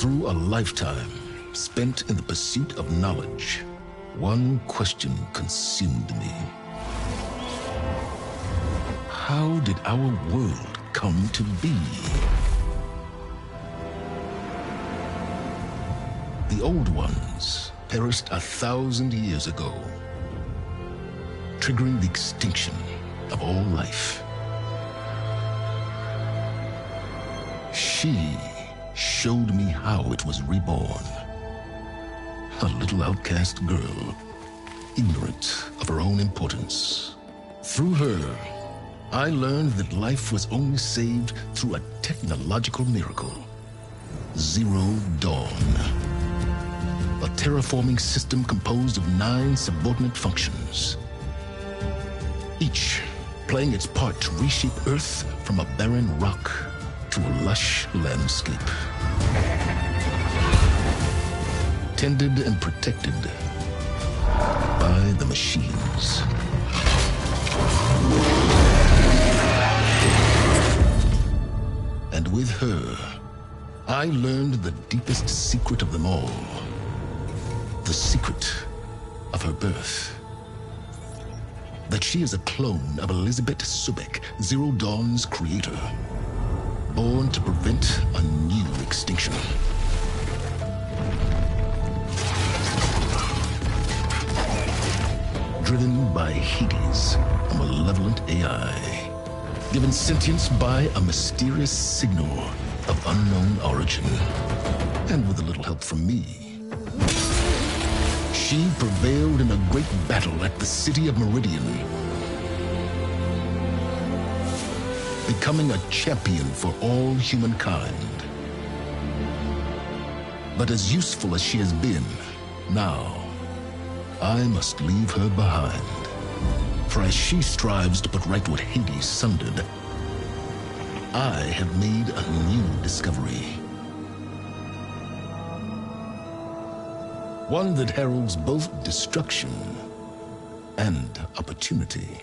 Through a lifetime spent in the pursuit of knowledge, one question consumed me. How did our world come to be? The old ones perished 1,000 years ago, triggering the extinction of all life. She showed me how it was reborn. A little outcast girl, ignorant of her own importance. Through her, I learned that life was only saved through a technological miracle. Zero Dawn. A terraforming system composed of 9 subordinate functions, each playing its part to reshape Earth from a barren rock to a lush landscape. Tended and protected by the machines. And with her, I learned the deepest secret of them all. The secret of her birth. That she is a clone of Elizabeth Sobek, Zero Dawn's creator. Born to prevent a new extinction. Driven by Hades, a malevolent AI. Given sentience by a mysterious signal of unknown origin. And with a little help from me, she prevailed in a great battle at the city of Meridian, becoming a champion for all humankind. But as useful as she has been, now I must leave her behind. For as she strives to put right what Hades sundered, I have made a new discovery. One that heralds both destruction and opportunity.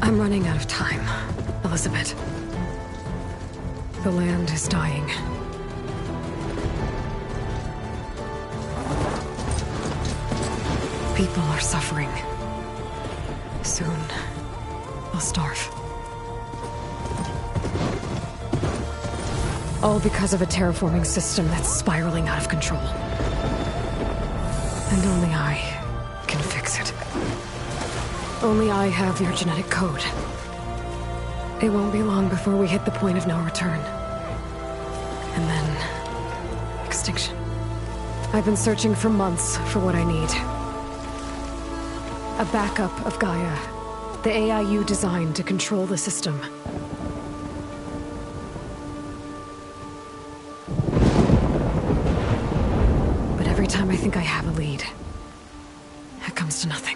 I'm running out of time, Elizabeth. The land is dying. People are suffering. Soon, they'll starve. All because of a terraforming system that's spiraling out of control. And only I can fix it. Only I have your genetic code. It won't be long before we hit the point of no return. And then... extinction. I've been searching for months for what I need. A backup of Gaia. The AI you designed to control the system. But every time I think I have a lead, it comes to nothing.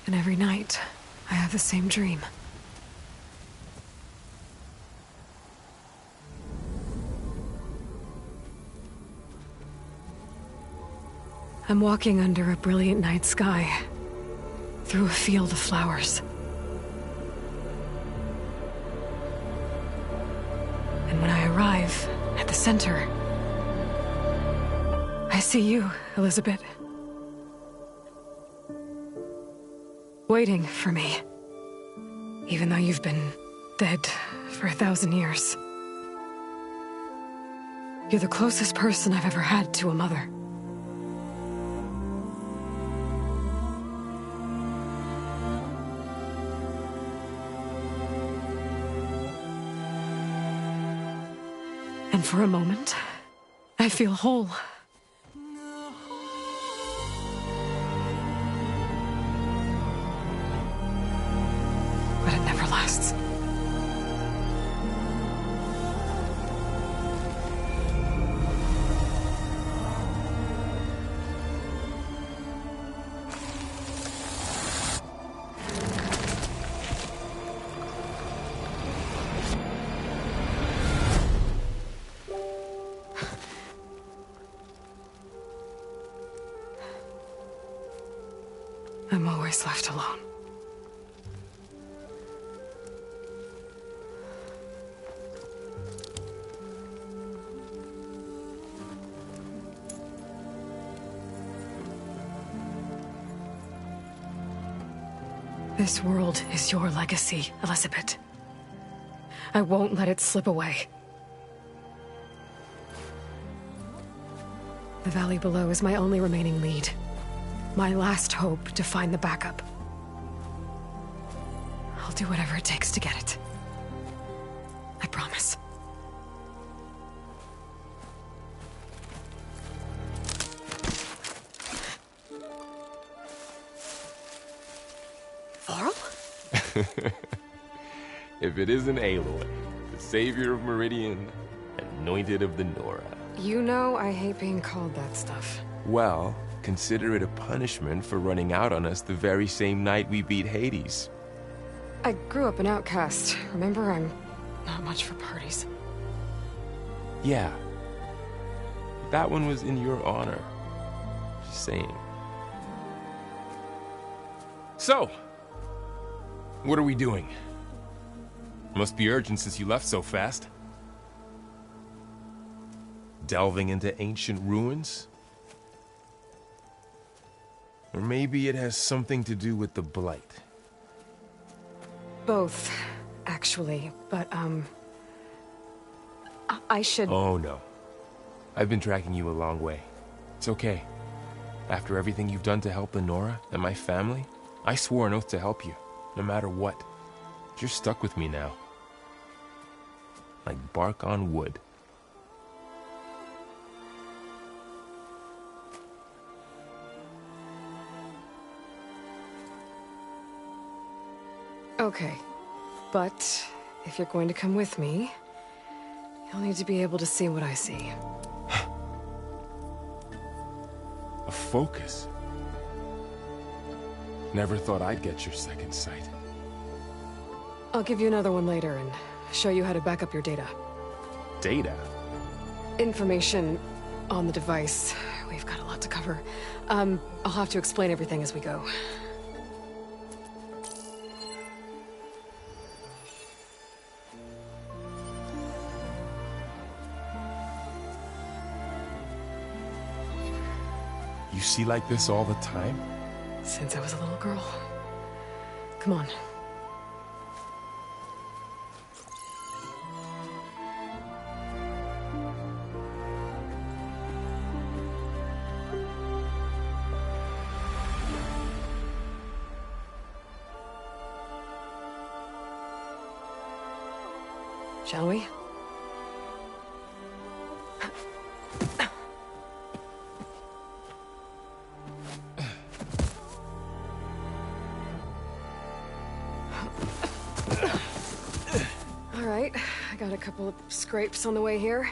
And every night, I have the same dream. I'm walking under a brilliant night sky, through a field of flowers. And when I arrive at the center, I see you, Elizabeth. Waiting for me. Even though you've been dead for 1,000 years. You're the closest person I've ever had to a mother. And for a moment, I feel whole. But it never lasts. I'm always left alone. This world is your legacy, Elizabeth. I won't let it slip away. The valley below is my only remaining lead. My last hope to find the backup. I'll do whatever it takes to get it. I promise. Varl? If it isn't Aloy, the savior of Meridian, anointed of the Nora. You know I hate being called that stuff. Well, consider it a punishment for running out on us the very same night we beat Hades. I grew up an outcast. Remember, I'm not much for parties. Yeah. That one was in your honor. Just saying. So, what are we doing? Must be urgent since you left so fast. Delving into ancient ruins? Or maybe it has something to do with the Blight. Both, actually, but, I should... Oh, no. I've been tracking you a long way. It's okay. After everything you've done to help the Nora and my family, I swore an oath to help you, no matter what. You're stuck with me now. like bark on wood. Okay, but if you're going to come with me, you'll need to be able to see what I see. A focus? Never thought I'd get your second sight. I'll give you another one later and show you how to back up your data. Data? Information on the device. We've got a lot to cover. I'll have to explain everything as we go. You see like this all the time? Since I was a little girl. Come on. Shall we? All right, I got a couple of scrapes on the way here.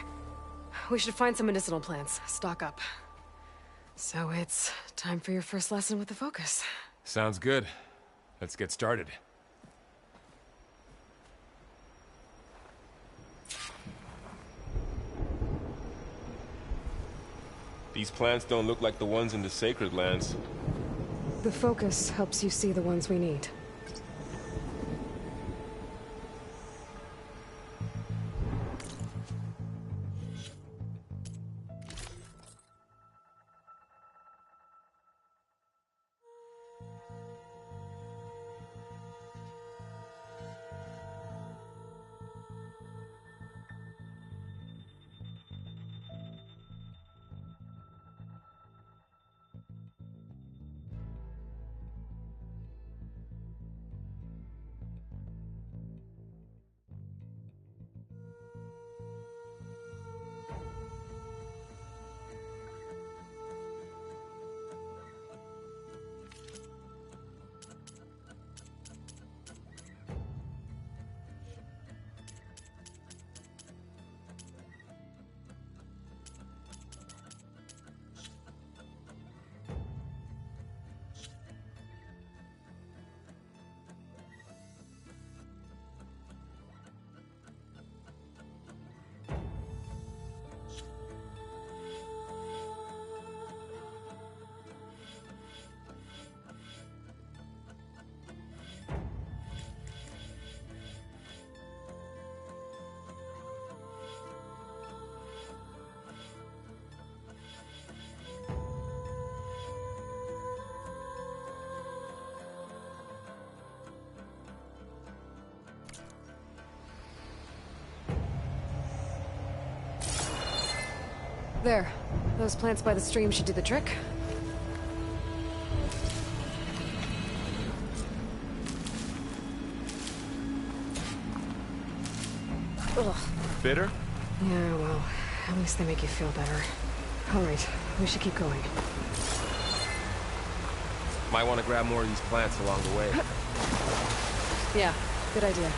We should find some medicinal plants, stock up. So it's time for your first lesson with the Focus. Sounds good. Let's get started. These plants don't look like the ones in the Sacred Lands. The Focus helps you see the ones we need. There. Those plants by the stream should do the trick. Ugh. Bitter? Yeah, well, at least they make you feel better. All right, we should keep going. Might want to grab more of these plants along the way. Yeah, good idea.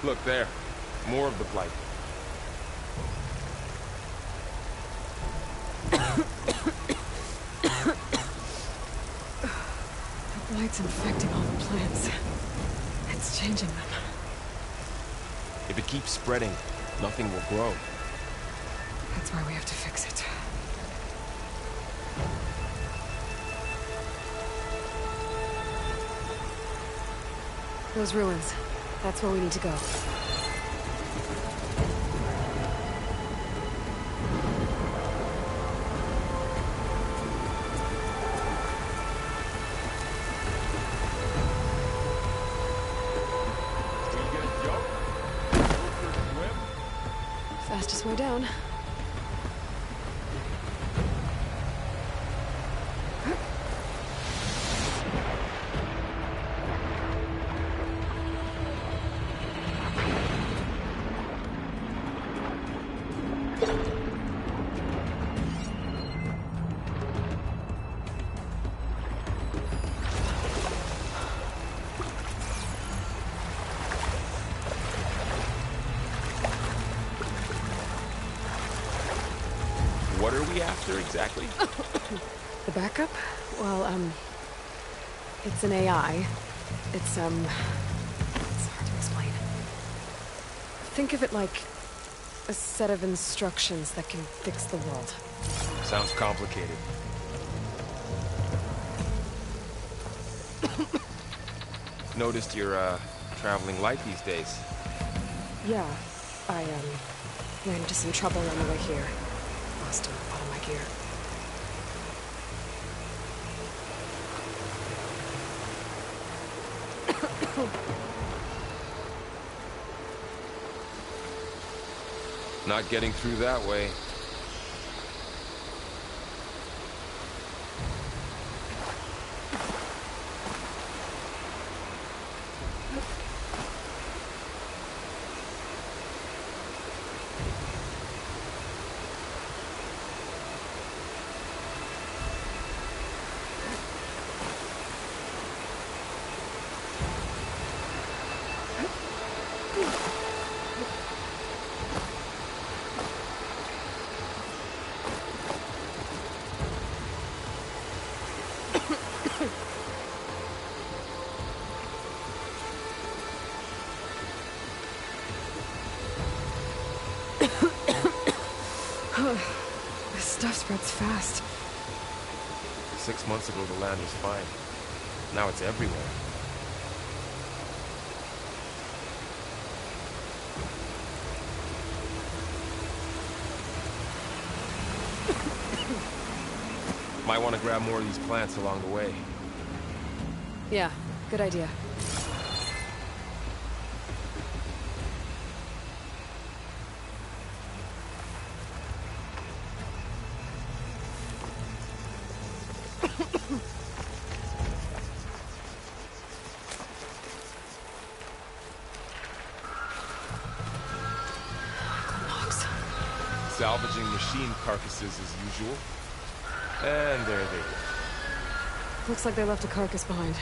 Look there. More of the blight. The blight's infecting all the plants. It's changing them. If it keeps spreading, nothing will grow. That's why we have to fix it. Those ruins. That's where we need to go. Fastest way down. What are we after, exactly? The backup? Well, it's an AI. It's hard to explain. Think of it like a set of instructions that can fix the world. Sounds complicated. Noticed you're, traveling light these days. Yeah, I, ran into some trouble on the way here. Lost a lot of my gear. Not getting through that way. This stuff spreads fast. 6 months ago, the land was fine. Now it's everywhere. Might want to grab more of these plants along the way. Yeah, good idea. Salvaging machine carcasses as usual. And there they go. Looks like they left a carcass behind.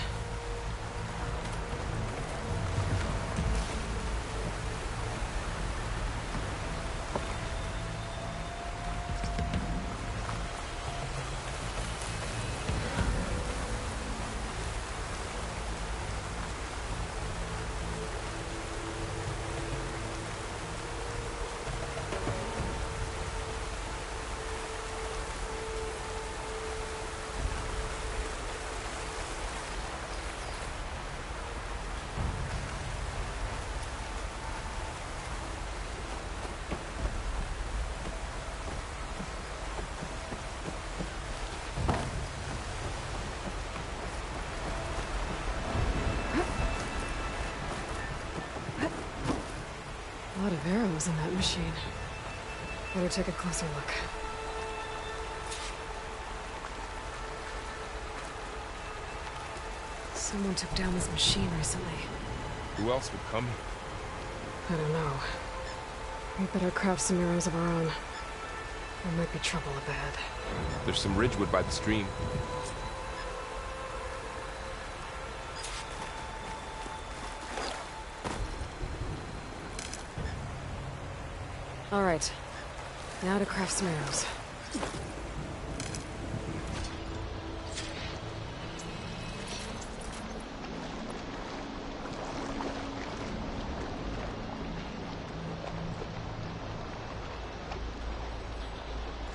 A lot of arrows in that machine. Better take a closer look. Someone took down this machine recently. Who else would come here? I don't know. We better craft some arrows of our own. There might be trouble ahead. There's some ridgewood by the stream. All right. Now to craft some arrows.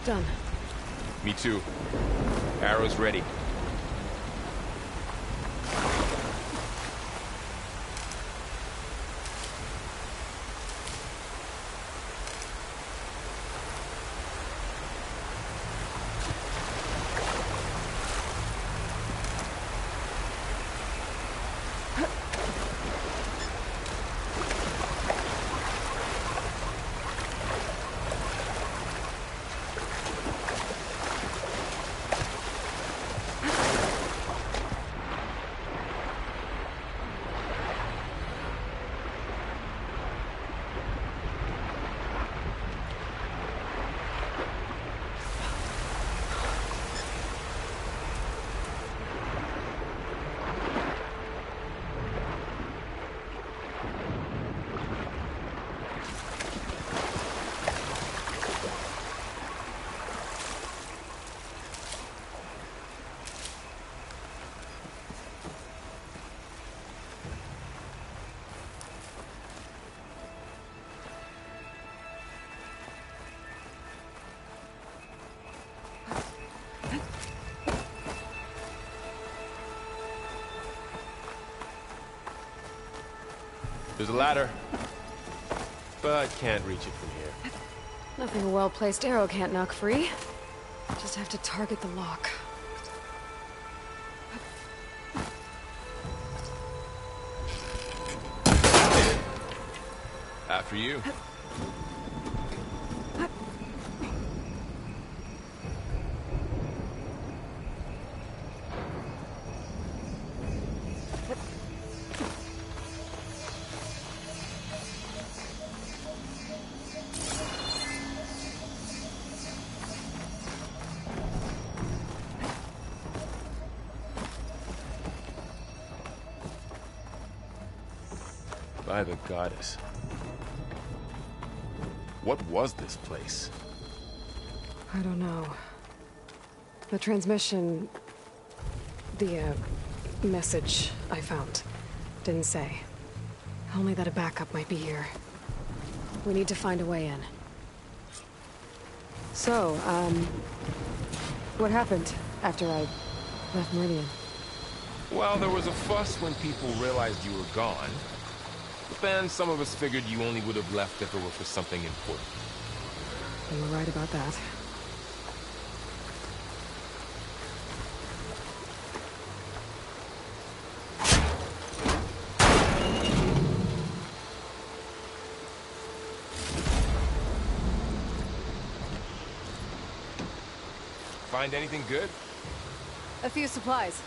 Done. Me too. Arrow's ready. There's a ladder, but can't reach it from here. Nothing a well-placed arrow can't knock free. Just have to target the lock. After you. By the goddess. What was this place? I don't know. The transmission... The, message I found didn't say. Only that a backup might be here. We need to find a way in. So, what happened after I left Meridian? Well, there was a fuss when people realized you were gone. But then some of us figured you only would have left if it were for something important. You were right about that. Find anything good? A few supplies.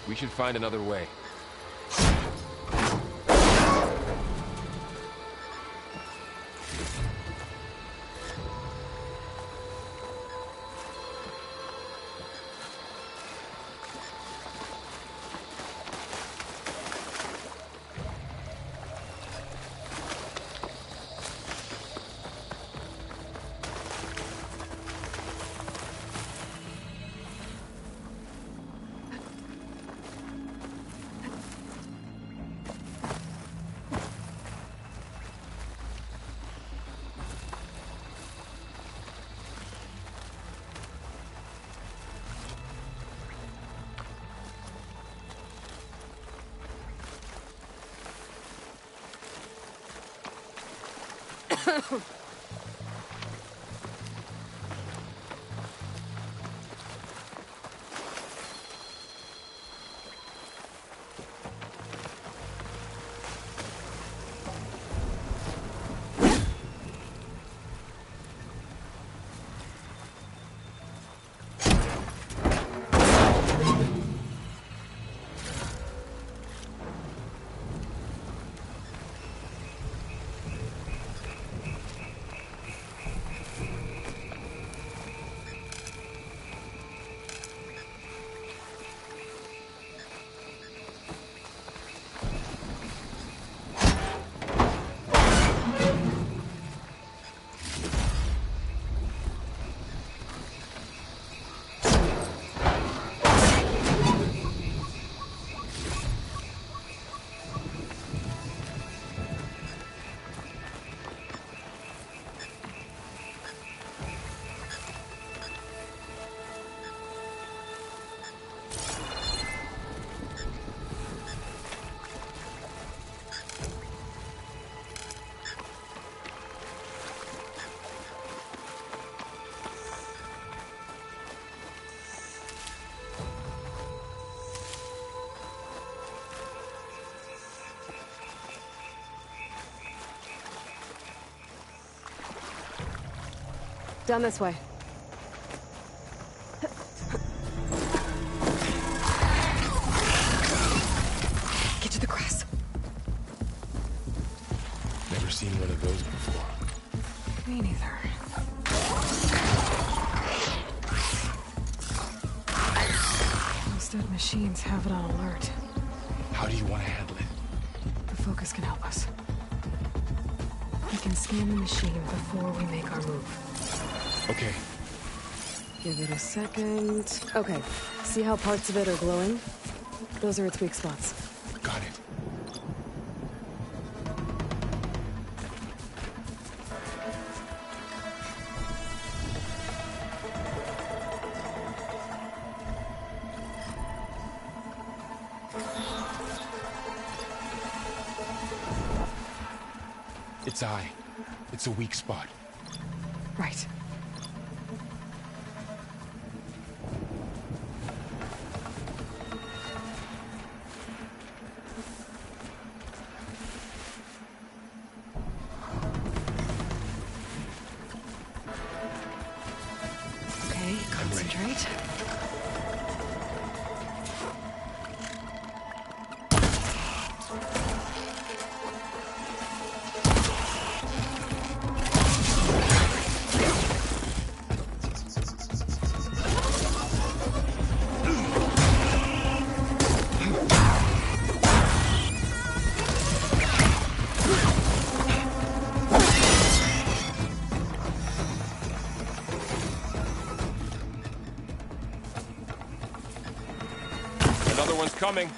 We should find another way. Down this way. Get to the grass. Never seen one of those before. Me neither. Those dead machines have it on alert. How do you want to handle it? The focus can help us. We can scan the machine before we make our move. Okay. Give it a second. Okay. See how parts of it are glowing? Those are its weak spots. Got it. Its eye. It's a weak spot. Right. Okay, concentrate. Another one's coming.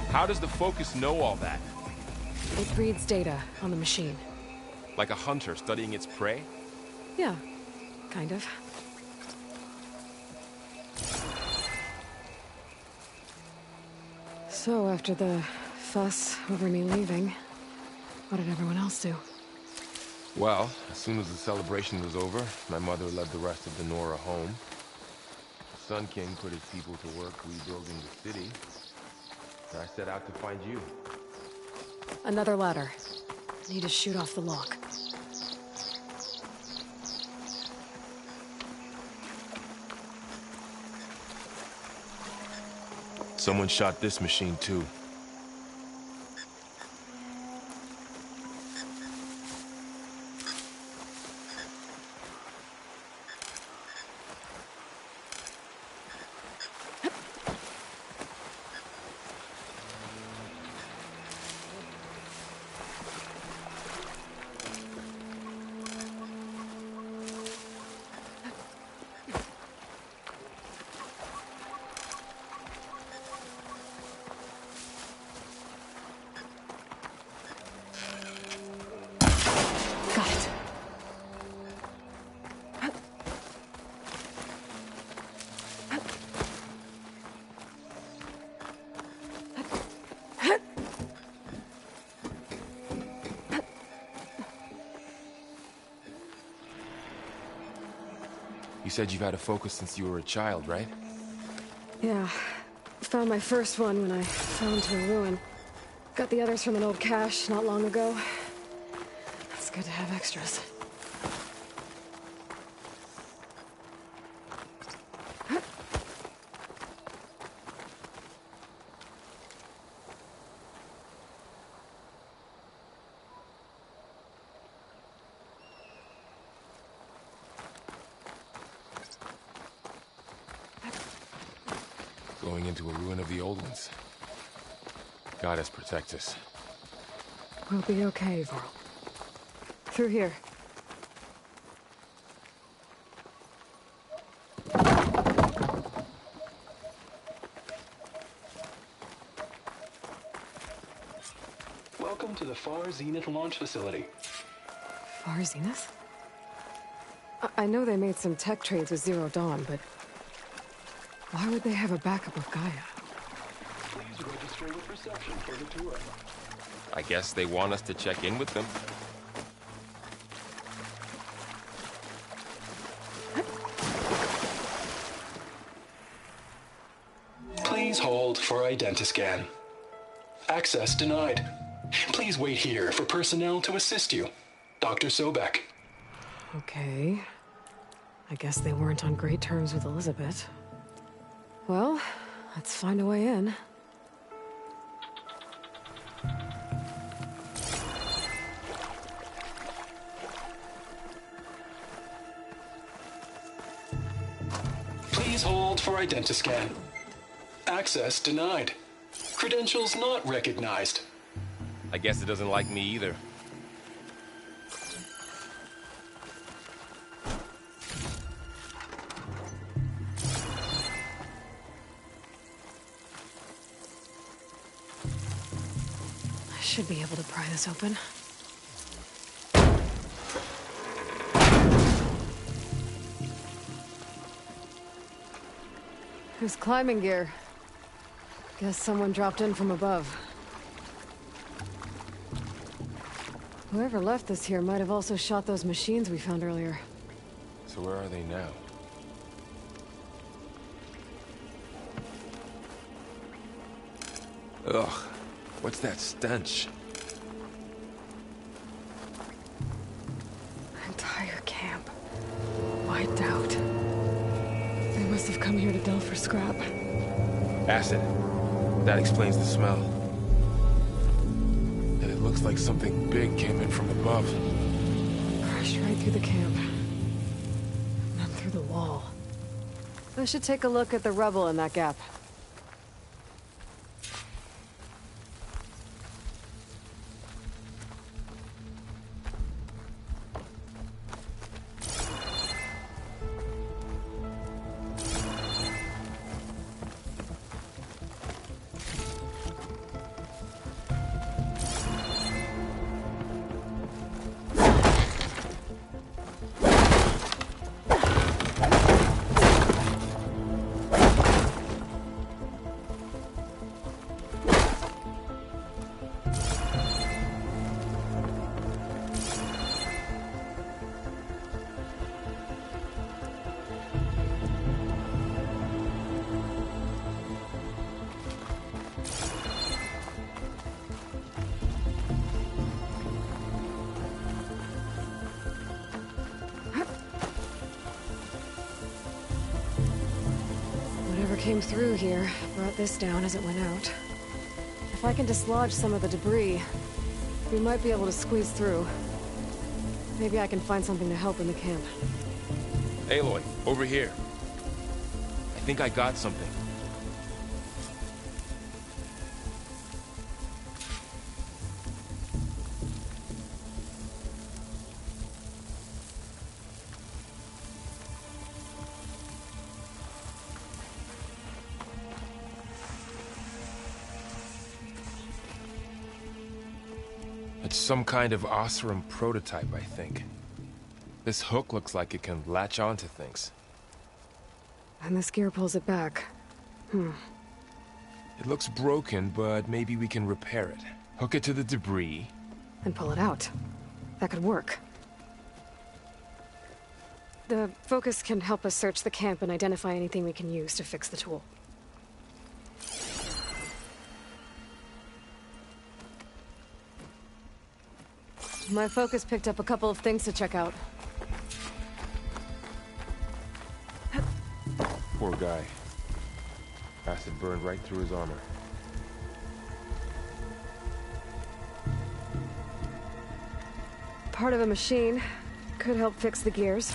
How does the focus know all that? It reads data on the machine. Like a hunter studying its prey? Yeah, kind of. So, after the fuss over me leaving, what did everyone else do? Well, as soon as the celebration was over, my mother led the rest of the Nora home. The Sun King put his people to work rebuilding the city. And I set out to find you. Another ladder. Need to shoot off the lock. Someone shot this machine too. Got it. You said you've had a focus since you were a child, right? Yeah. Found my first one when I fell into a ruin. Got the others from an old cache not long ago. It's good to have extras. Going into a ruin of the old ones. Goddess protect us. We'll be okay, Varl. Through here. Welcome to Far Zenith launch facility. Far Zenith? I know they made some tech trades with Zero Dawn, but why would they have a backup of Gaia? Please register with reception for the tour. I guess they want us to check in with them. Please hold for Identiscan. Access denied. Please wait here for personnel to assist you. Dr. Sobek. Okay. I guess they weren't on great terms with Elizabeth. Well, let's find a way in. Please hold for Identiscan. Access denied. Credentials not recognized. I guess it doesn't like me either. I should be able to pry this open. There's climbing gear. Guess someone dropped in from above. Whoever left this here might have also shot those machines we found earlier. So where are they now? Ugh, what's that stench? Entire camp. Wiped out. They must have come here to delve for scrap. Acid. That explains the smell. And it looks like something big came in from above. Crashed right through the camp. And then through the wall. I should take a look at the rubble in that gap. Came through here, brought this down as it went out. If I can dislodge some of the debris, we might be able to squeeze through. Maybe I can find something to help in the camp. Aloy, over here. I think I got something. It's some kind of Oseram prototype, I think. This hook looks like it can latch onto things. And this gear pulls it back. It looks broken, but maybe we can repair it. Hook it to the debris. And pull it out. That could work. The focus can help us search the camp and identify anything we can use to fix the tool. My focus picked up a couple of things to check out. Poor guy. Acid burned right through his armor. Part of a machine. Could help fix the gears.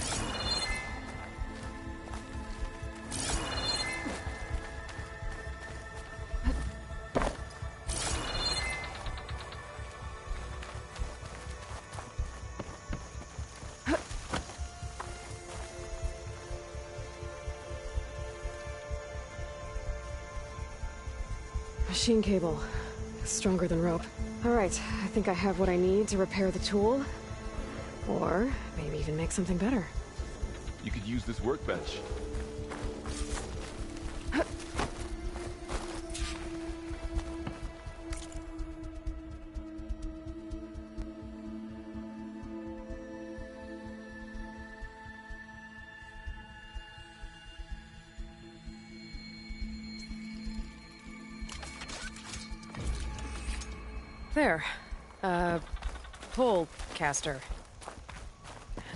Machine cable. Stronger than rope. Alright, I think I have what I need to repair the tool. Or maybe even make something better. You could use this workbench. There. Pull caster.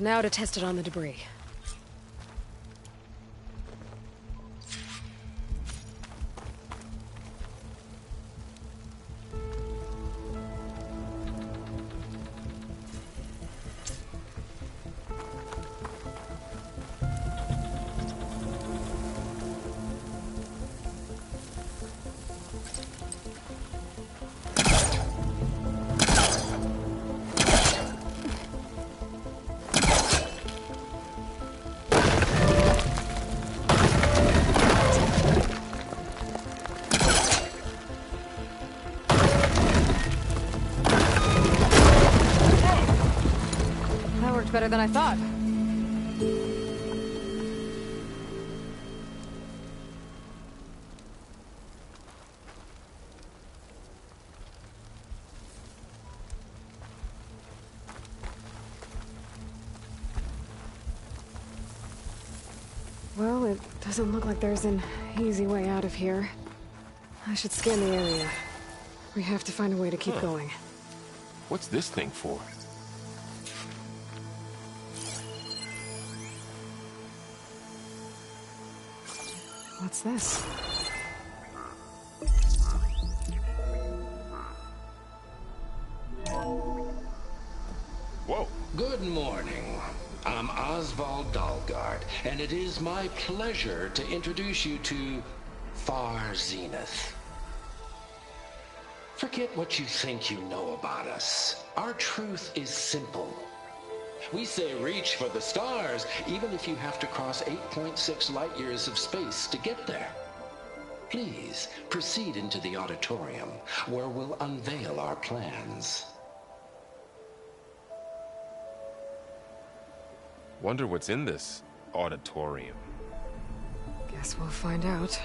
Now to test it on the debris. Better than I thought. Well, it doesn't look like there's an easy way out of here. I should scan the area. We have to find a way to keep going. What's this thing for? What's this? Whoa! Good morning. I'm Oswald Dalgard, and it is my pleasure to introduce you to Far Zenith. Forget what you think you know about us. Our truth is simple. We say reach for the stars, even if you have to cross 8.6 light years of space to get there. Please, proceed into the auditorium, where we'll unveil our plans. Wonder what's in this auditorium. Guess we'll find out.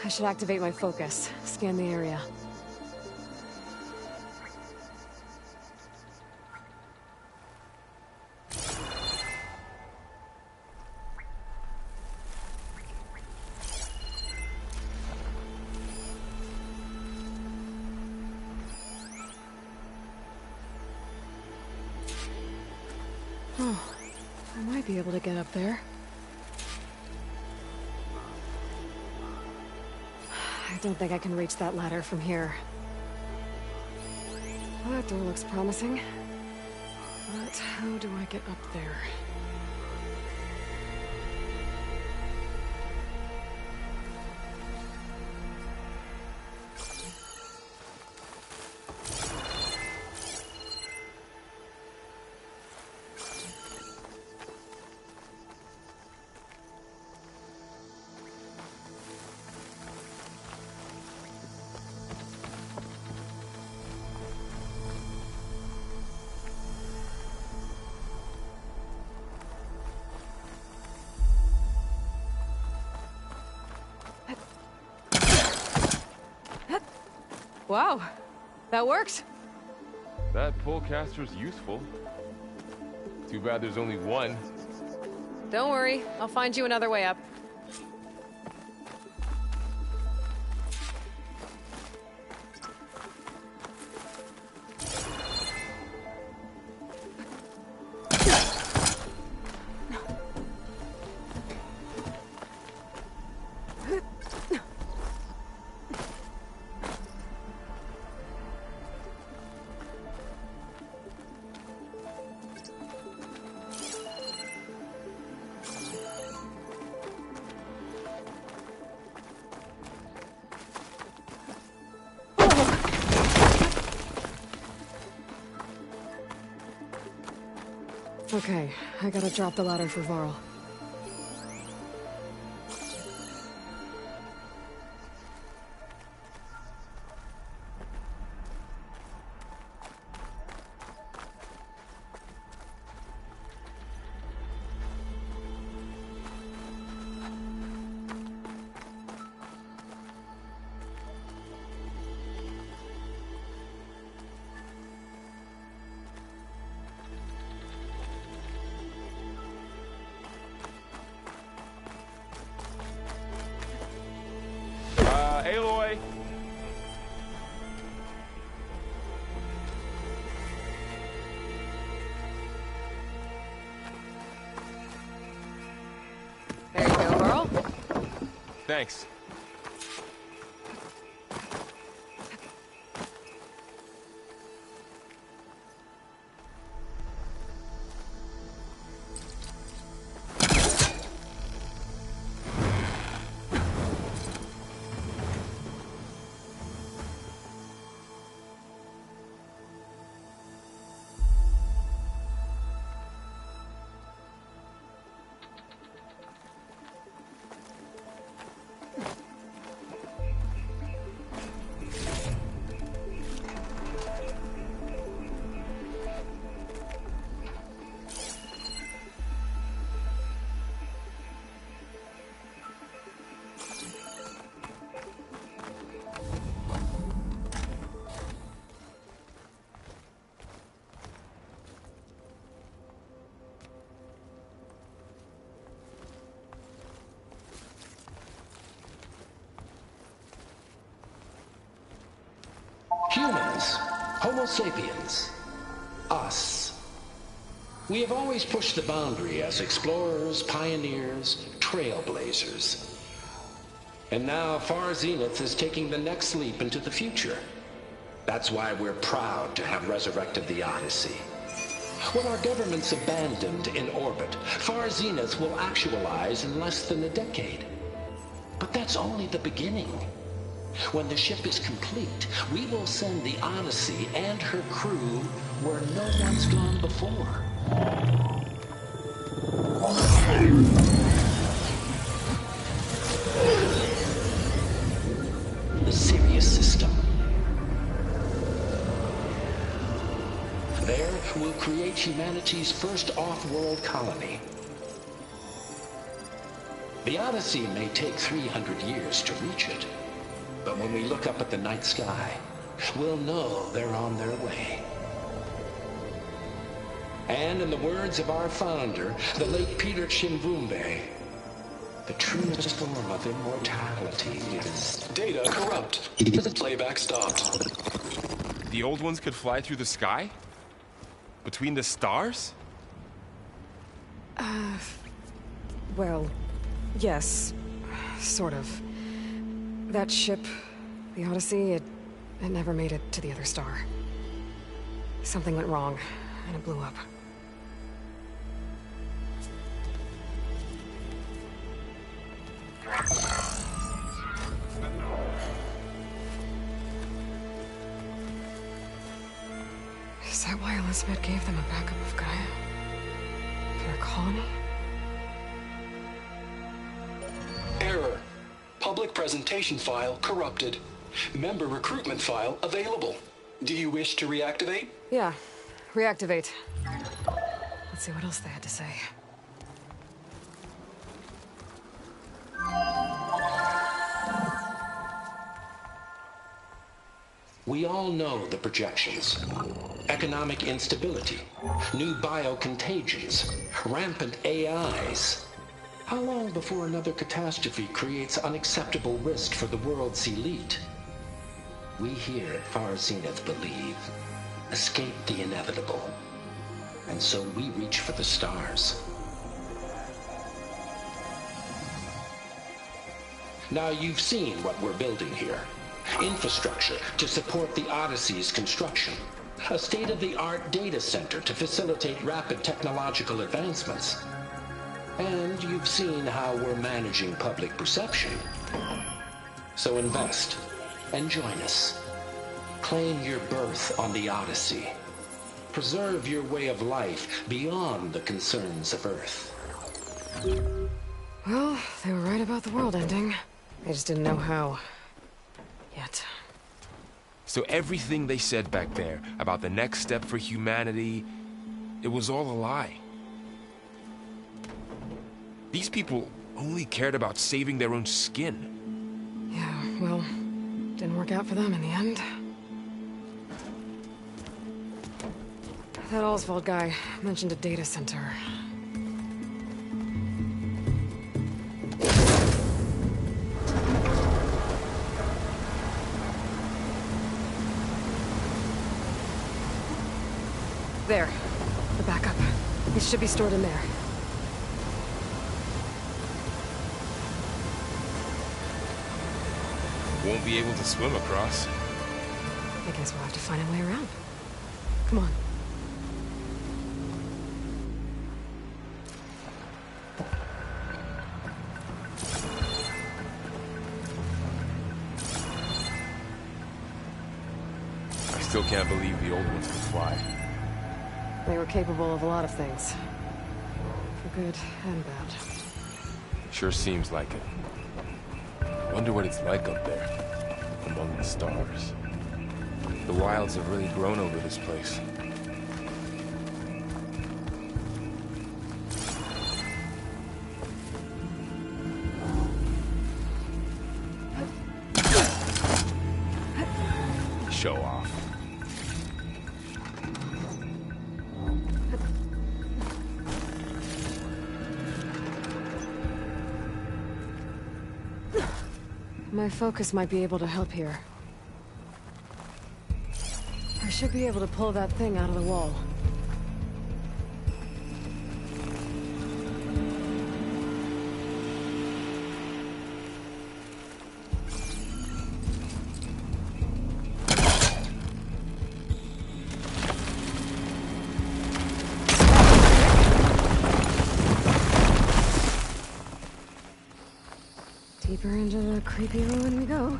I should activate my focus. Scan the area. Oh, I might be able to get up there. I don't think I can reach that ladder from here. That door looks promising. But how do I get up there? Wow, that worked. That pullcaster's useful. Too bad there's only one. Don't worry, I'll find you another way up. Okay, I gotta drop the ladder for Varl. Aloy! There you go, Varl. Thanks. Humans, Homo sapiens, us. We have always pushed the boundary as explorers, pioneers, trailblazers. And now Far Zenith is taking the next leap into the future. That's why we're proud to have resurrected the Odyssey. When our government's abandoned in orbit, Far Zenith will actualize in less than a decade. But that's only the beginning. When the ship is complete, we will send the Odyssey and her crew where no one's gone before. The Sirius system. There, we'll create humanity's first off-world colony. The Odyssey may take 300 years to reach it. But when we look up at the night sky, we'll know they're on their way. And in the words of our founder, the late Peter Chimvumbe, the truest form of immortality is... Data corrupt. Playback stopped. The old ones could fly through the sky? Between the stars? Well, yes. Sort of. That ship, the Odyssey, it never made it to the other star. Something went wrong, and it blew up. Is that why Elizabeth gave them a backup of Gaia? For their colony? Error. Public presentation file corrupted. Member recruitment file available. Do you wish to reactivate? Yeah. Reactivate. Let's see what else they had to say. We all know the projections. Economic instability, new biocontagions, rampant AIs. How long before another catastrophe creates unacceptable risk for the world's elite? We here at Far Zenith believe, escape the inevitable. And so we reach for the stars. Now you've seen what we're building here. Infrastructure to support the Odyssey's construction. A state-of-the-art data center to facilitate rapid technological advancements. And you've seen how we're managing public perception. So invest and join us. Claim your berth on the Odyssey. Preserve your way of life beyond the concerns of Earth. Well, they were right about the world ending. I just didn't know how. Yet. So everything they said back there about the next step for humanity, it was all a lie. These people only cared about saving their own skin. Yeah, well, didn't work out for them in the end. That Oswald guy mentioned a data center. There. The backup. It should be stored in there. Won't be able to swim across. I guess we'll have to find a way around. Come on. I still can't believe the old ones could fly. They were capable of a lot of things. For good and bad. Sure seems like it. I wonder what it's like up there, among the stars. The wilds have really grown over this place. Show off. My focus might be able to help here. I should be able to pull that thing out of the wall. Deeper into the creepy ruin we go.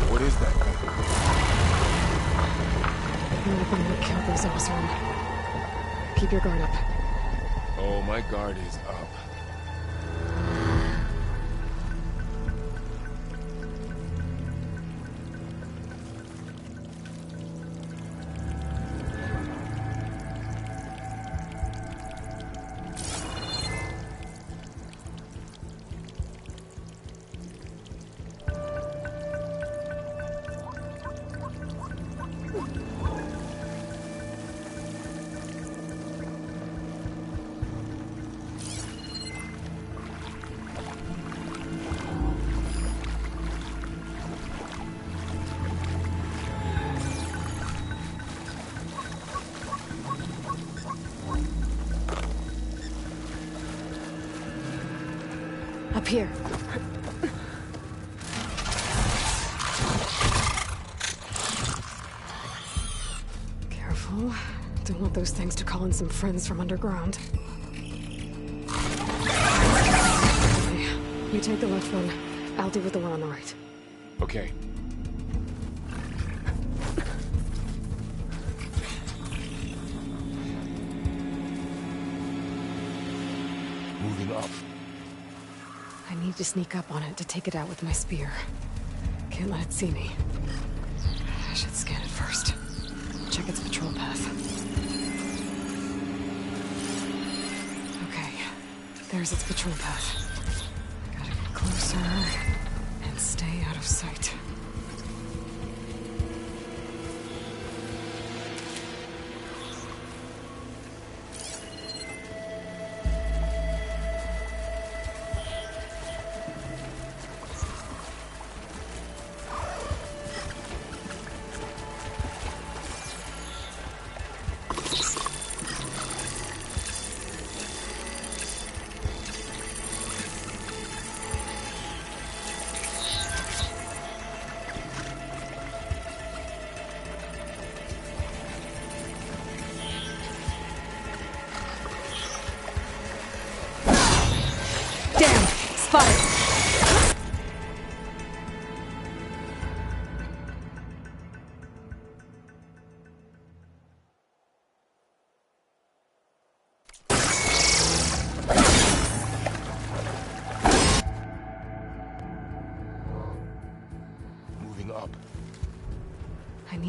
What is that? Might have been what killed those Osram. Keep your guard up. Oh, my guard is up. Up here. Careful. Don't want those things to call in some friends from underground. Okay, you take the left one. I'll deal with the one on the right. Okay. Moving up. I need to sneak up on it to take it out with my spear. Can't let it see me. I should scan it first. Check its patrol path. Okay, there's its patrol path. Gotta get closer and stay out of sight.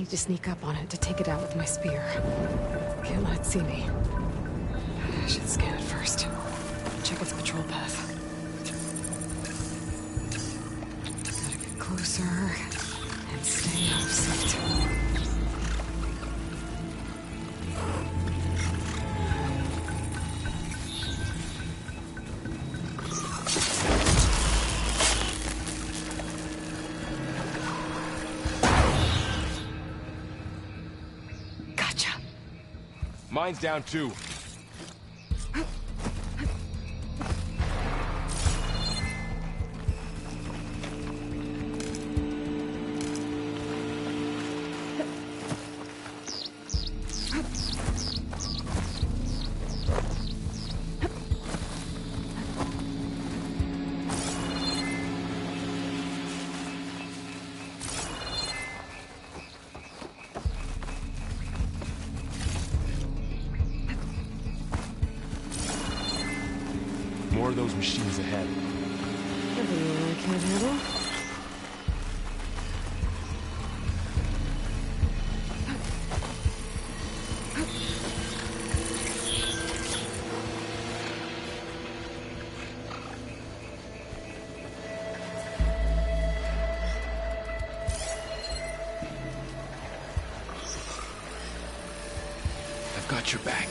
need to sneak up on it to take it out with my spear. Can't let it see me. I should scan it first. Check its patrol path. Gotta get closer and stay off sight. Mine's down too. More of those machines ahead. Everyone I can't handle. I've got your back.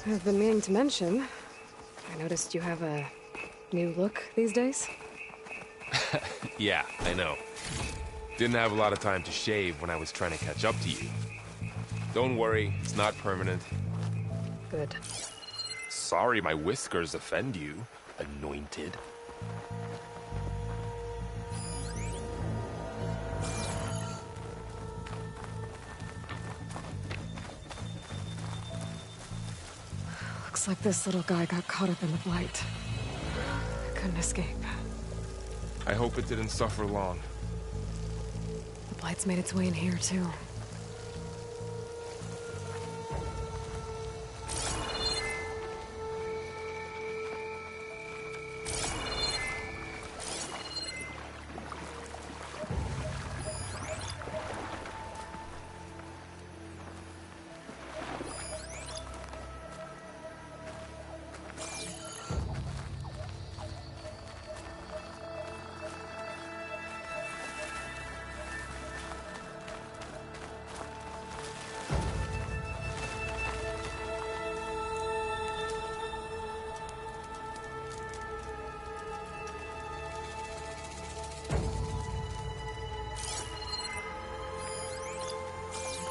I've been meaning to mention, I noticed you have a new look these days. Yeah, I know. Didn't have a lot of time to shave when I was trying to catch up to you. Don't worry, it's not permanent. Good. Sorry my whiskers offend you, anointed. Looks like this little guy got caught up in the Blight. Couldn't escape. I hope it didn't suffer long. The Blight's made its way in here, too.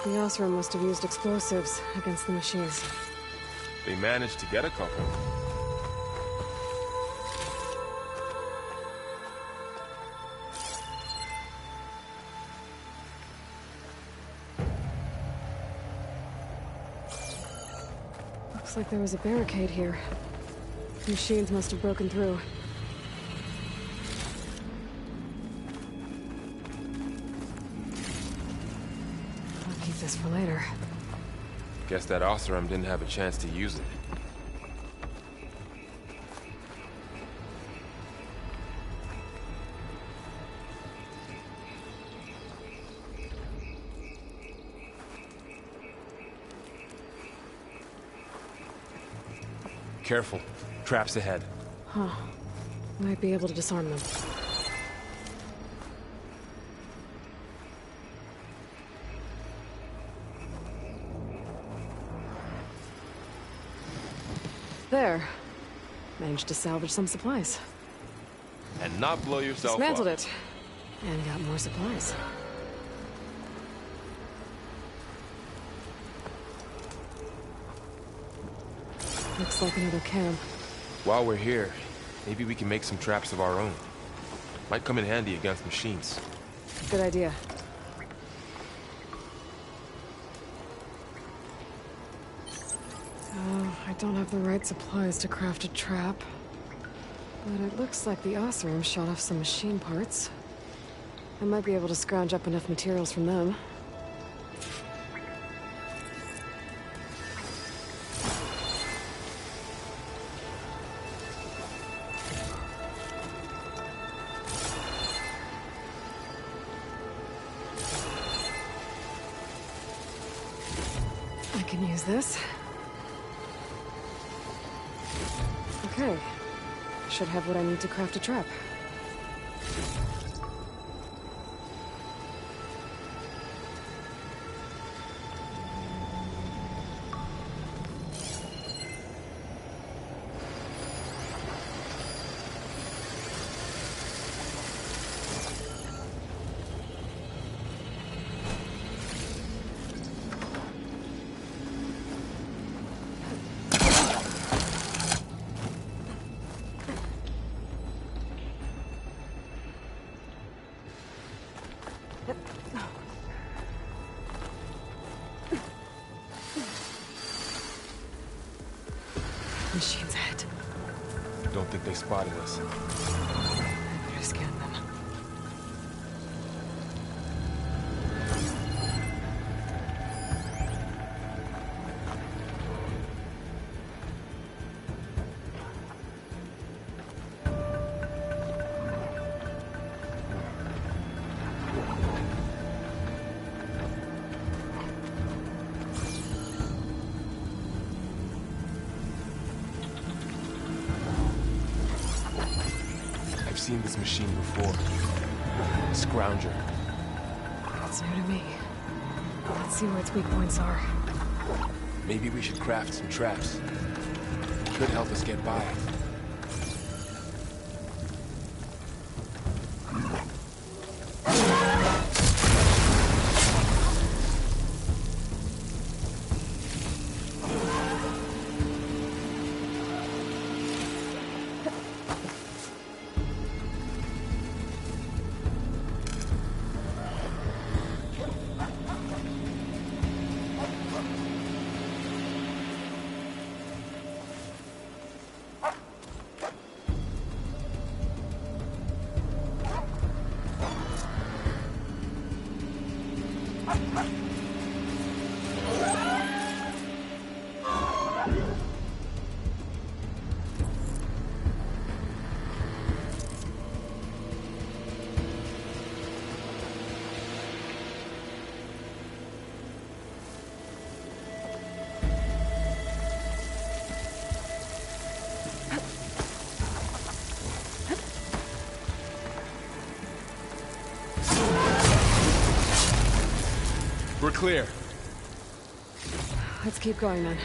The Oseram must have used explosives against the machines. They managed to get a couple. Looks like there was a barricade here. The machines must have broken through. I'll keep this for later. Guess that Oseram didn't have a chance to use it. Careful. Traps ahead. Huh. Might be able to disarm them. There. Managed to salvage some supplies. And not blow yourself Dismantled up. it. And got more supplies. Looks like another camp. While we're here, maybe we can make some traps of our own. Might come in handy against machines. Good idea. I don't have the right supplies to craft a trap. But it looks like the Oseram shot off some machine parts. I might be able to scrounge up enough materials from them. I can use this. Okay. Should have what I need to craft a trap. Machines ahead. Don't think they spotted us. I better scan them. I've seen this machine before. Scrounger. It's new to me. Let's see where its weak points are. Maybe we should craft some traps. Could help us get by. We're clear. Let's keep going then.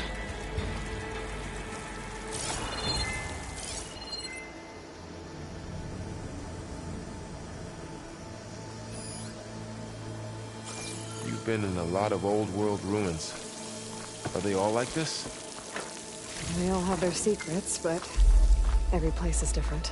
You been in a lot of old world ruins. Are they all like this? They all have their secrets, but every place is different.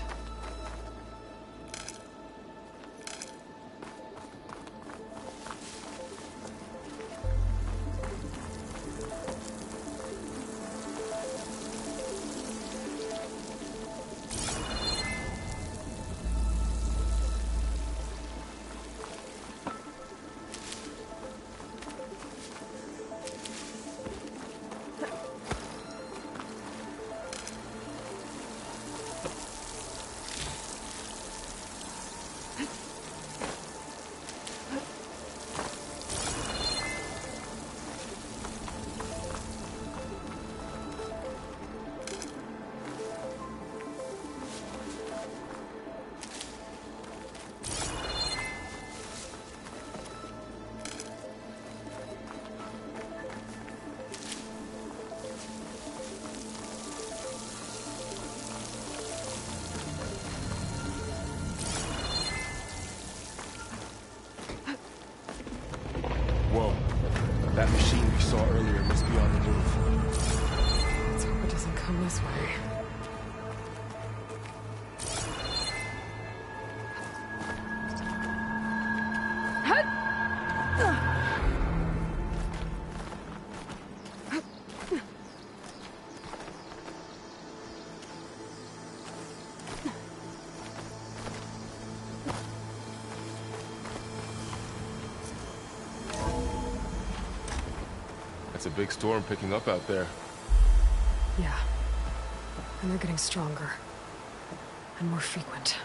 Whoa. That machine we saw earlier must be on the move. Let's hope it doesn't come this way. It's a big storm picking up out there. Yeah. And they're getting stronger. And more frequent.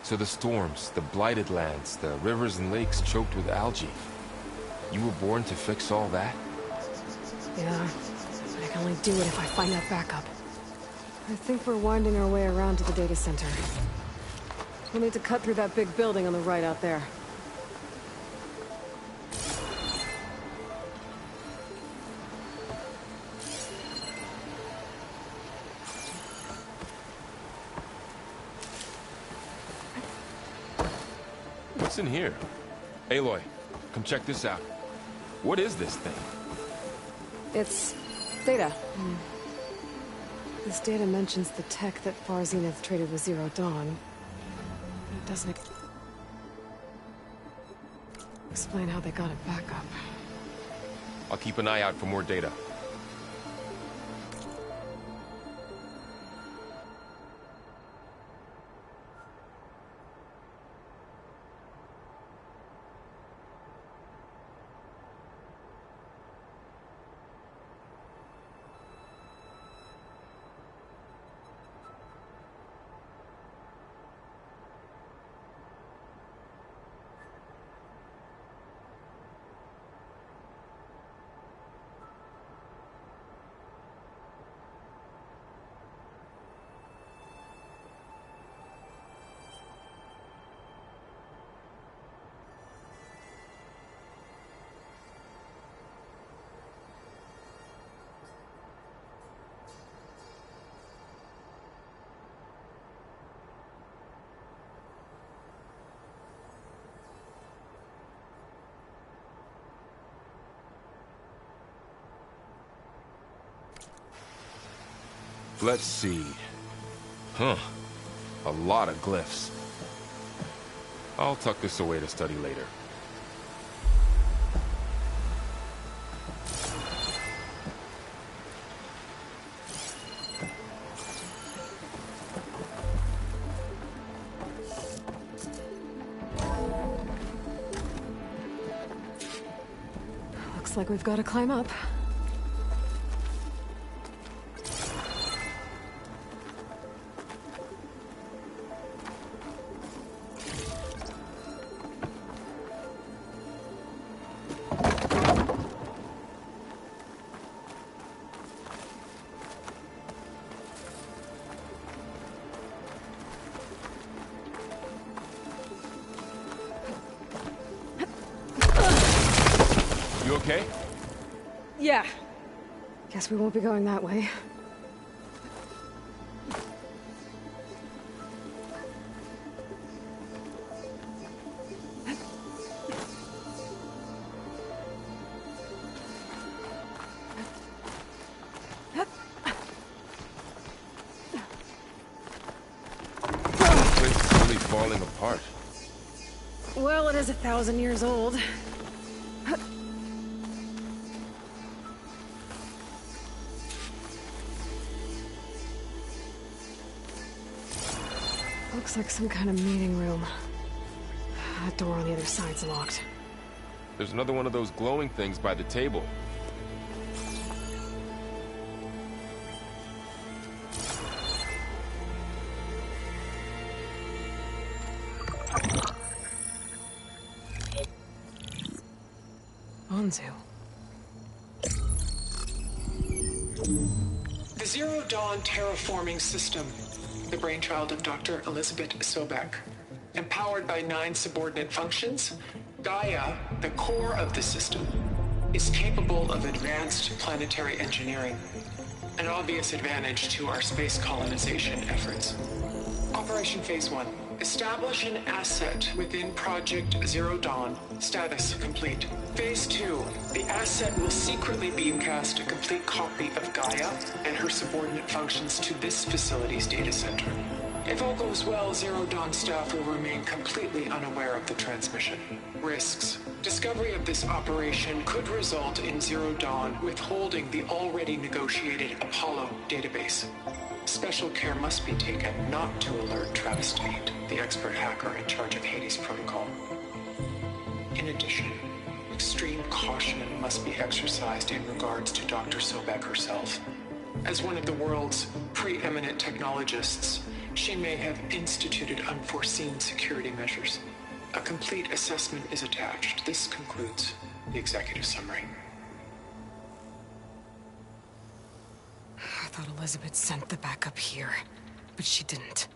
So the storms, the blighted lands, the rivers and lakes choked with algae. You were born to fix all that? Yeah. But I can only do it if I find that backup. I think we're winding our way around to the data center. We'll need to cut through that big building on the right out there. What's in here? Aloy, come check this out. What is this thing? It's data. This data mentions the tech that Far Zenith traded with Zero Dawn. It doesn't explain how they got it back up. I'll keep an eye out for more data. Let's see. Huh. A lot of glyphs. I'll tuck this away to study later. Looks like we've got to climb up. You okay? Yeah. Guess we won't be going that way. falling apart. Well, it is 1,000 years old. Looks like some kind of meeting room. That door on the other side's locked. There's another one of those glowing things by the table. Anzu. The Zero Dawn terraforming system, the brainchild of Dr. Elizabeth Sobek. Empowered by 9 subordinate functions, Gaia, the core of the system, is capable of advanced planetary engineering, an obvious advantage to our space colonization efforts. Operation Phase 1. Establish an asset within Project Zero Dawn. Status complete. Phase 2. The asset will secretly beamcast a complete copy of Gaia and her subordinate functions to this facility's data center. If all goes well, Zero Dawn staff will remain completely unaware of the transmission. Risks. Discovery of this operation could result in Zero Dawn withholding the already negotiated Apollo database. Special care must be taken not to alert Travis Tate, the expert hacker in charge of Hades Protocol. In addition, extreme caution must be exercised in regards to Dr. Sobek herself. As one of the world's preeminent technologists, she may have instituted unforeseen security measures. A complete assessment is attached. This concludes the executive summary. I thought Elizabeth sent the backup here, but she didn't.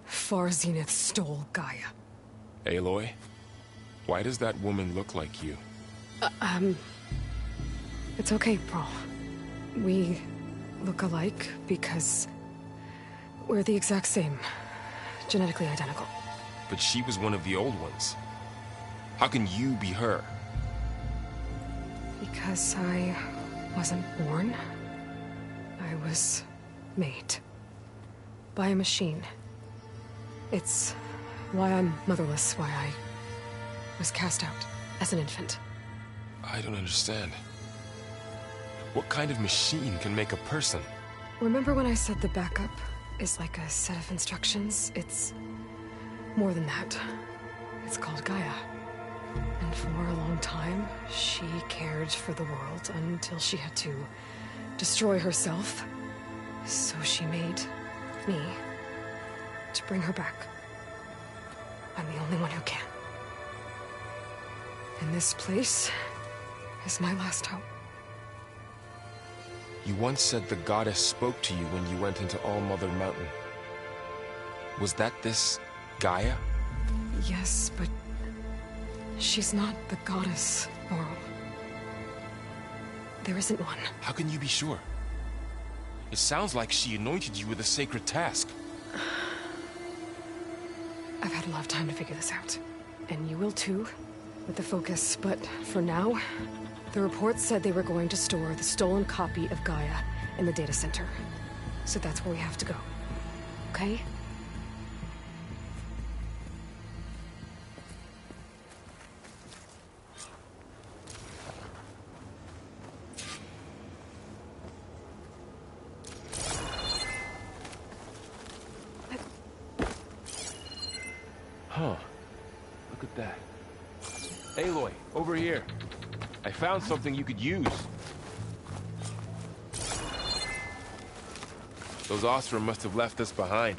Far Zenith stole Gaia. Aloy, why does that woman look like you? It's okay, Pearl. We look alike because we're the exact same. Genetically identical. But she was one of the old ones. How can you be her? Because I wasn't born. I was made. By a machine. It's why I'm motherless, why I was cast out as an infant. I don't understand. What kind of machine can make a person? Remember when I said the backup is like a set of instructions? It's more than that. It's called Gaia. And for a long time, she cared for the world until she had to destroy herself. So she made me to bring her back. I'm the only one who can. And this place is my last hope. You once said the goddess spoke to you when you went into All-Mother Mountain. Was that this Gaia? Yes, but she's not the goddess, Laurel. There isn't one. How can you be sure? It sounds like she anointed you with a sacred task. I've had a lot of time to figure this out. And you will too, with the focus. But for now, the report said they were going to store the stolen copy of Gaia in the data center. So that's where we have to go. Okay? Huh. Look at that. Aloy, over here. I found something you could use. Those Ostrom must have left us behind.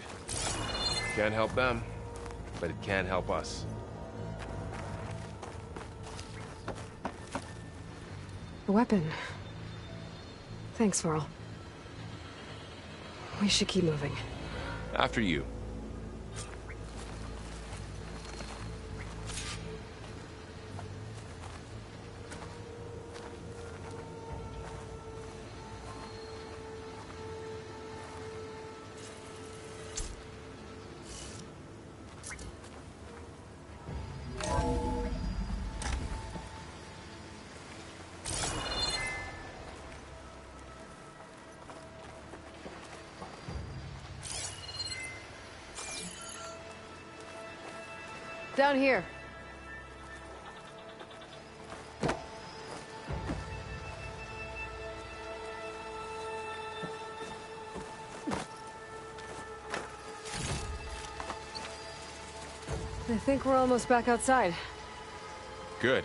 Can't help them, but it can help us. A weapon. Thanks, Varl. We should keep moving. After you. Down here. I think we're almost back outside. Good.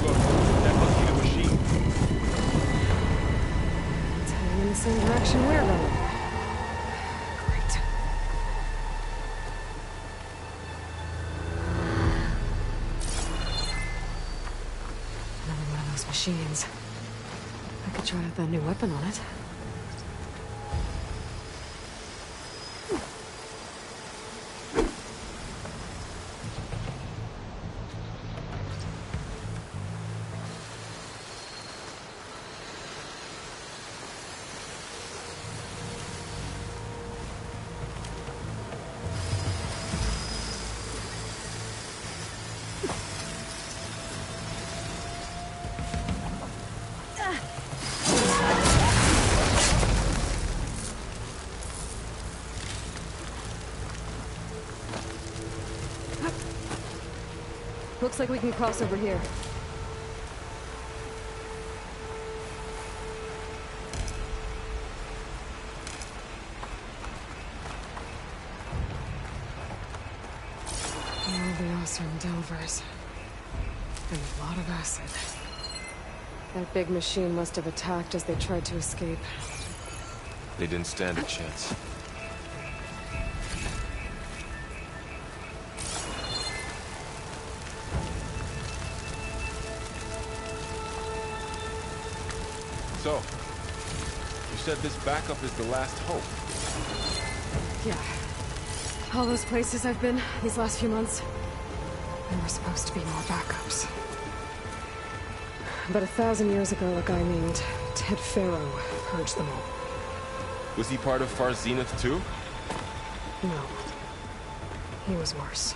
Look, that must be the machine. It's heading in the same direction we're going. Great. Another one of those machines. I could try out that new weapon on it. Looks like we can cross over here. All the awesome Delvers. And a lot of acid. That big machine must have attacked as they tried to escape. They didn't stand a chance. So, you said this backup is the last hope. Yeah. All those places I've been these last few months, there were supposed to be more backups. But 1,000 years ago, a guy named Ted Faro purged them all. Was he part of Far Zenith too? No. He was worse.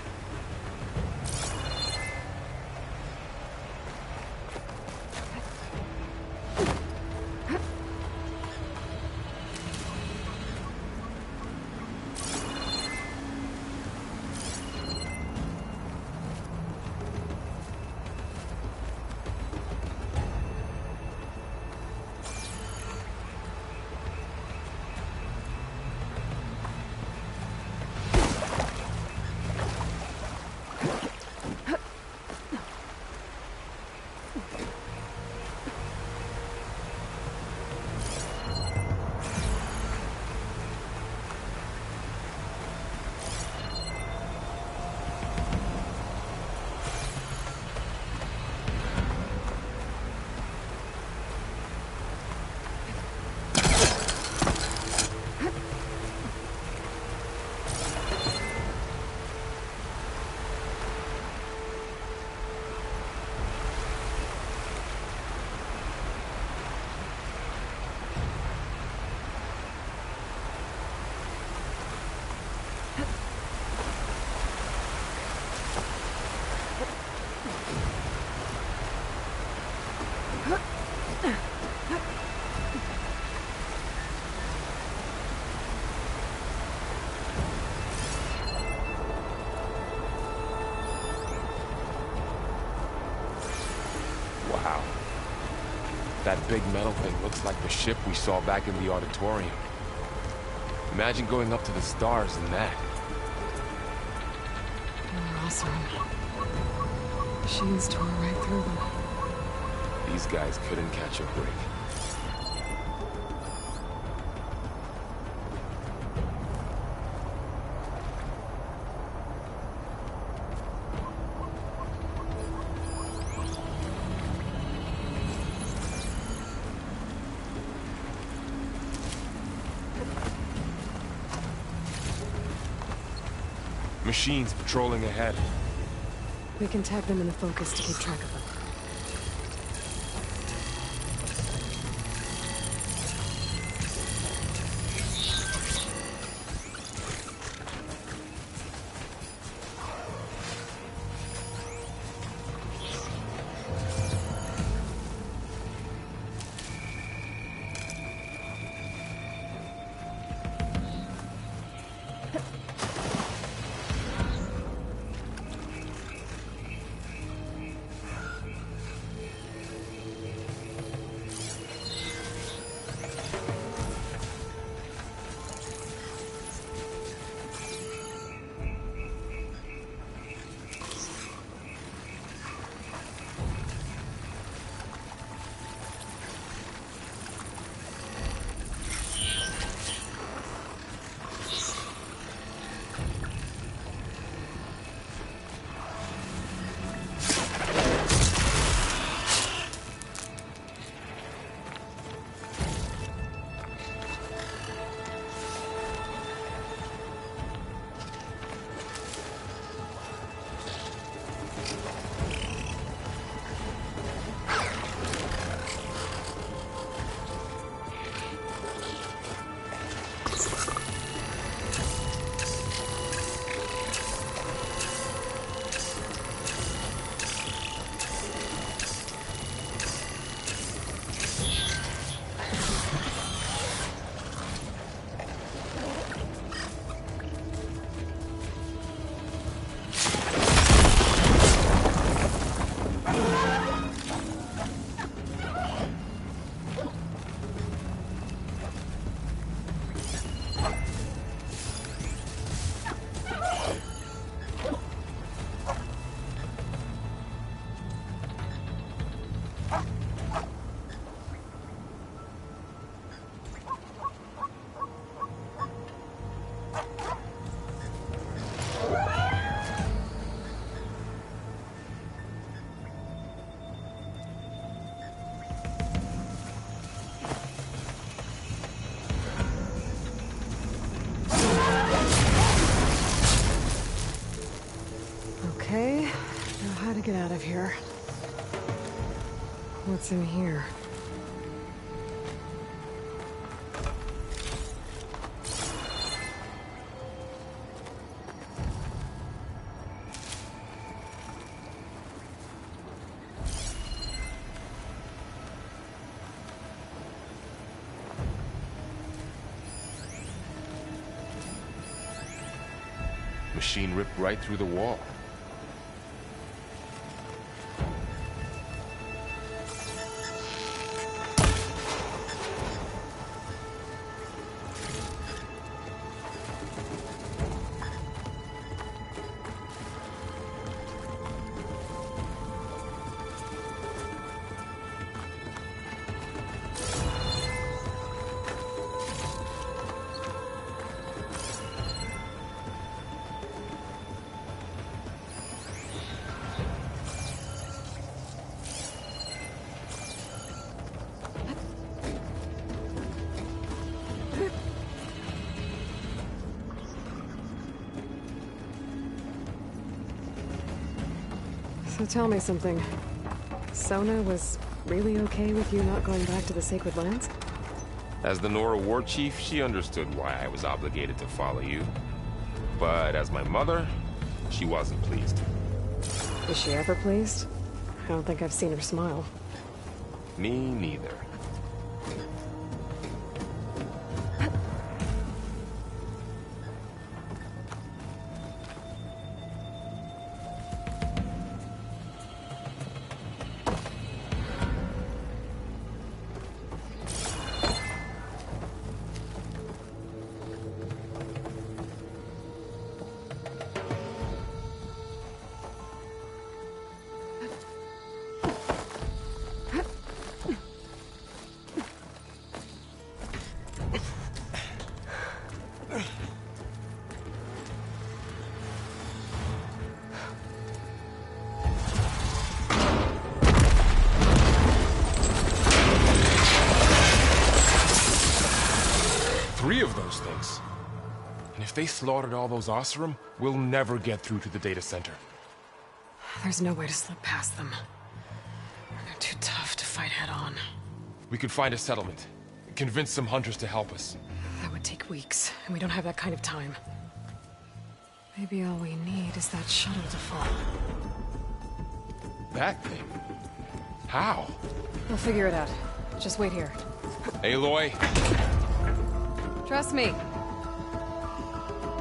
Wow. That big metal thing looks like the ship we saw back in the auditorium. Imagine going up to the stars in that. They're awesome. Machines tore right through them. These guys couldn't catch a break. Machines patrolling ahead. We can tag them in the focus to keep track of them. out of here. What's in here? Machine ripped right through the wall. So tell me something. Sona was really okay with you not going back to the Sacred Lands? As the Nora war chief, she understood why I was obligated to follow you. But as my mother, she wasn't pleased. Is she ever pleased? I don't think I've seen her smile. Me neither. Three of those things. And if they slaughtered all those Oseram, we'll never get through to the data center. There's no way to slip past them. They're too tough to fight head-on. We could find a settlement. Convince some hunters to help us. That would take weeks, and we don't have that kind of time. Maybe all we need is that shuttle to fall. That thing? How? We'll figure it out. Just wait here. Aloy. Trust me.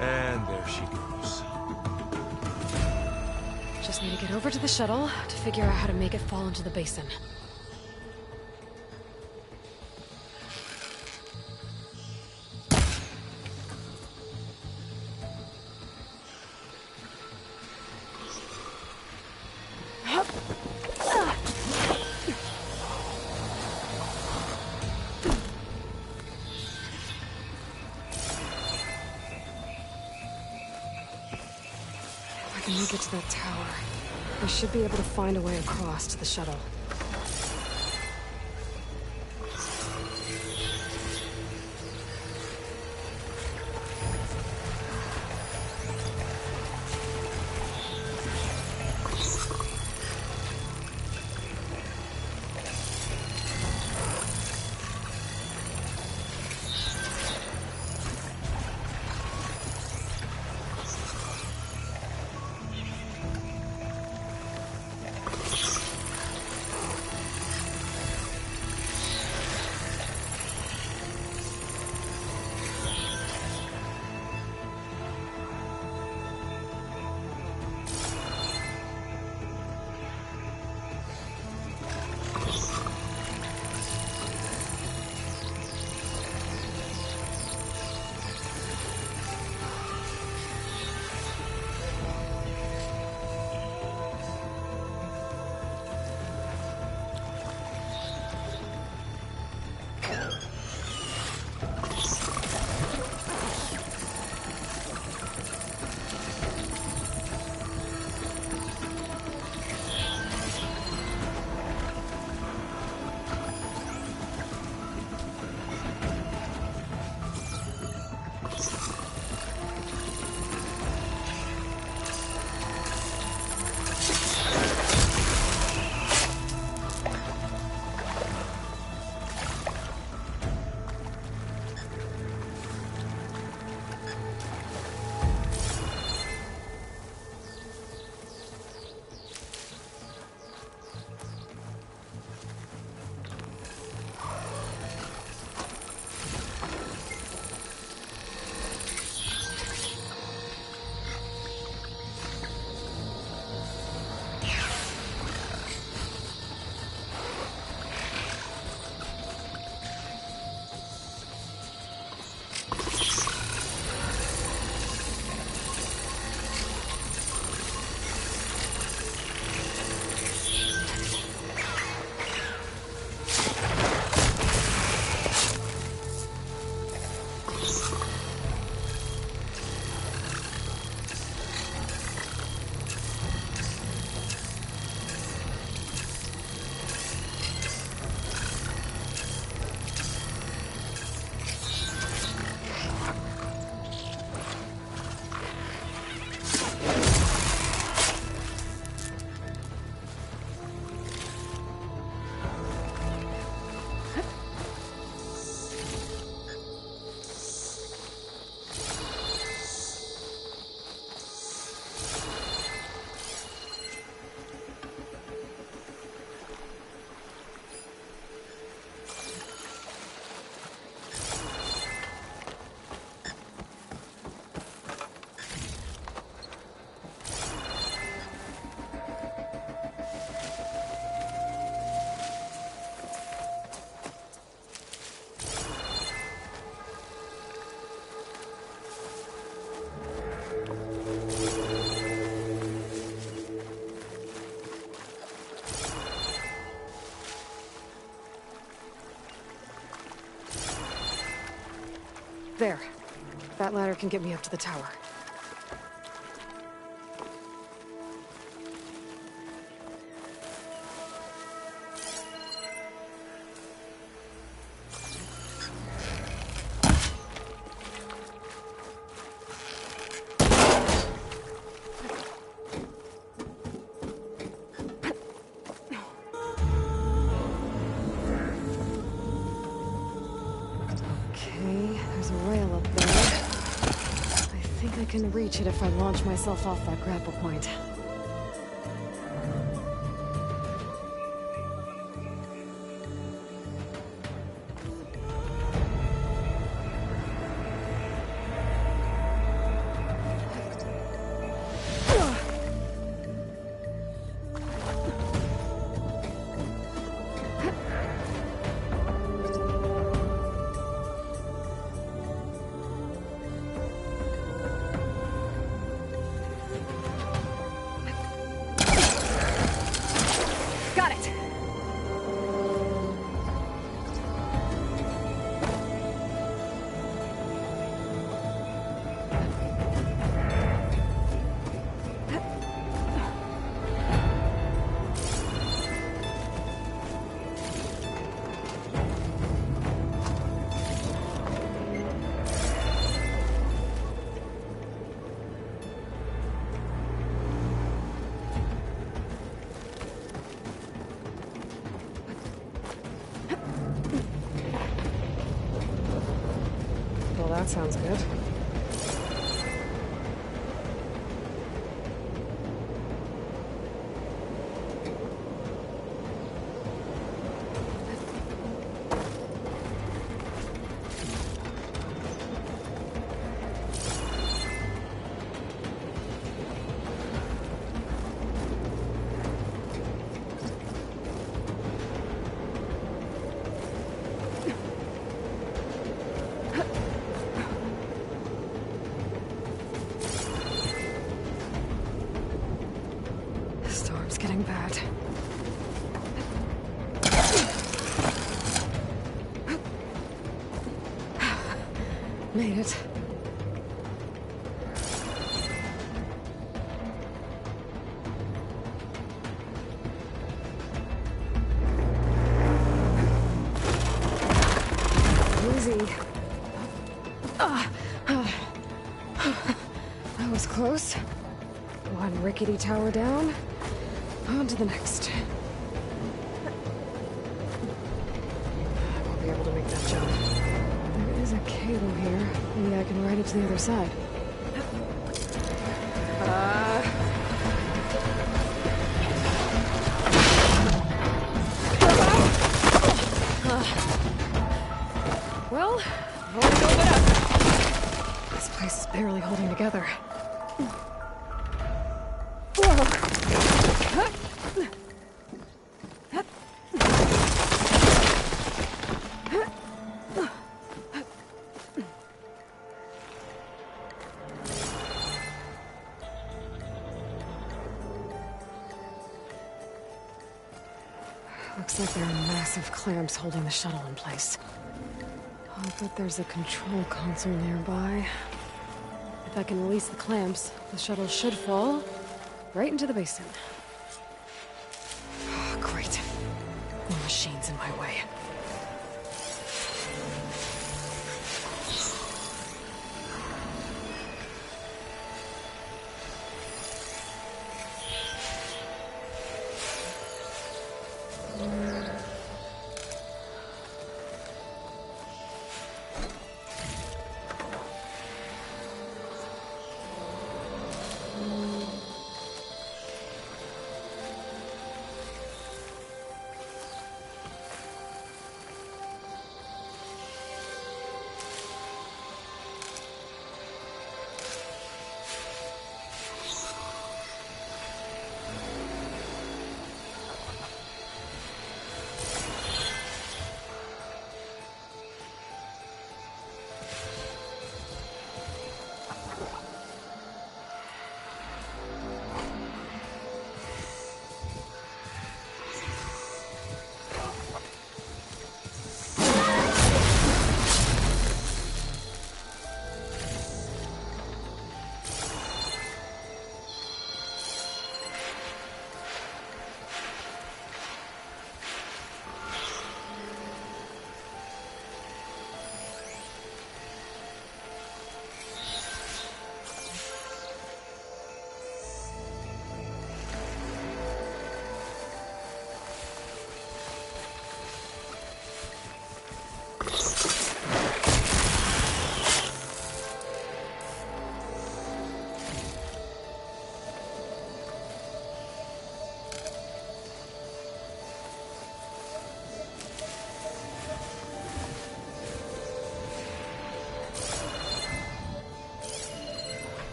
And there she goes. Just need to get over to the shuttle to figure out how to make it fall into the basin. If I can make it to that tower, I should be able to find a way across to the shuttle. There. That ladder can get me up to the tower. I can reach it if I launch myself off that grapple point. That sounds good. Getting bad. Made it. Easy. That was close. One rickety tower down. On to the next. I won't be able to make that jump. There is a cable here. Maybe I can ride it to the other side. Well, I've already built it up. This place is barely holding together. Looks like there are massive clamps holding the shuttle in place. I'll bet there's a control console nearby. If I can release the clamps, the shuttle should fall right into the basin. Oh, great. The machine's in my way.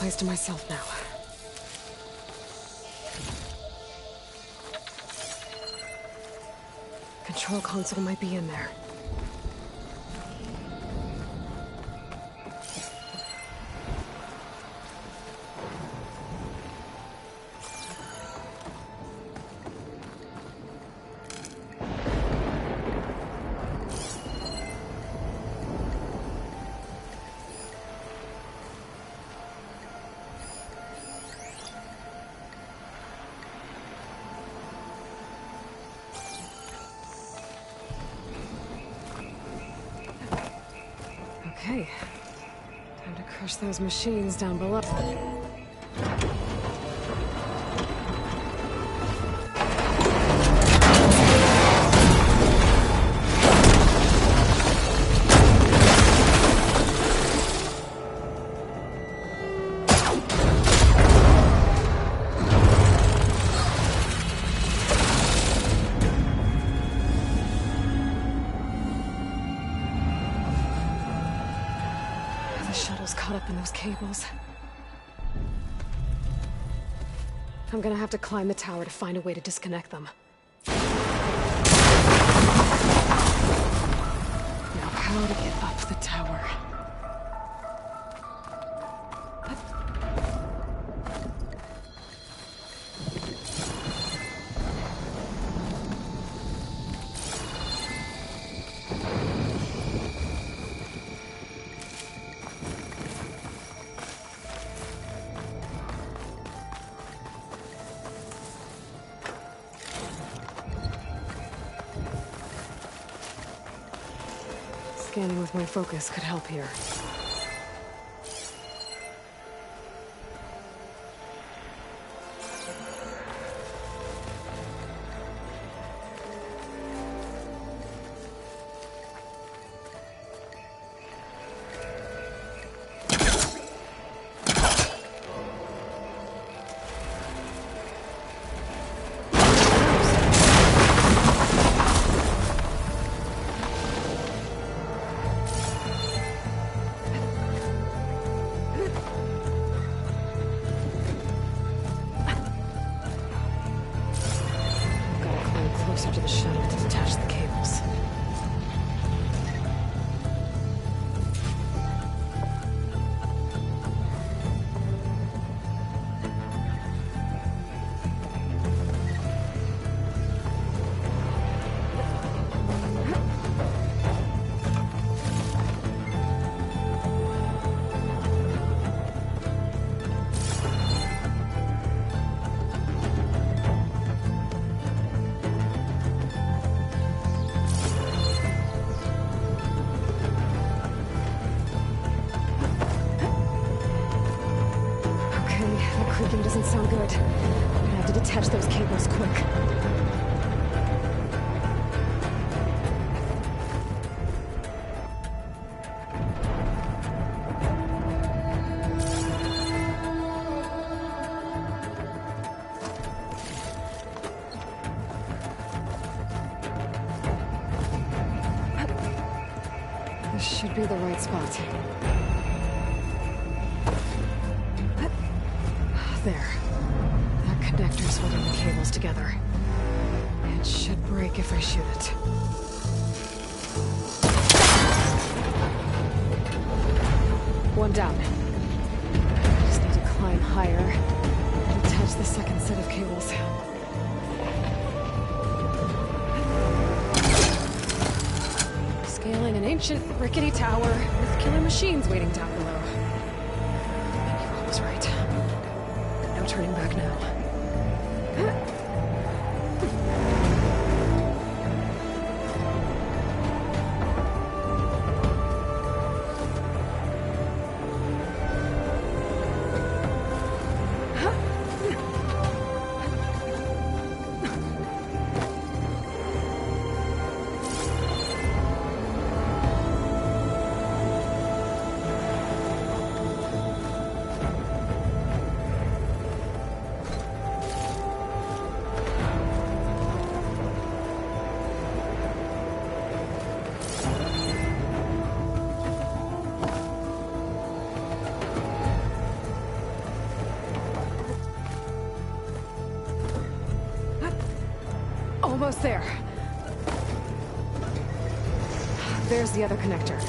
place to myself now. Control console might be in there. Okay. Time to crush those machines down below. The shuttle's caught up in those cables. I'm gonna have to climb the tower to find a way to disconnect them. Now, how to get up the tower? Scanning with my focus could help here. Closer to the shuttle to detach the cables. Creaking doesn't sound good. I have to detach those cables quick. This should be the right spot. There. That connector's holding the cables together. It should break if I shoot it. One down. I just need to climb higher and attach the second set of cables. Scaling an ancient, rickety tower with killer machines waiting down below. Manuel was right. No turning back now. Almost there. There's the other connector.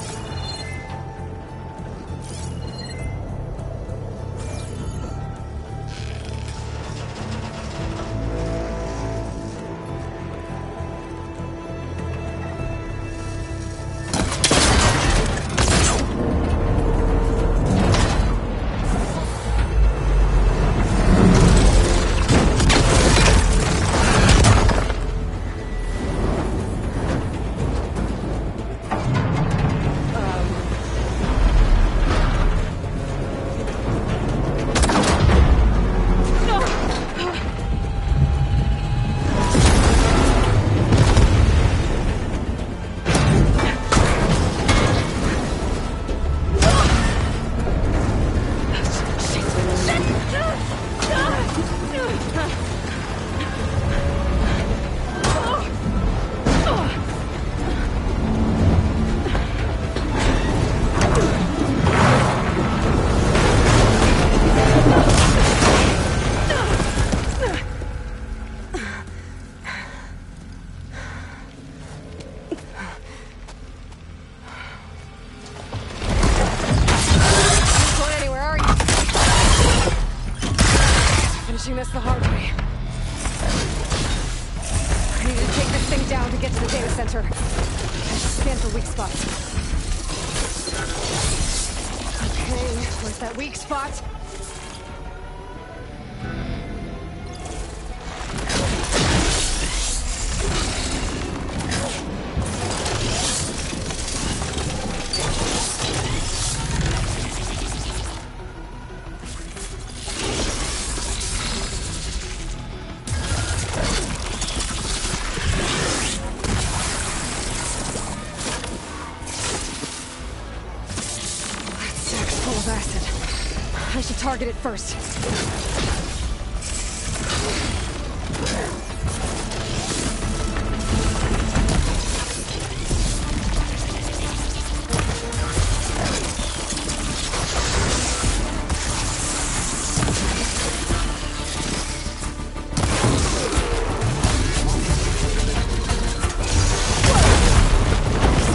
This the hard way. I need to take this thing down to get to the data center. I should scan for weak spots. Okay, where's that weak spot? I should target it first. Still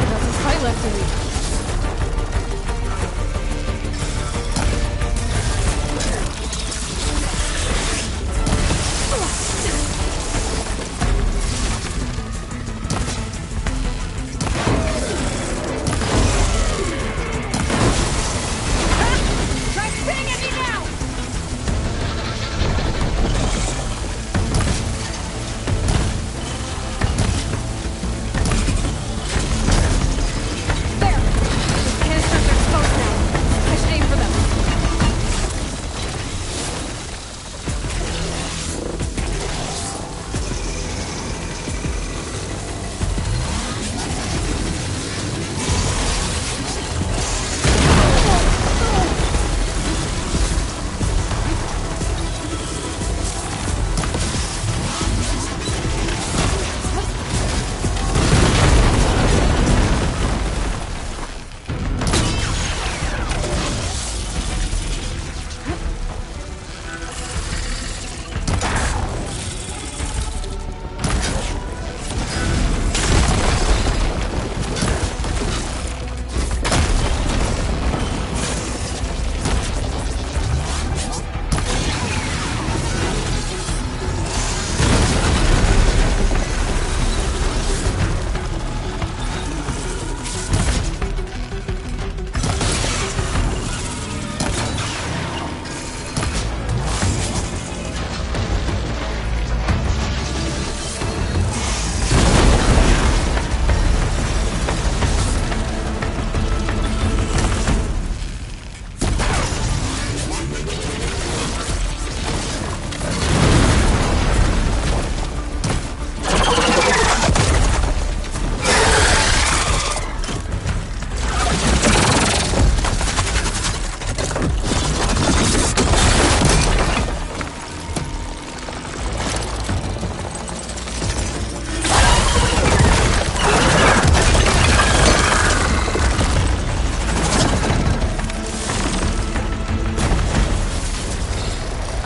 got some fight left in me.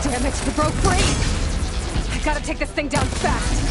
Damn it, it broke free! I gotta take this thing down fast.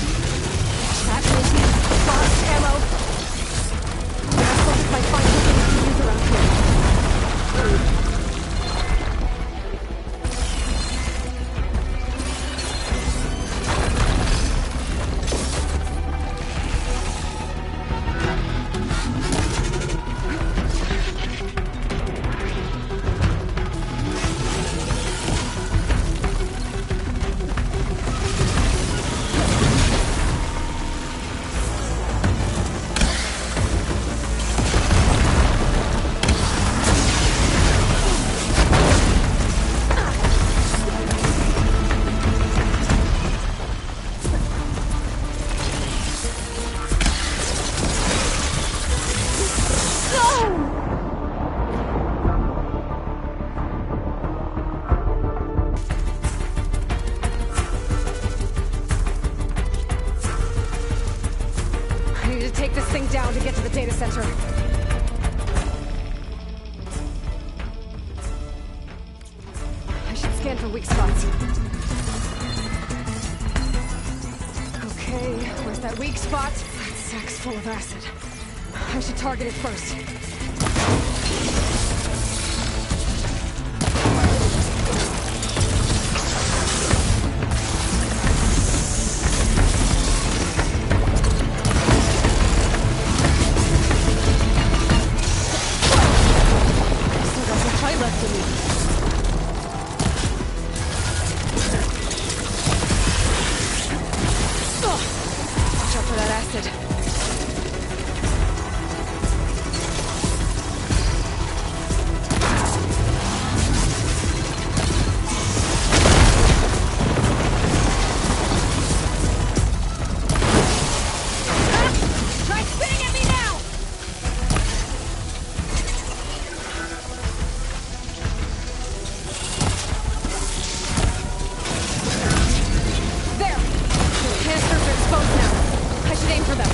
down to get to the data center. I should scan for weak spots. Okay, where's that weak spot? That sack's full of acid. I should target it first. Still got some fight left in me. Watch out for that acid. Try spitting at me now! There! The canisters are exposed now. I should aim for them.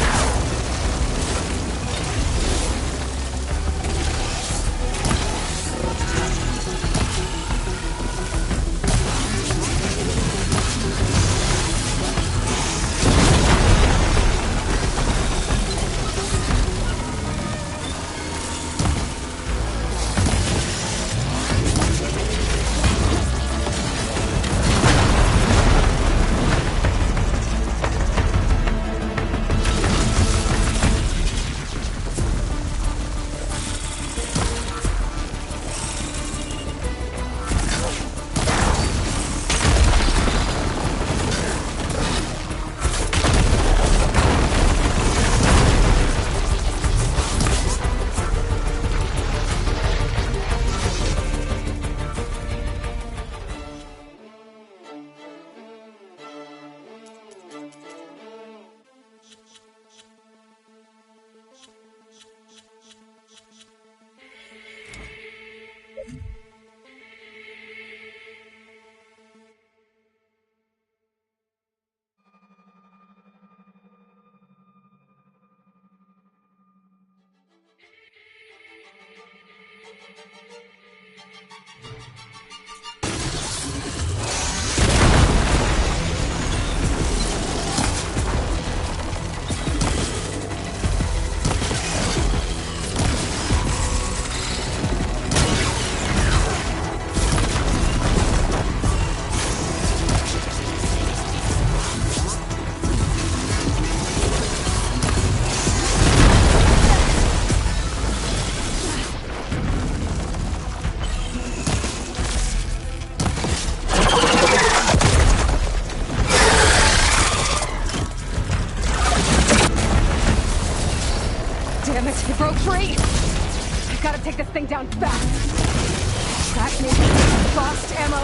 Damn it, it broke free! I've gotta take this thing down fast. Track maybe, lost ammo.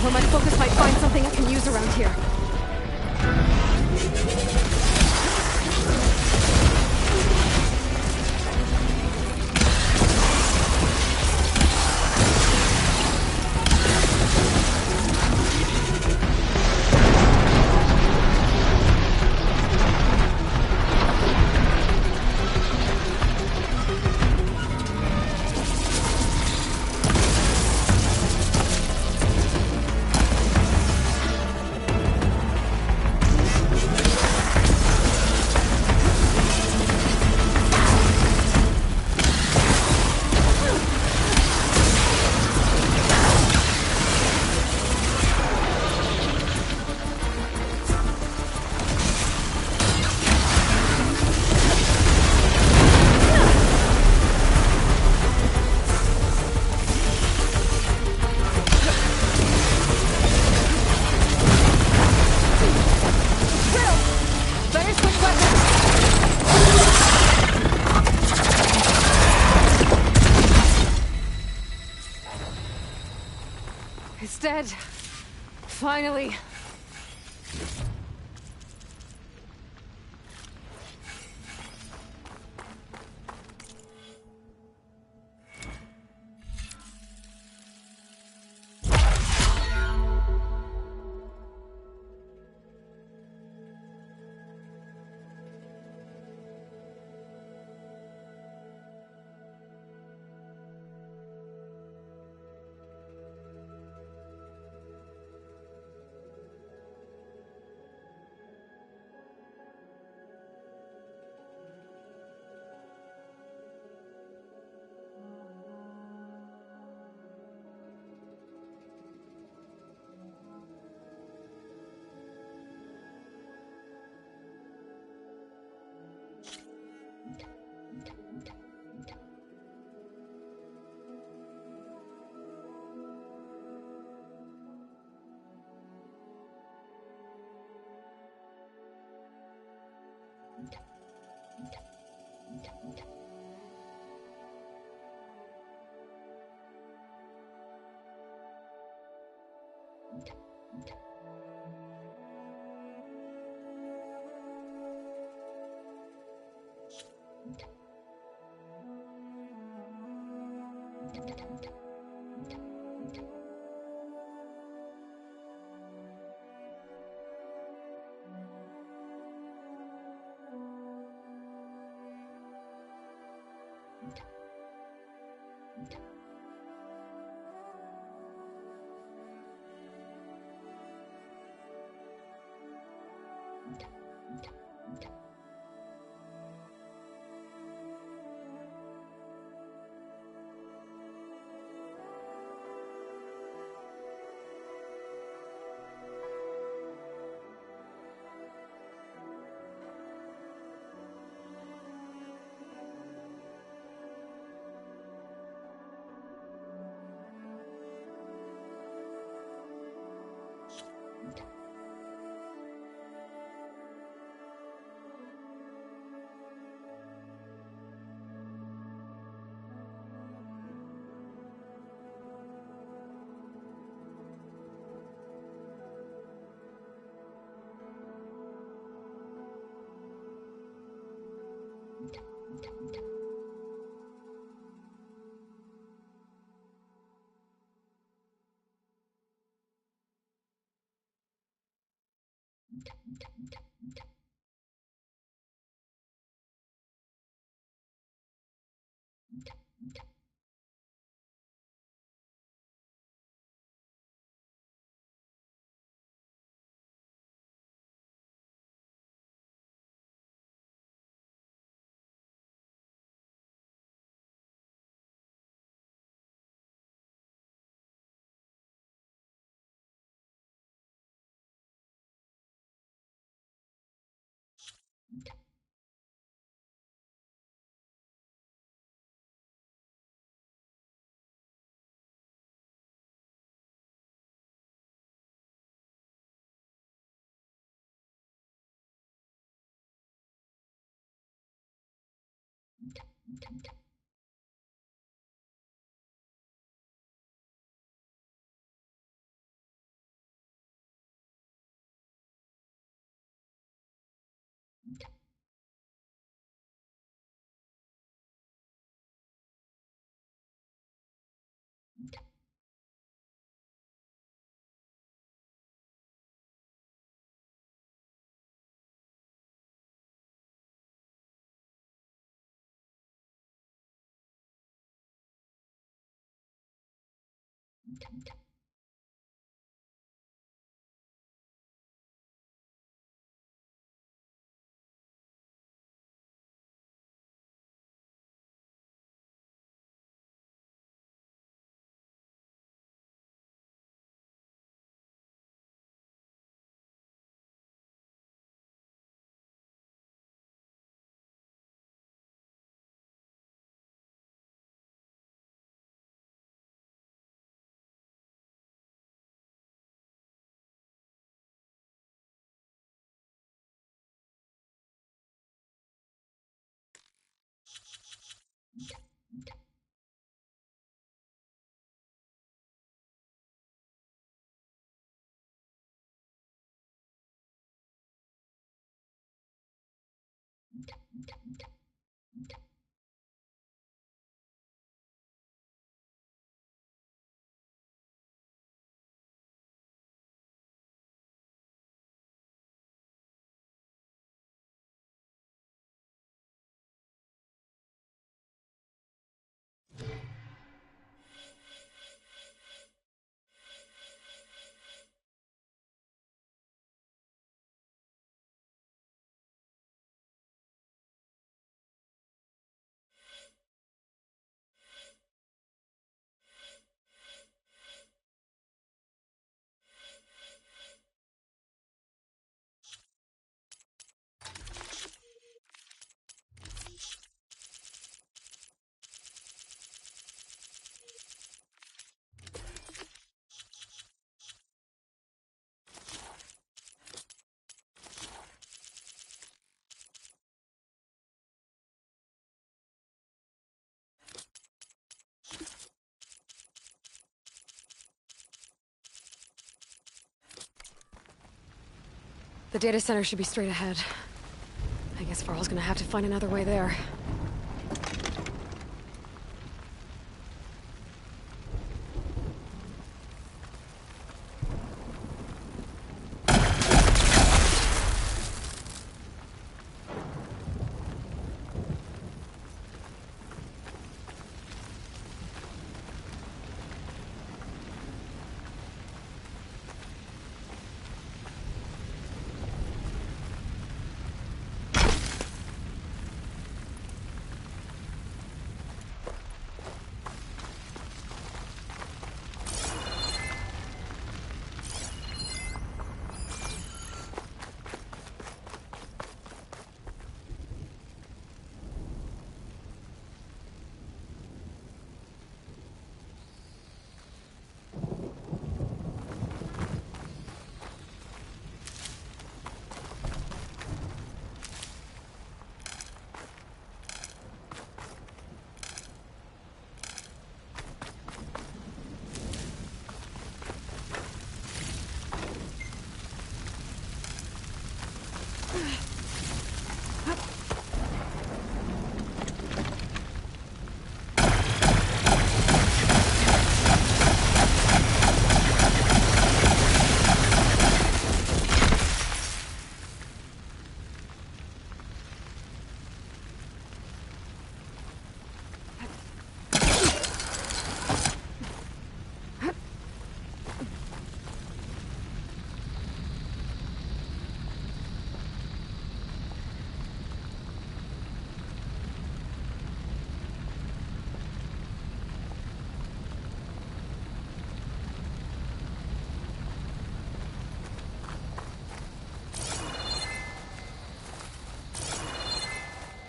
Or my focus might find something I can use around here. It's dead. Finally. The data center should be straight ahead. I guess Varl's gonna have to find another way there.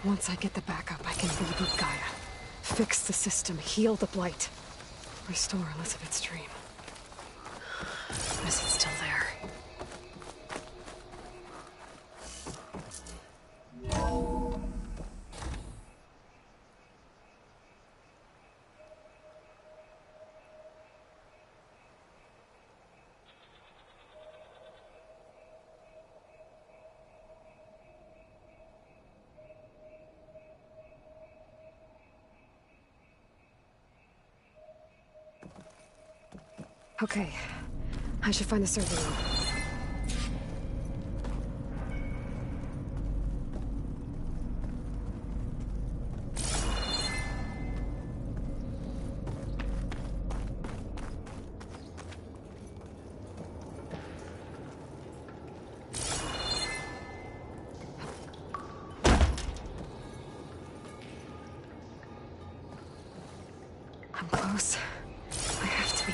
Once I get the backup, I can reboot Gaia. Fix the system, heal the Blight. Restore Elizabeth's dream. Is it still there? Okay. I should find the server room. I'm close. I have to be.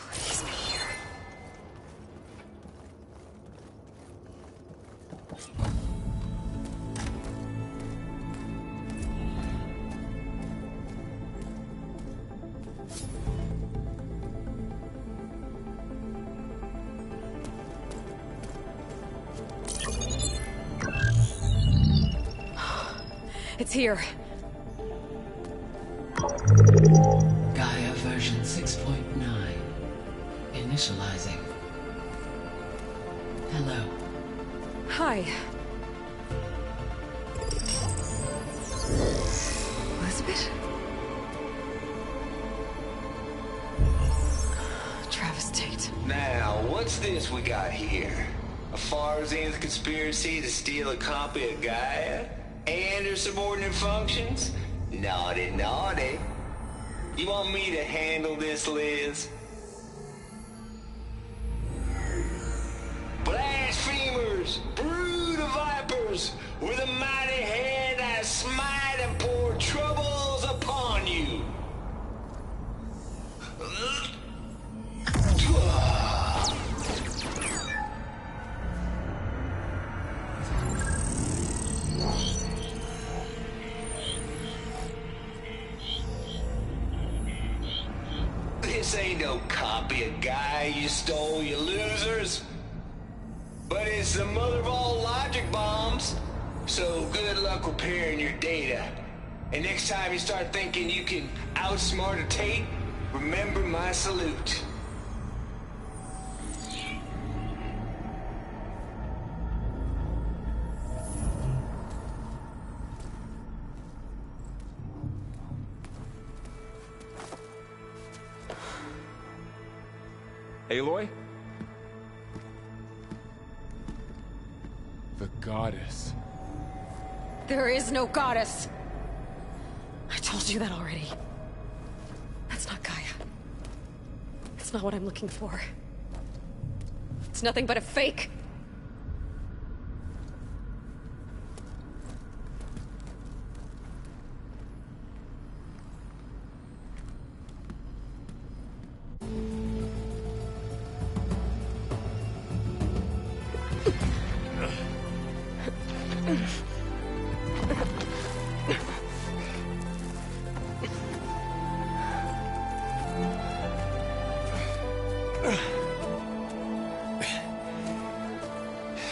Please be here. It's here. Gaia version 6.9. Initializing. Hello. Hi. Elizabeth? Travis Tate. Now, what's this we got here? A Farzian's conspiracy to steal a copy of Gaia? And her subordinate functions? Naughty, naughty. You want me to handle this, Liz? Blasphemers! Brood of vipers! With a mighty hand I smite and pour troubles upon you! This ain't no copy of Gaia you stole, you losers. But it's the mother of all logic bombs. So good luck repairing your data. And next time you start thinking you can outsmart a Tate, remember my salute. Aloy? The goddess. There is no goddess. I told you that already. That's not Gaia. It's not what I'm looking for. It's nothing but a fake.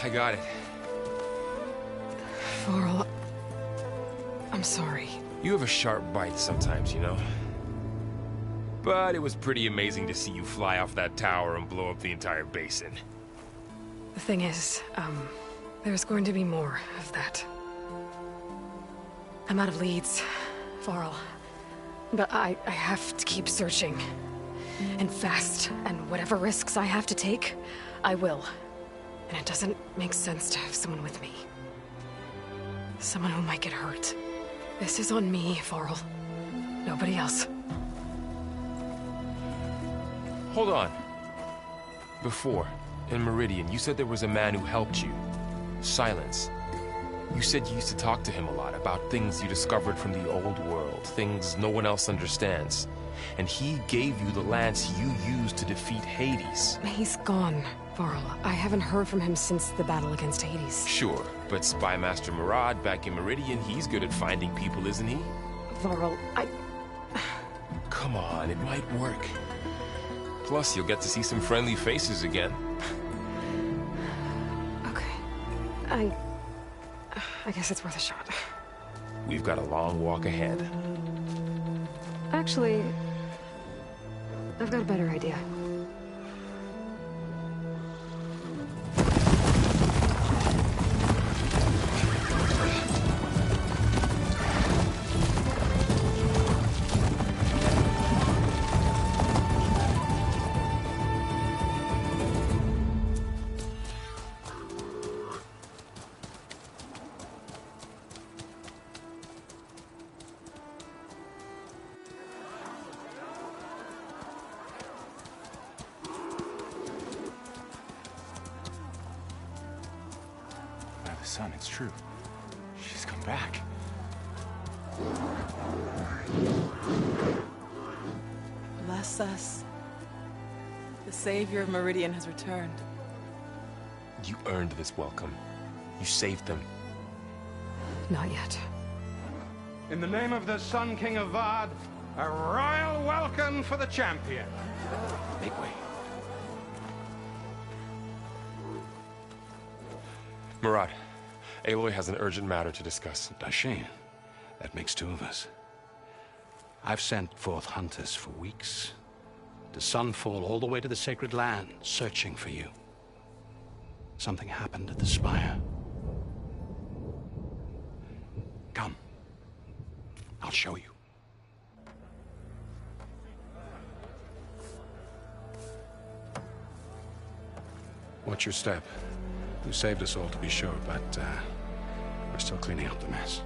I got it. Varl, I'm sorry. You have a sharp bite sometimes, you know? But it was pretty amazing to see you fly off that tower and blow up the entire basin. The thing is, there's going to be more of that. I'm out of leads, Varl. But I have to keep searching. And fast, and whatever risks I have to take, I will. And it doesn't make sense to have someone with me. Someone who might get hurt. This is on me, Varl. Nobody else. Hold on. Before, in Meridian, you said there was a man who helped you. Silence. You said you used to talk to him a lot about things you discovered from the old world, things no one else understands. And he gave you the lance you used to defeat Hades. He's gone, Varl. I haven't heard from him since the battle against Hades. Sure, but Spy Master Murad back in Meridian, he's good at finding people, isn't he? Varl, Come on, it might work. Plus, you'll get to see some friendly faces again. Okay. I guess it's worth a shot. We've got a long walk ahead. Actually, I've got a better idea. Son, it's true. She's come back. Bless us. The Savior of Meridian has returned. You earned this welcome. You saved them. Not yet. In the name of the Sun King of Vard, a royal welcome for the champion. Make way. Murad, Aloy has an urgent matter to discuss. Does she? That makes two of us. I've sent forth hunters for weeks. To Sunfall, all the way to the Sacred Land, searching for you. Something happened at the Spire. Come. I'll show you. Watch your step. You saved us all, to be sure, but we're still cleaning up the mess.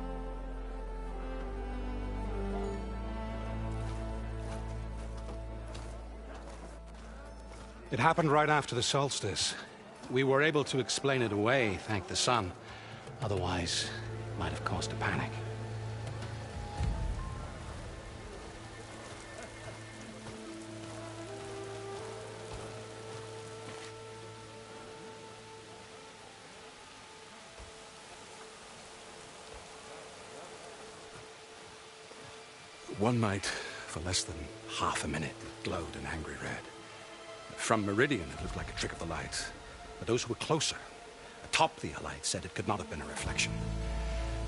It happened right after the solstice. We were able to explain it away, thank the sun. Otherwise, it might have caused a panic. One night, for less than half a minute, it glowed an angry red. From Meridian, it looked like a trick of the light. But those who were closer, atop the Allied, said it could not have been a reflection.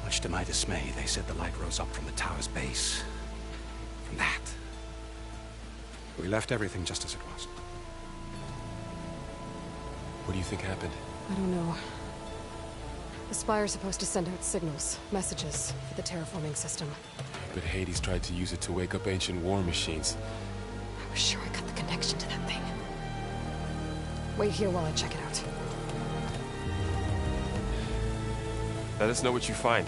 Much to my dismay, they said the light rose up from the tower's base. From that. We left everything just as it was. What do you think happened? I don't know. The Spire's supposed to send out signals, messages, for the terraforming system. But Hades tried to use it to wake up ancient war machines. I was sure I got the connection to that thing. Wait here while I check it out. Let us know what you find.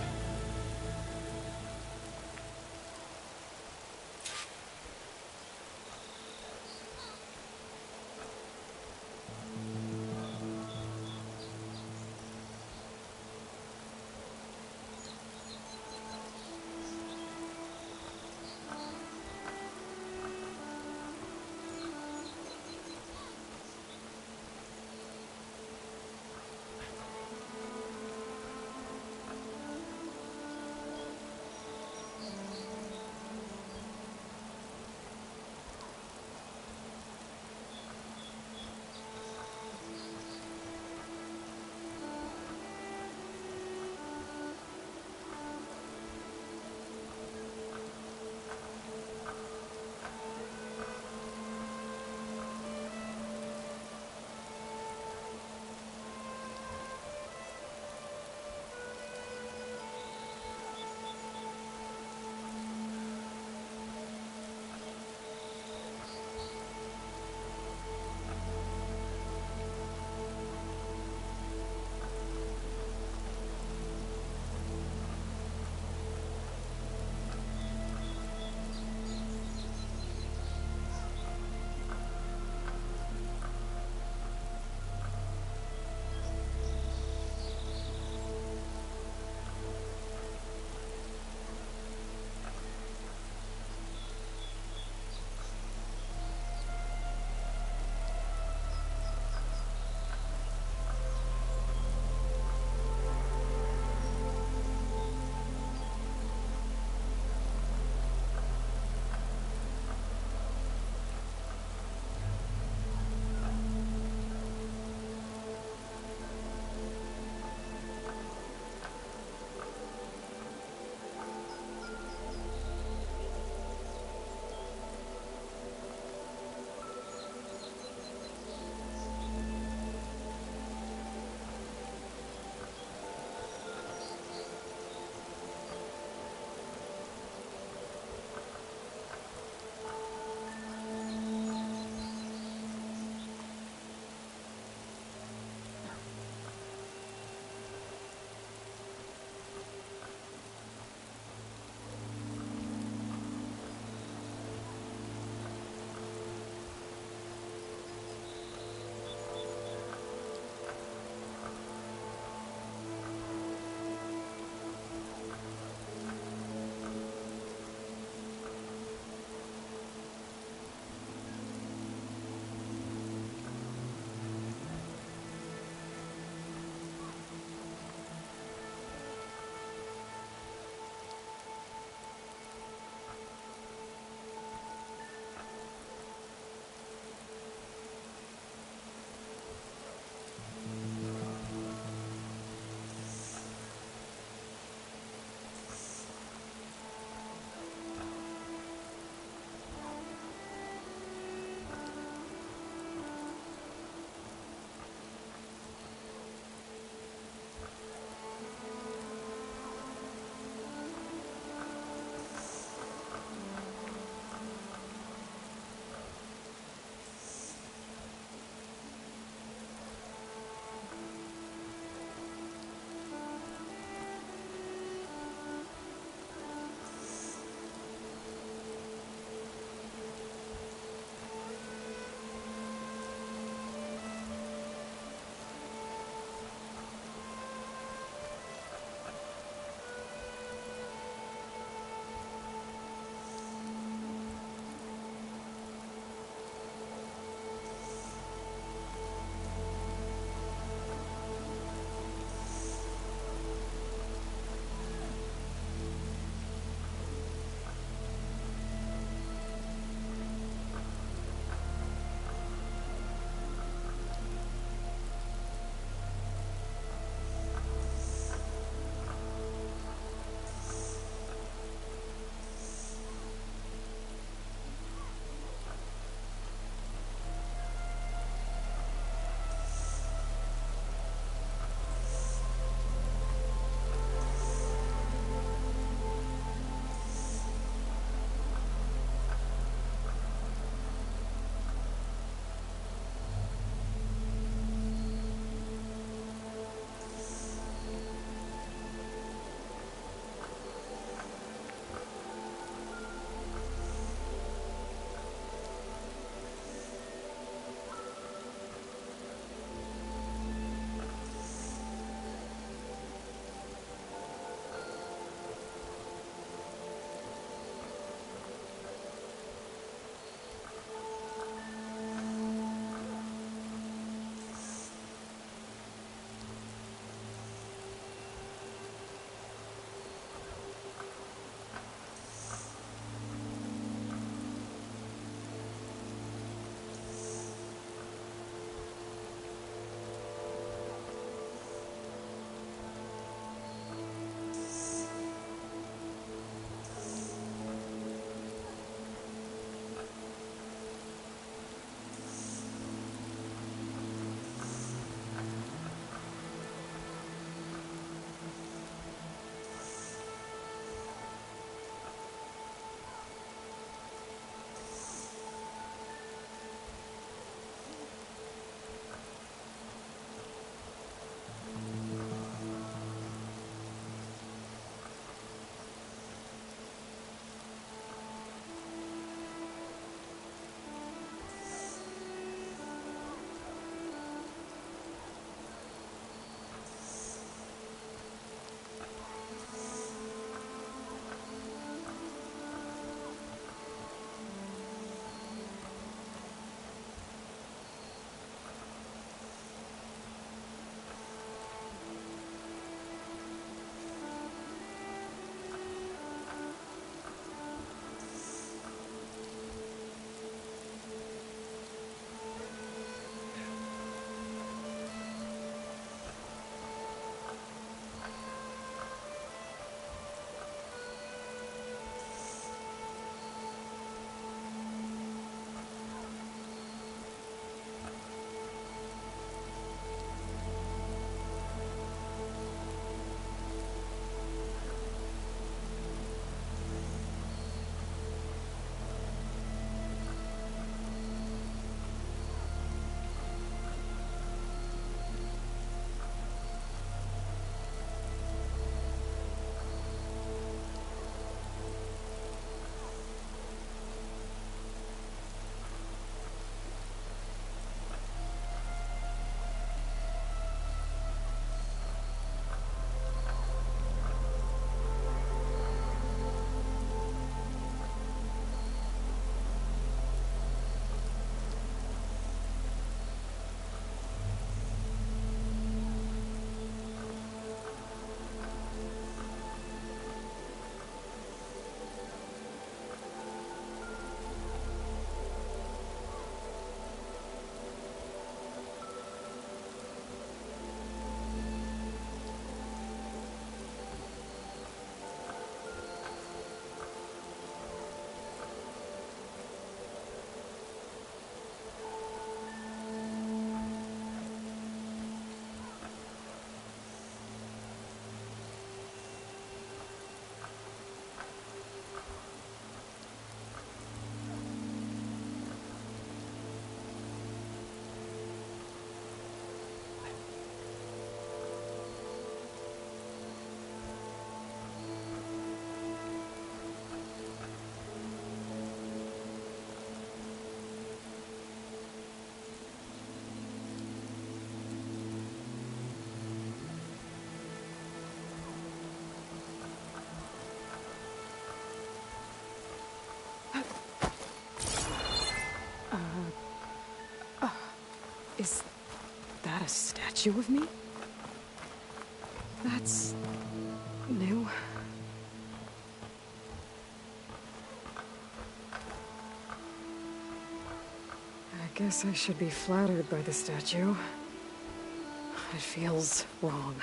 A statue of me? That's new. I guess I should be flattered by the statue. It feels wrong.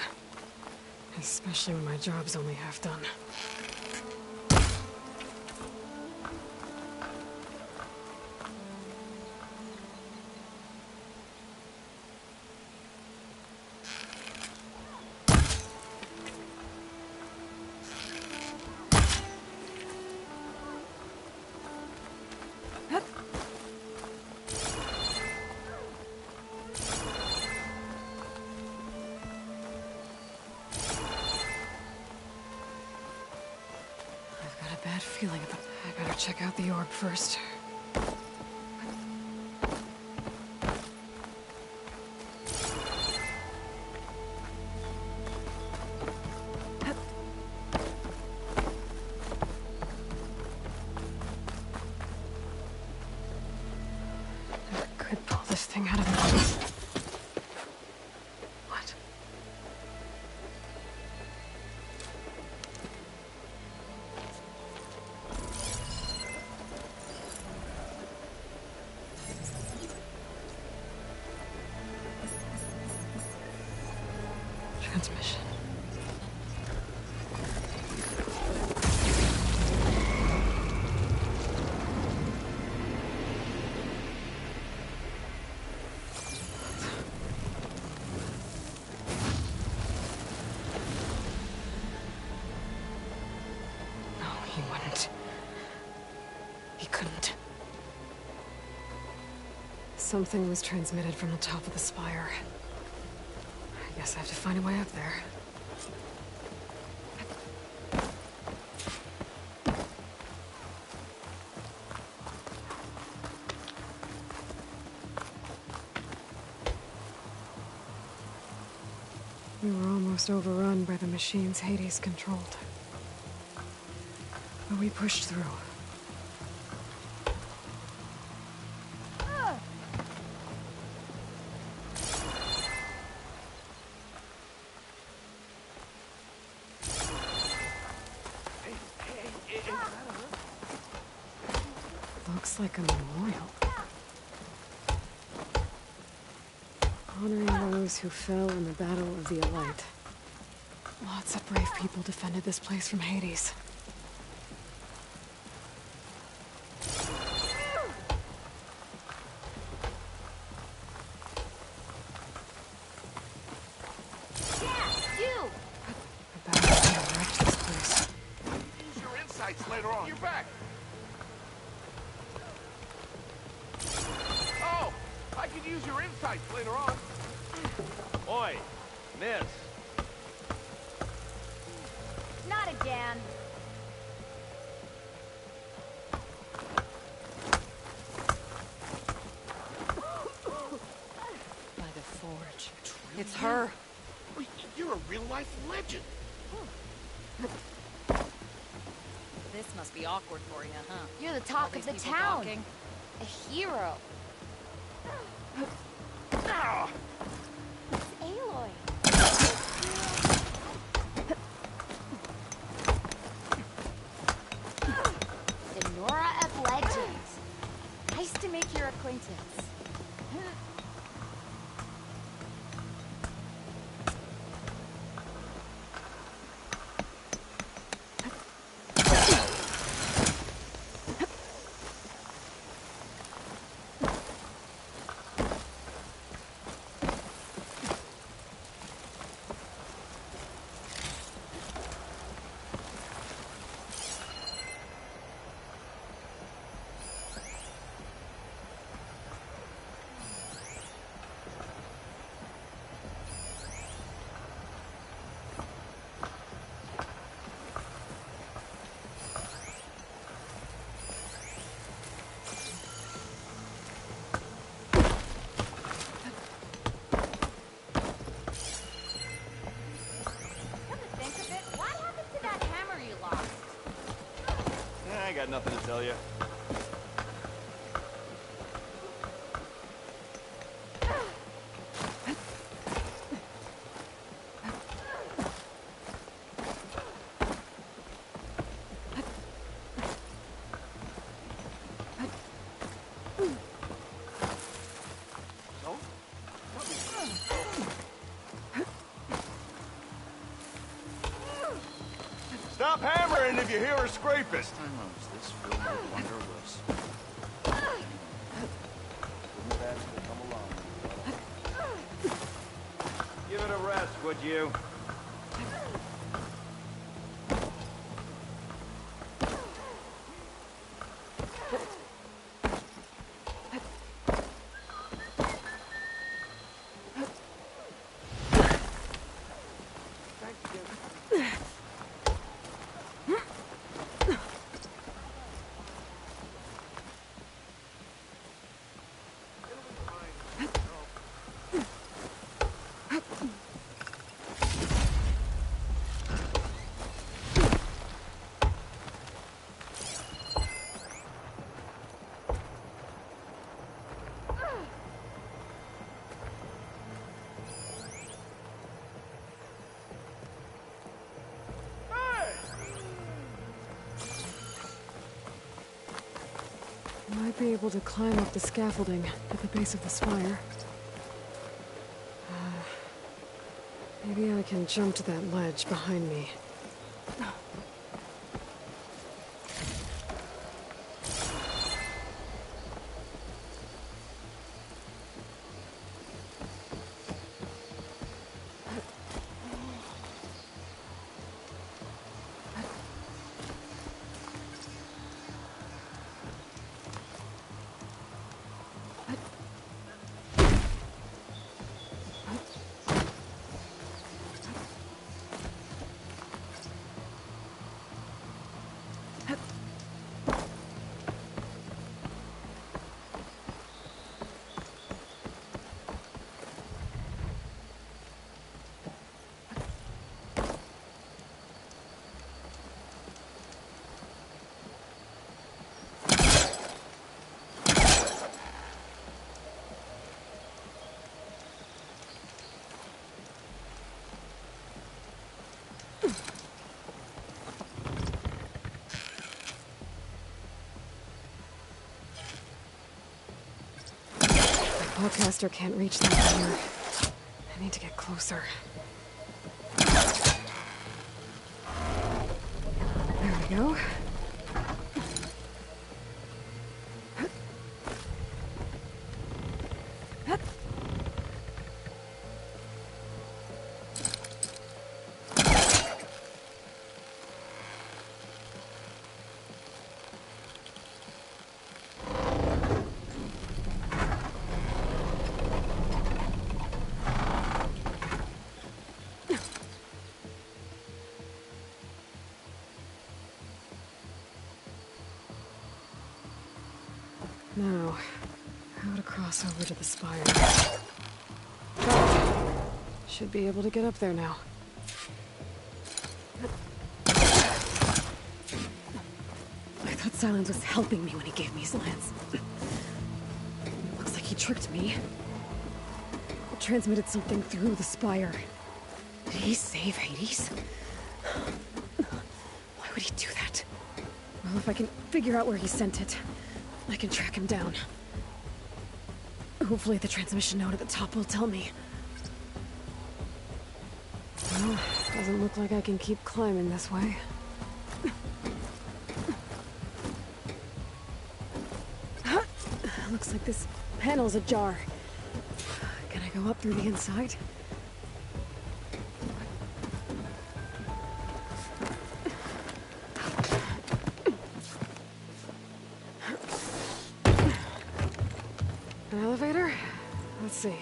Especially when my job's only half done. Bad feeling about that. I better check out the orb first. I could pull this thing out of me. What? Transmission. No, he wouldn't. He couldn't. Something was transmitted from the top of the spire. I guess I have to find a way up there. We were almost overrun by the machines Hades controlled. But we pushed through. Looks like a memorial. Honoring those who fell in the Battle of the Elite. Lots of brave people defended this place from Hades. Later on. You're back. Oh, I could use your insights later on. Oi, miss. Not again. By the forge. It's her. You're a real-life legend. This must be awkward for you, huh? You're the talk of the town. Talking. A hero. It's Aloy. The Nora of Legends. Nice to make your acquaintance. I got nothing to tell you. Stop hammering if you hear her scraping. This film no wonder was. Give it a rest, would you? Might be able to climb up the scaffolding at the base of the spire. Maybe I can jump to that ledge behind me. The Bowcaster can't reach that here. I need to get closer. There we go. Now, how to cross over to the spire. Should be able to get up there now. I thought Silence was helping me when he gave me his lance. Looks like he tricked me. It transmitted something through the spire. Did he save Hades? Why would he do that? Well, if I can figure out where he sent it, I can track him down. Hopefully the transmission node at the top will tell me. Well, doesn't look like I can keep climbing this way. Looks like this panel's ajar. Can I go up through the inside? An elevator? Let's see.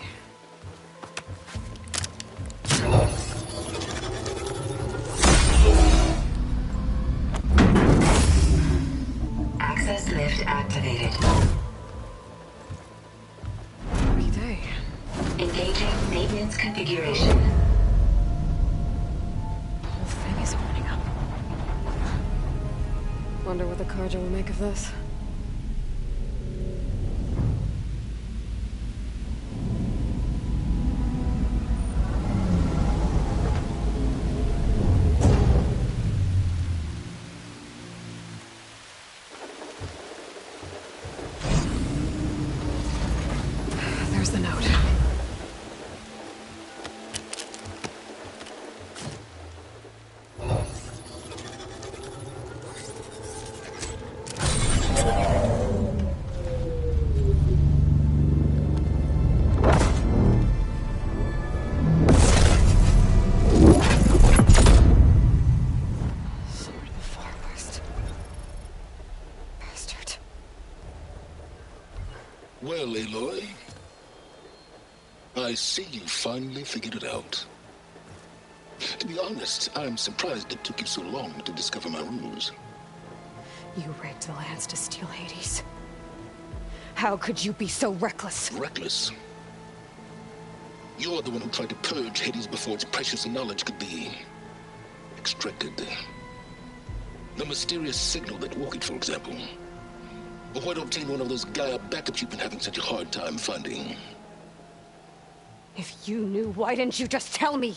Access lift activated. Lucky day. Engaging maintenance configuration. The whole thing is opening up. Wonder what the Carja will make of this. There's the note. Aloy. I see you finally figured it out. To be honest, I'm surprised it took you so long to discover my ruse. You rigged the lands to steal Hades. How could you be so reckless? Reckless? You're the one who tried to purge Hades before its precious knowledge could be extracted. The mysterious signal that woke it, for example. Or why to obtain one of those Gaia backups you've been having such a hard time finding. If you knew, why didn't you just tell me?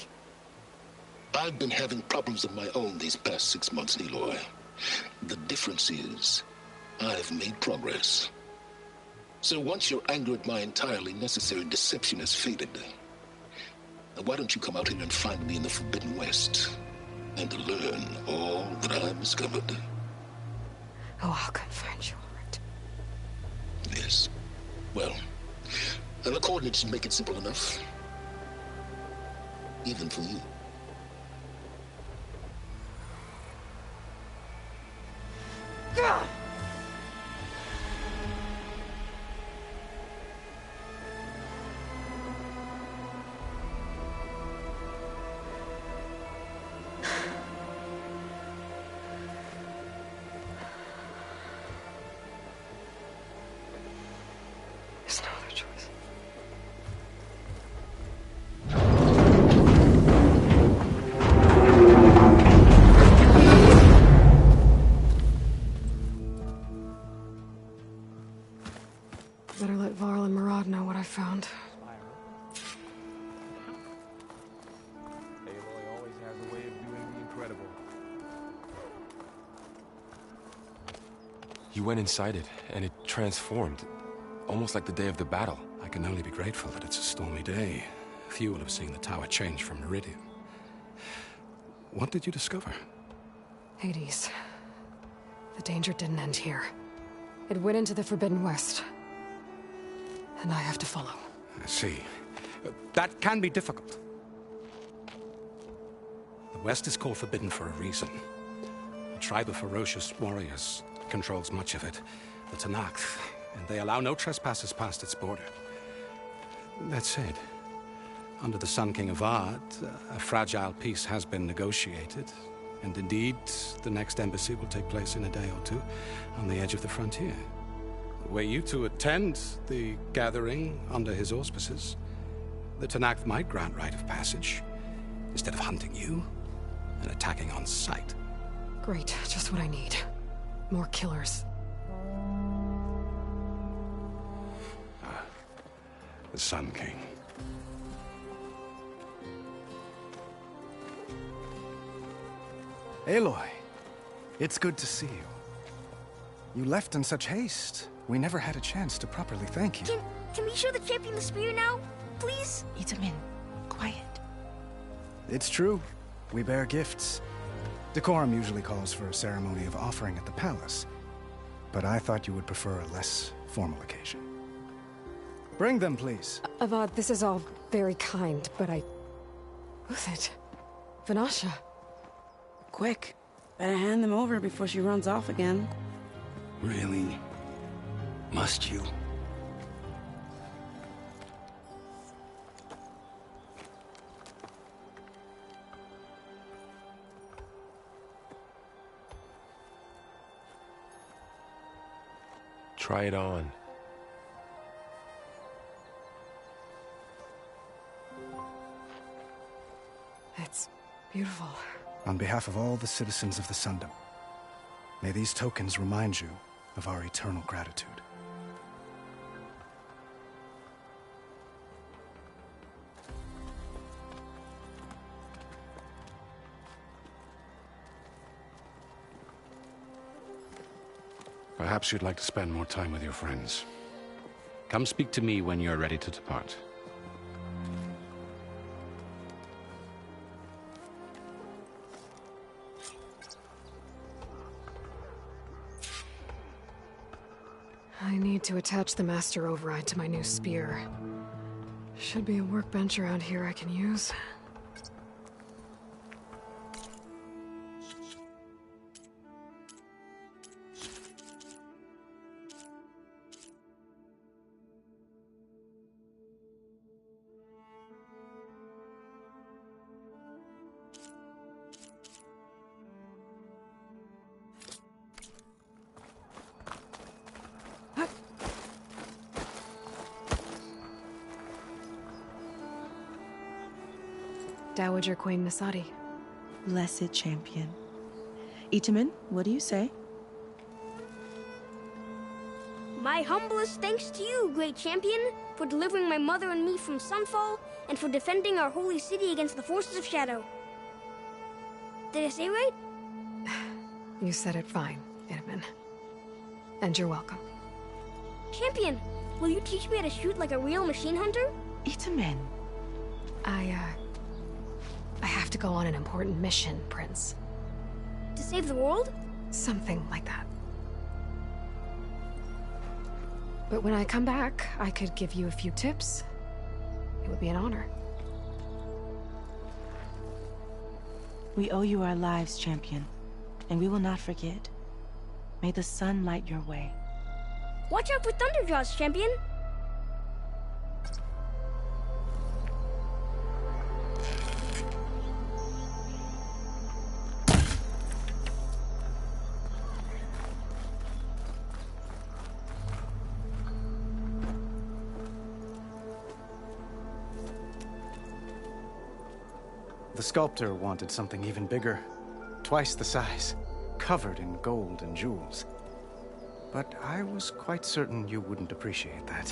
I've been having problems of my own these past 6 months, Aloy. The difference is, I've made progress. So once your anger at my entirely necessary deception has faded, why don't you come out here and find me in the Forbidden West, and learn all that I've discovered? Oh, I'll come find you, all right. Yes. Well, and the coordinates make it simple enough. Even for you. Gah! There's no other choice. Better let Varl and Murad know what I found. Aloy always has a way of doing the incredible. You went inside it, and it transformed. Almost like the day of the battle. I can only be grateful that it's a stormy day. Few will have seen the tower change from Meridian. What did you discover? Hades. The danger didn't end here. It went into the Forbidden West. And I have to follow. I see. That can be difficult. The West is called Forbidden for a reason. A tribe of ferocious warriors controls much of it. The Tenakth. And they allow no trespassers past its border. That said, under the Sun King Avad, a fragile peace has been negotiated. And indeed, the next embassy will take place in a day or two on the edge of the frontier. Were you to attend the gathering under his auspices, the Tenakth might grant right of passage, instead of hunting you and attacking on sight. Great, just what I need. More killers. The Sun King. Aloy, it's good to see you. You left in such haste. We never had a chance to properly thank you. Can we show the champion the spear now? Please? Itamin, quiet. It's true. We bear gifts. Decorum usually calls for a ceremony of offering at the palace. But I thought you would prefer a less formal occasion. Bring them, please. Avad, this is all very kind, but Who's it? Vanasha. Quick. Better hand them over before she runs off again. Really? Must you? Try it on. It's beautiful. On behalf of all the citizens of the Sundom, may these tokens remind you of our eternal gratitude. Perhaps you'd like to spend more time with your friends. Come speak to me when you're ready to depart. I need to attach the Master Override to my new spear. Should be a workbench around here I can use. Dowager Queen Nasadi. Blessed champion. Itamen, what do you say? My humblest thanks to you, great champion, for delivering my mother and me from Sunfall, and for defending our holy city against the forces of Shadow. Did I say right? You said it fine, Itamen. And you're welcome. Champion, will you teach me how to shoot like a real machine hunter? Itamen. I have to go on an important mission, Prince. To save the world? Something like that. But when I come back, I could give you a few tips. It would be an honor. We owe you our lives, champion, and we will not forget. May the sun light your way. Watch out for Thunderjaws, champion! The sculptor wanted something even bigger, twice the size, covered in gold and jewels. But I was quite certain you wouldn't appreciate that.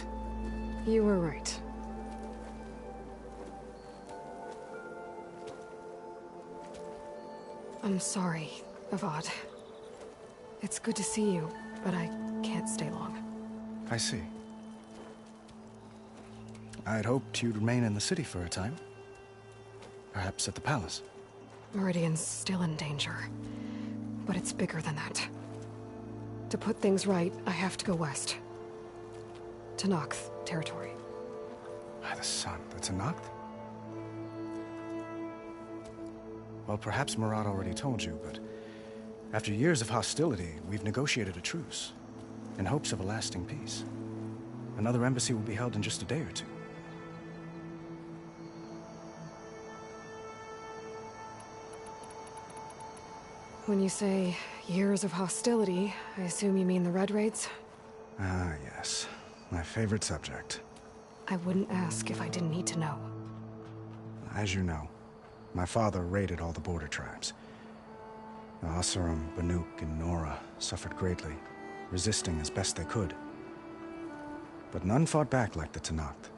You were right. I'm sorry, Avad. It's good to see you, but I can't stay long. I see. I'd hoped you'd remain in the city for a time. Perhaps at the palace. Meridian's still in danger, but it's bigger than that. To put things right, I have to go west. To Noct territory. By the sun, that's a Noct? Well, perhaps Murad already told you, but after years of hostility, we've negotiated a truce, in hopes of a lasting peace. Another embassy will be held in just a day or two. When you say years of hostility, I assume you mean the Red Raids? Ah, yes. My favorite subject. I wouldn't ask if I didn't need to know. As you know, my father raided all the border tribes. The Oseram, Banuk, and Nora suffered greatly, resisting as best they could. But none fought back like the Tenakth.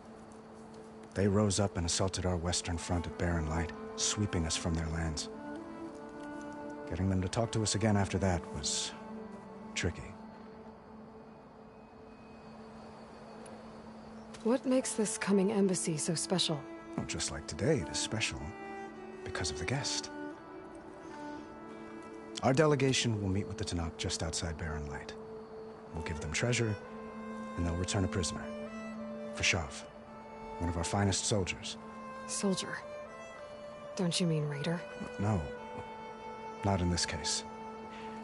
They rose up and assaulted our western front at Barren Light, sweeping us from their lands. Getting them to talk to us again after that was tricky. What makes this coming embassy so special? Oh, just like today, it is special because of the guest. Our delegation will meet with the Tenakth just outside Barren Light. We'll give them treasure, and they'll return a prisoner. Fashav, one of our finest soldiers. Soldier? Don't you mean raider? No. Not in this case.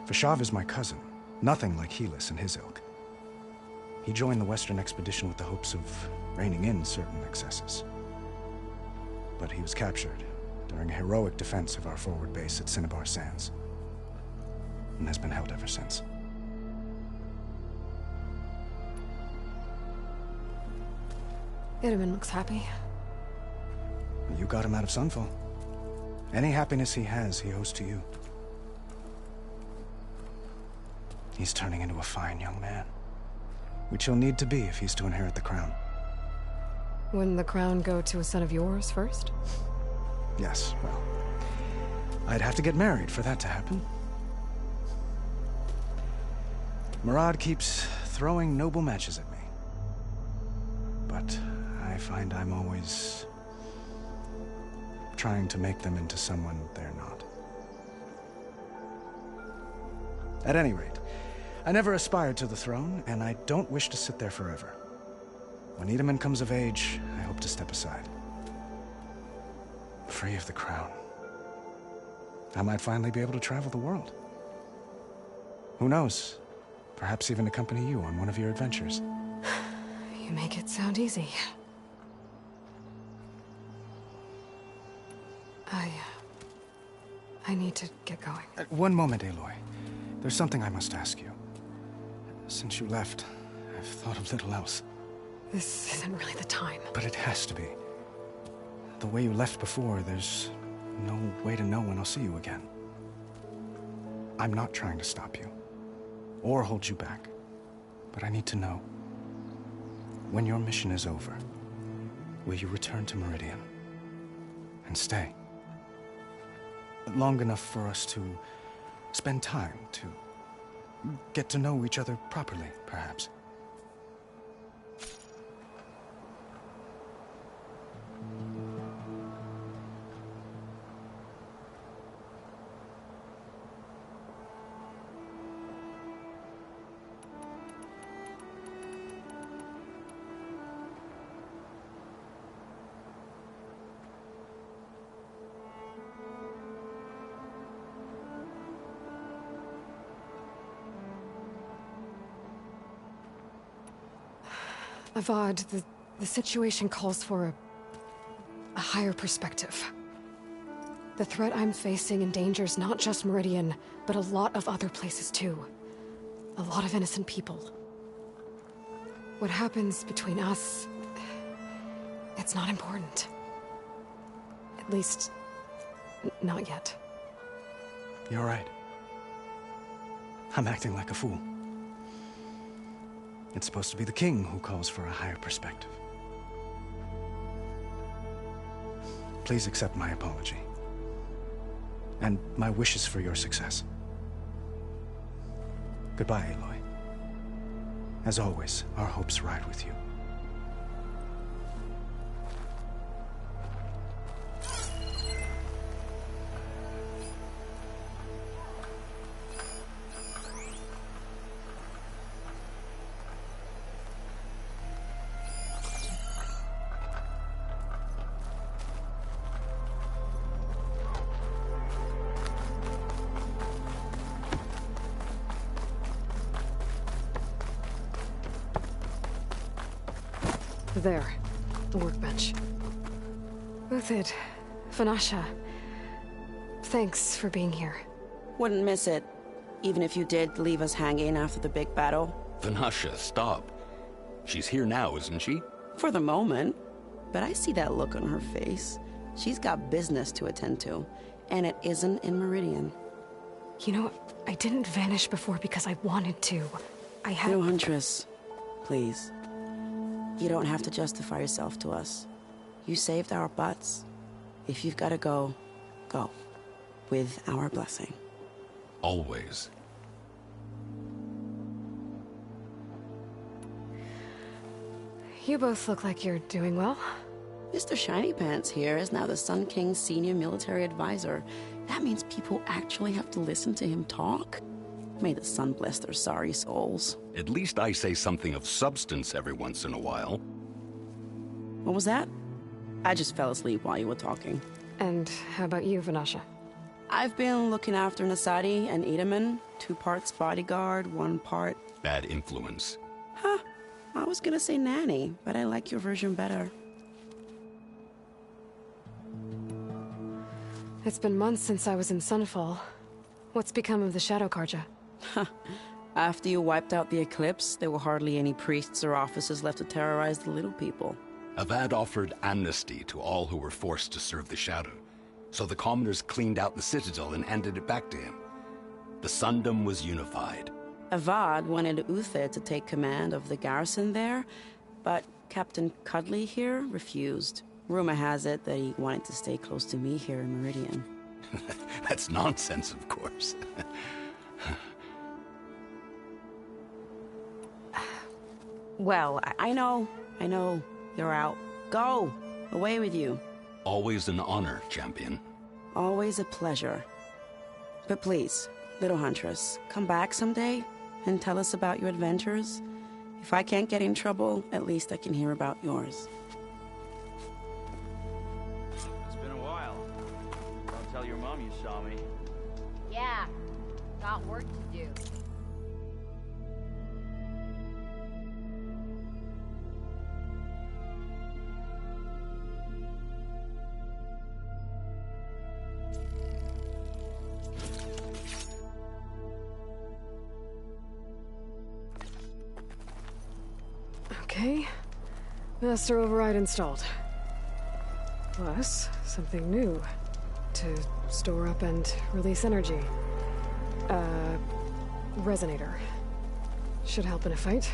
Fashav is my cousin, nothing like Helis and his ilk. He joined the Western expedition with the hopes of reining in certain excesses. But he was captured during a heroic defense of our forward base at Cinnabar Sands, and has been held ever since. Itamen looks happy. You got him out of Sunfall. Any happiness he has, he owes to you. He's turning into a fine young man, which he'll need to be if he's to inherit the crown. Wouldn't the crown go to a son of yours first? Yes, well, I'd have to get married for that to happen. Murad keeps throwing noble matches at me. But I find I'm always trying to make them into someone they're not. At any rate, I never aspired to the throne, and I don't wish to sit there forever. When Itamen comes of age, I hope to step aside. Free of the crown. I might finally be able to travel the world. Who knows? Perhaps even accompany you on one of your adventures. You make it sound easy. I need to get going. One moment, Aloy. There's something I must ask you. Since you left, I've thought of little else. This isn't really the time. But it has to be. The way you left before, there's no way to know when I'll see you again. I'm not trying to stop you, or hold you back, but I need to know, when your mission is over, will you return to Meridian and stay? Long enough for us to spend time, to get to know each other properly, perhaps. Avad, the situation calls for a higher perspective. The threat I'm facing endangers not just Meridian, but a lot of other places too. A lot of innocent people. What happens between us, it's not important. At least, not yet. You're right. I'm acting like a fool. It's supposed to be the king who calls for a higher perspective. Please accept my apology. And my wishes for your success. Goodbye, Aloy. As always, our hopes ride with you. There, the workbench. Uthid, Vanasha, thanks for being here. Wouldn't miss it, even if you did leave us hanging after the big battle. Vanasha, stop. She's here now, isn't she? For the moment, but I see that look on her face. She's got business to attend to, and it isn't in Meridian. You know, I didn't vanish before because I wanted to. I had— No, Huntress, please. You don't have to justify yourself to us. You saved our butts. If you've got to go, go. With our blessing. Always. You both look like you're doing well. Mr. Shiny Pants here is now the Sun King's senior military advisor. That means people actually have to listen to him talk? May the sun bless their sorry souls. At least I say something of substance every once in a while. What was that? I just fell asleep while you were talking. And how about you, Vanasha? I've been looking after Nasadi and Edaman. 2 parts bodyguard, 1 part... Bad influence. Huh. I was gonna say nanny, but I like your version better. It's been months since I was in Sunfall. What's become of the Shadow Carja? After you wiped out the Eclipse, there were hardly any priests or officers left to terrorize the little people. Avad offered amnesty to all who were forced to serve the Shadow, so the commoners cleaned out the Citadel and handed it back to him. The Sundom was unified. Avad wanted Uthid to take command of the garrison there, but Captain Cudley here refused. Rumor has it that he wanted to stay close to me here in Meridian. That's nonsense, of course. Well, I know. You're out. Go! Away with you. Always an honor, champion. Always a pleasure. But please, little Huntress, come back someday and tell us about your adventures. If I can't get in trouble, at least I can hear about yours. It's been a while. Don't tell your mom you saw me. Yeah, got work to do. Okay. Master Override installed. Plus, something new. to store up and release energy. Resonator. Should help in a fight.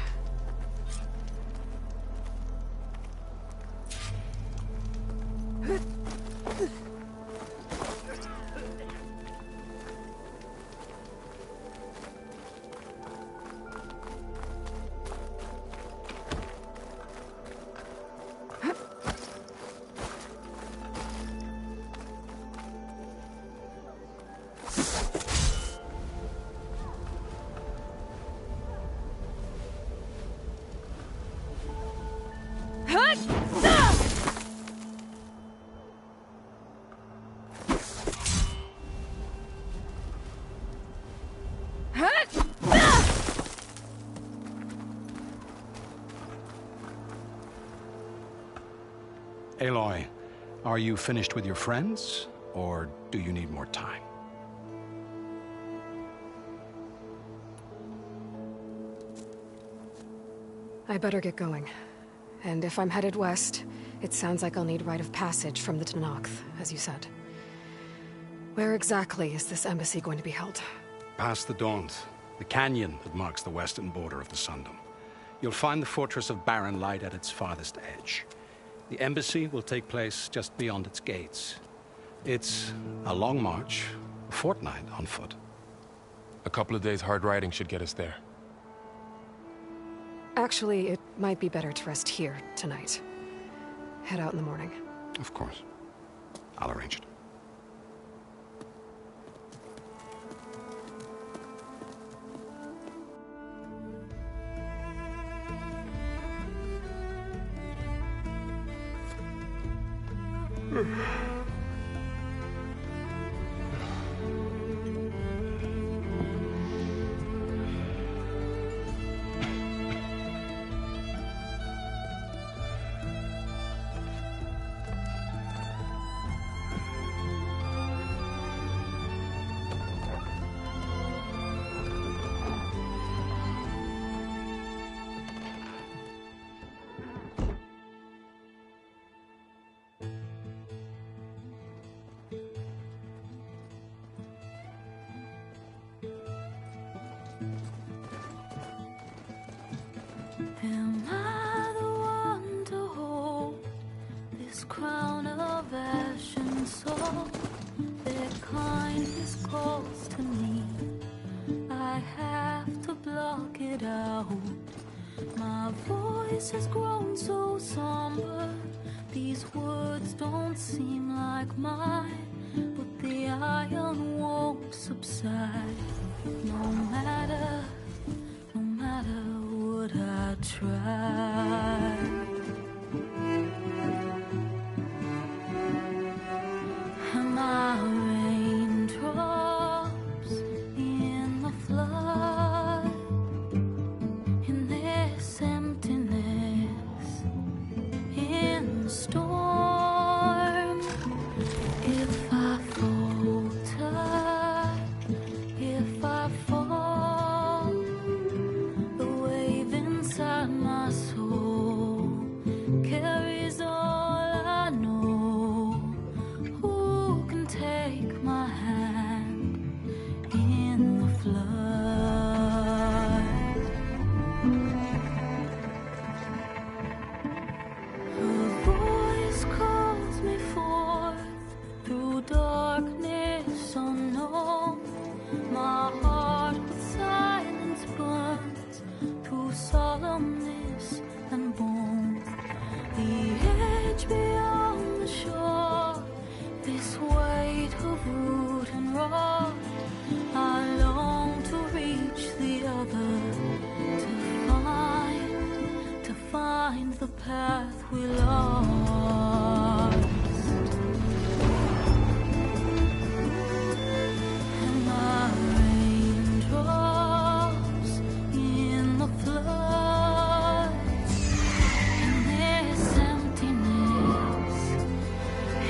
Aloy, are you finished with your friends, or do you need more time? I better get going. And if I'm headed west, it sounds like I'll need rite of passage from the Tenakth, as you said. Where exactly is this embassy going to be held? Past the Daunt, the canyon that marks the western border of the Sundom. You'll find the fortress of Barren Light at its farthest edge. The embassy will take place just beyond its gates. It's a long march, a fortnight on foot. A couple of days hard riding should get us there. Actually, it might be better to rest here tonight. Head out in the morning. Of course. I'll arrange it. Am I the one to hold this crown of ash and soul? Their kindness calls to me. I have to block it out. My voice has grown so somber. These words don't seem like mine, but the iron won't subside. No matter what I try. Am I raindrops in the flood? In this emptiness, in the storm. If I falter, if I fall, the wave inside my soul carries all I know. Who can take my hand in the flood? Her voice calls me forth through darkness unknown. My heart with silence burns through solemnness and bone. The edge beyond the shore, this weight of root and rod. I long to reach the other, to find the path we lost. And my raindrops in the flood, in this emptiness,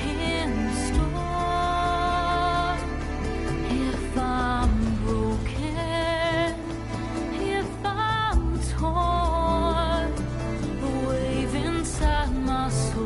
in the storm. If I'm broken, if I'm torn, the wave inside my soul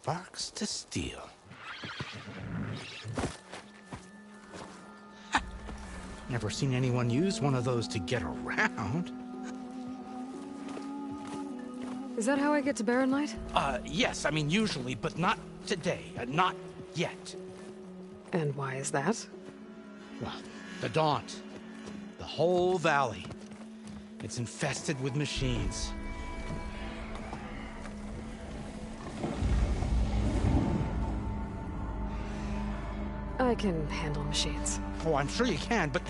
Sparks to steel. Never seen anyone use one of those to get around. Is that how I get to Barren Light? Yes, I mean usually, but not today. Not yet. And why is that? Well, the Daunt. The whole valley. It's infested with machines. I can handle machines. Oh, I'm sure you can, but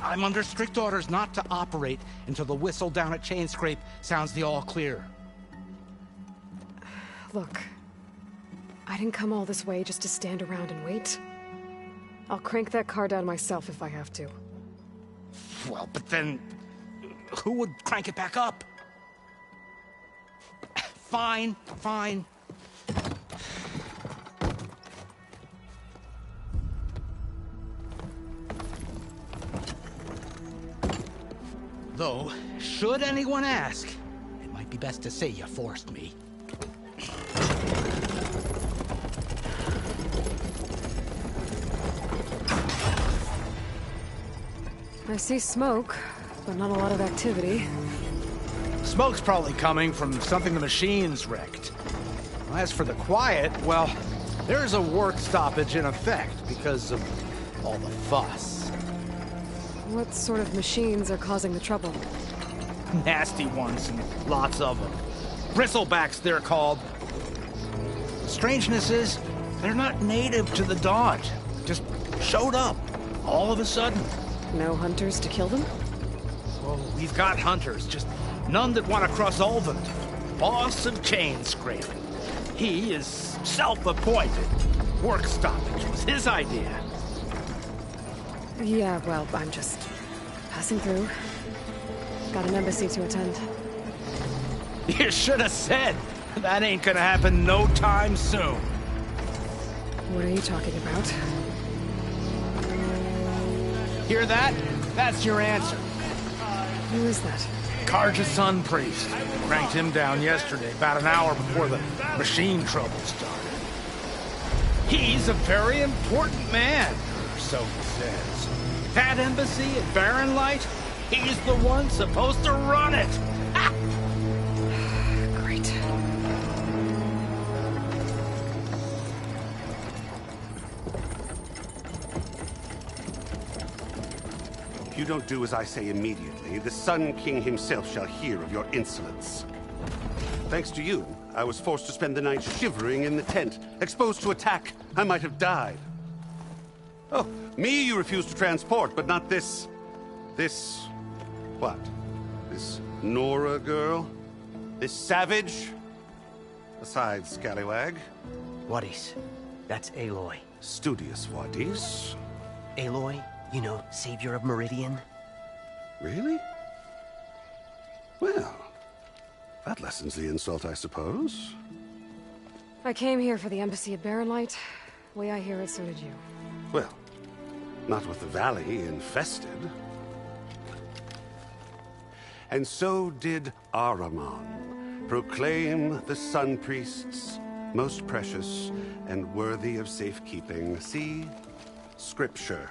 I'm under strict orders not to operate until the whistle down at Chainscrape sounds the all clear. Look, I didn't come all this way just to stand around and wait. I'll crank that car down myself if I have to. Well, but then who would crank it back up? Fine, fine. Though, should anyone ask, it might be best to say you forced me. I see smoke, but not a lot of activity. Smoke's probably coming from something the machines wrecked. As for the quiet, well, there's a work stoppage in effect because of all the fuss. What sort of machines are causing the trouble? Nasty ones, and lots of them. Bristlebacks, they're called. Strangeness is, they're not native to the Daunt. Just showed up, all of a sudden. No hunters to kill them? Well, we've got hunters, just none that want to cross Ulvund. Boss of Chainscrape. He is self-appointed. Work stoppage was his idea. Yeah, well, I'm just passing through. Got an embassy to attend. You should have said. That ain't gonna happen no time soon. What are you talking about? Hear that? That's your answer. Who is that? Carja Sun Priest. Cranked him down yesterday, about an hour before the machine trouble started. He's a very important man, or so he says. That embassy at Barren Light, he's the one supposed to run it! Ha! Great. If you don't do as I say immediately, the Sun King himself shall hear of your insolence. Thanks to you, I was forced to spend the night shivering in the tent. Exposed to attack, I might have died. Oh, me you refuse to transport, but not this... what? This Nora girl? This savage? Besides, scallywag. Wadis. That's Aloy. Studious Wadis. Aloy, you know, savior of Meridian. Really? Well, that lessens the insult, I suppose. I came here for the embassy at Barren Light. The way I hear it, so did you. Well, not with the valley infested. And so did Ahriman proclaim the Sun Priests most precious and worthy of safekeeping. See? Scripture.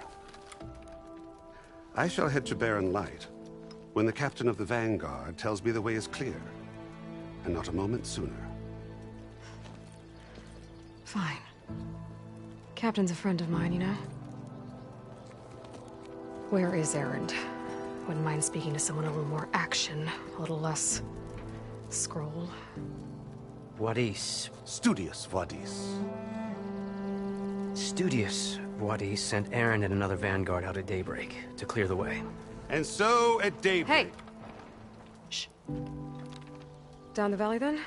I shall head to Barren Light when the captain of the Vanguard tells me the way is clear, and not a moment sooner. Fine. Captain's a friend of mine, you know? Where is Erend? Wouldn't mind speaking to someone a little more action, a little less... scroll. Wadis. Studious Wadis. Studious Wadis sent Erend and another Vanguard out at daybreak to clear the way. And so at daybreak... Hey! Shh. Down the valley, then?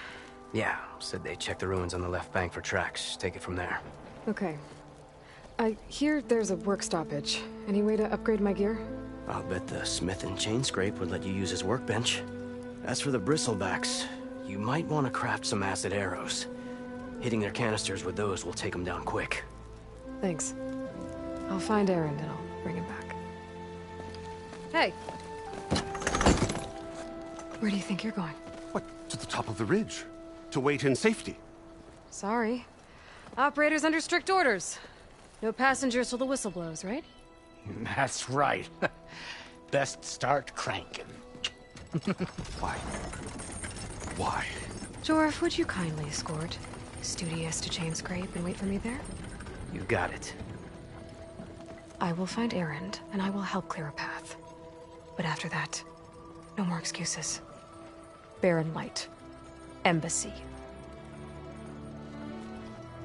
Yeah, said they checked the ruins on the left bank for tracks. Take it from there. Okay. I hear there's a work stoppage. Any way to upgrade my gear? I'll bet the smith in Chainscrape would let you use his workbench. As for the Bristlebacks, you might want to craft some acid arrows. Hitting their canisters with those will take them down quick. Thanks. I'll find Erend and I'll bring him back. Hey! Where do you think you're going? What, to the top of the ridge? To wait in safety? Sorry. Operator's under strict orders. No passengers till the whistle blows, right? That's right. Best start cranking. Why? Why? Jorf, would you kindly escort Studious to Chainscrape and wait for me there? You got it. I will find Erend, and I will help clear a path. But after that, no more excuses. Barren Light. Embassy.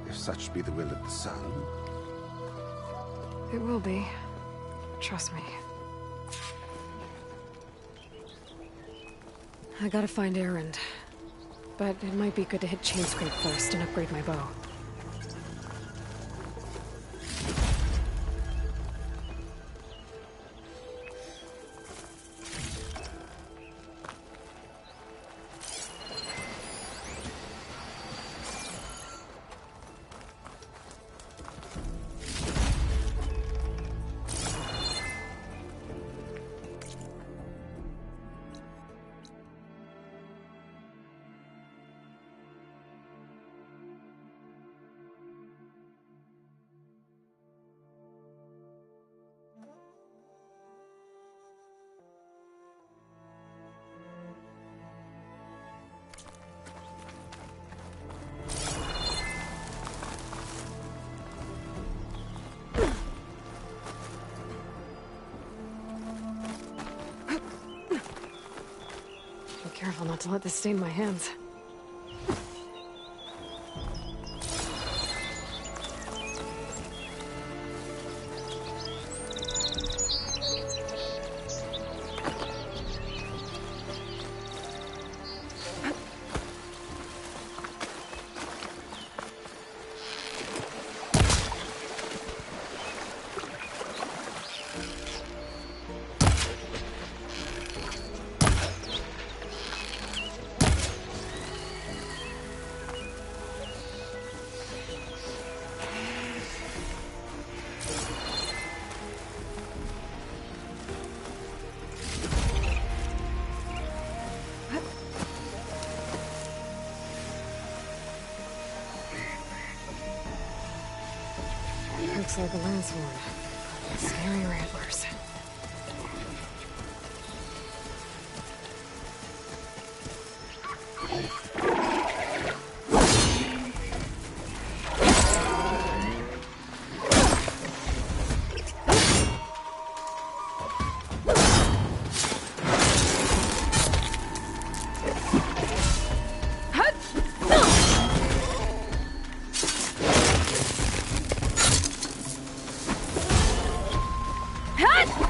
If such be the will of the sun. It will be. Trust me. I gotta find Erend. But it might be good to hit Chainscrape first and upgrade my bow. Be careful not to let this stain my hands. Looks like a lance horn. Scary antlers. Hut!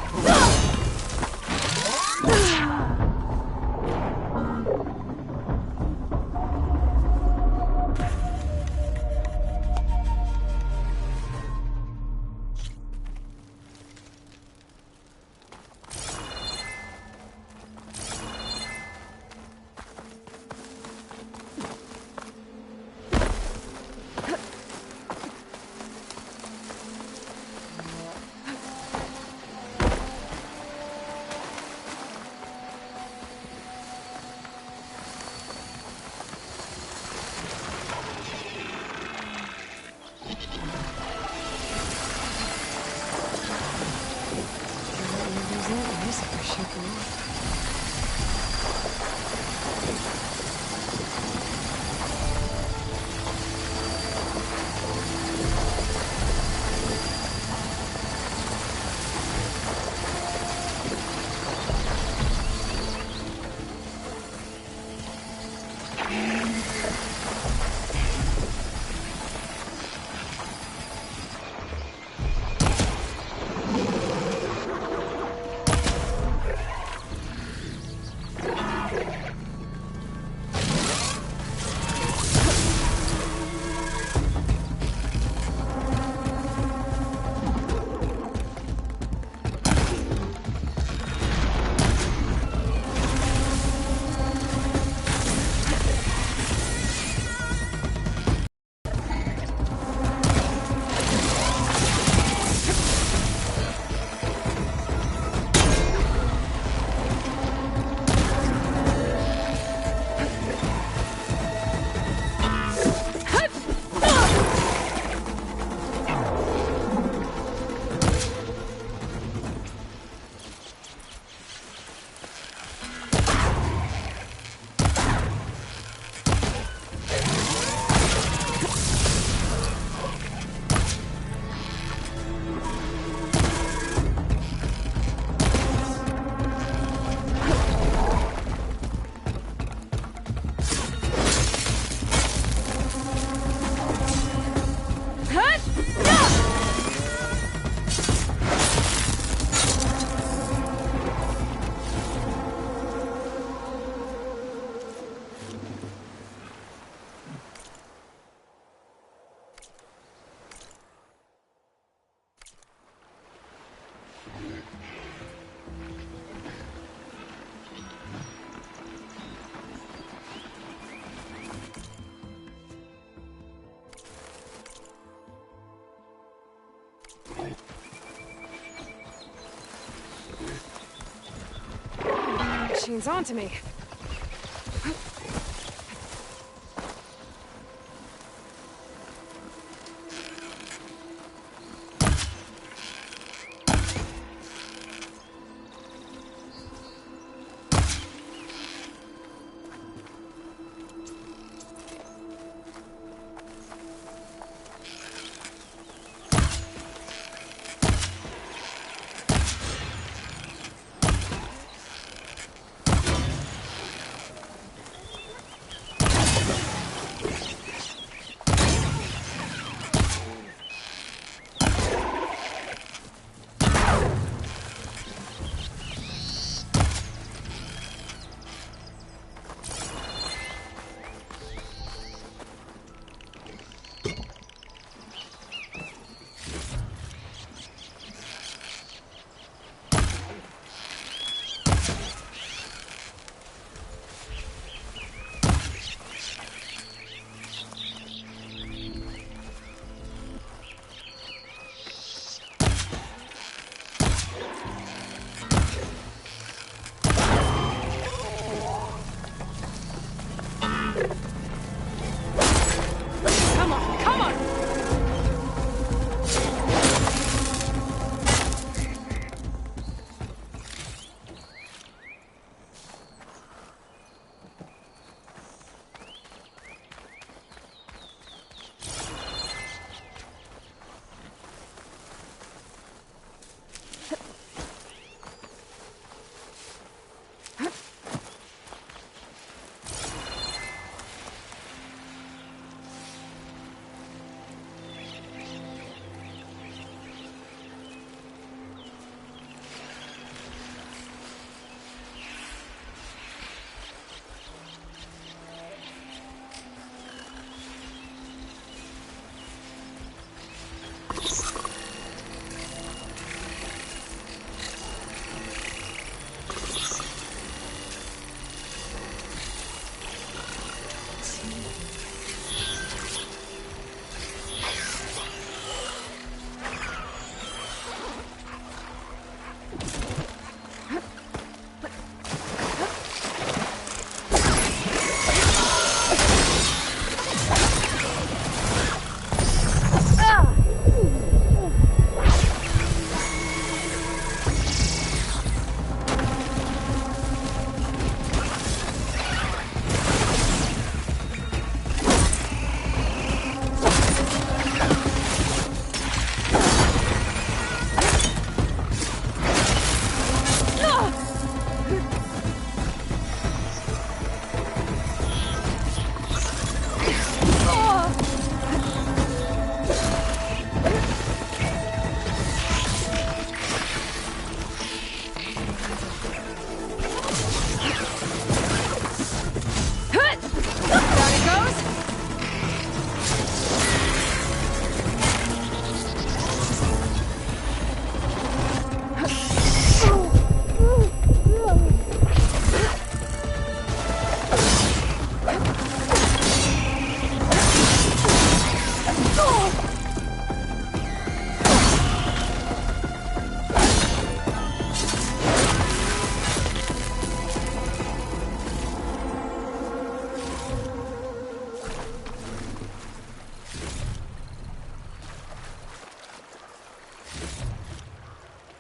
machine's onto me.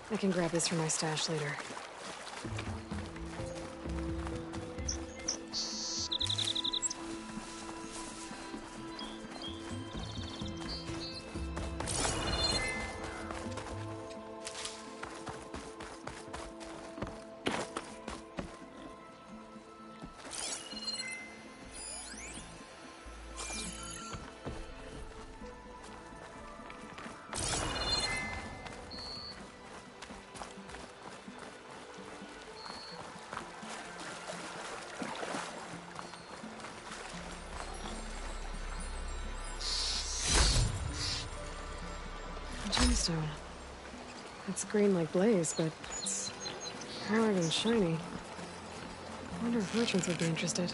I can grab this from my stash later. Gemstone. It's green like blaze, but it's hard and shiny. I wonder if merchants would be interested.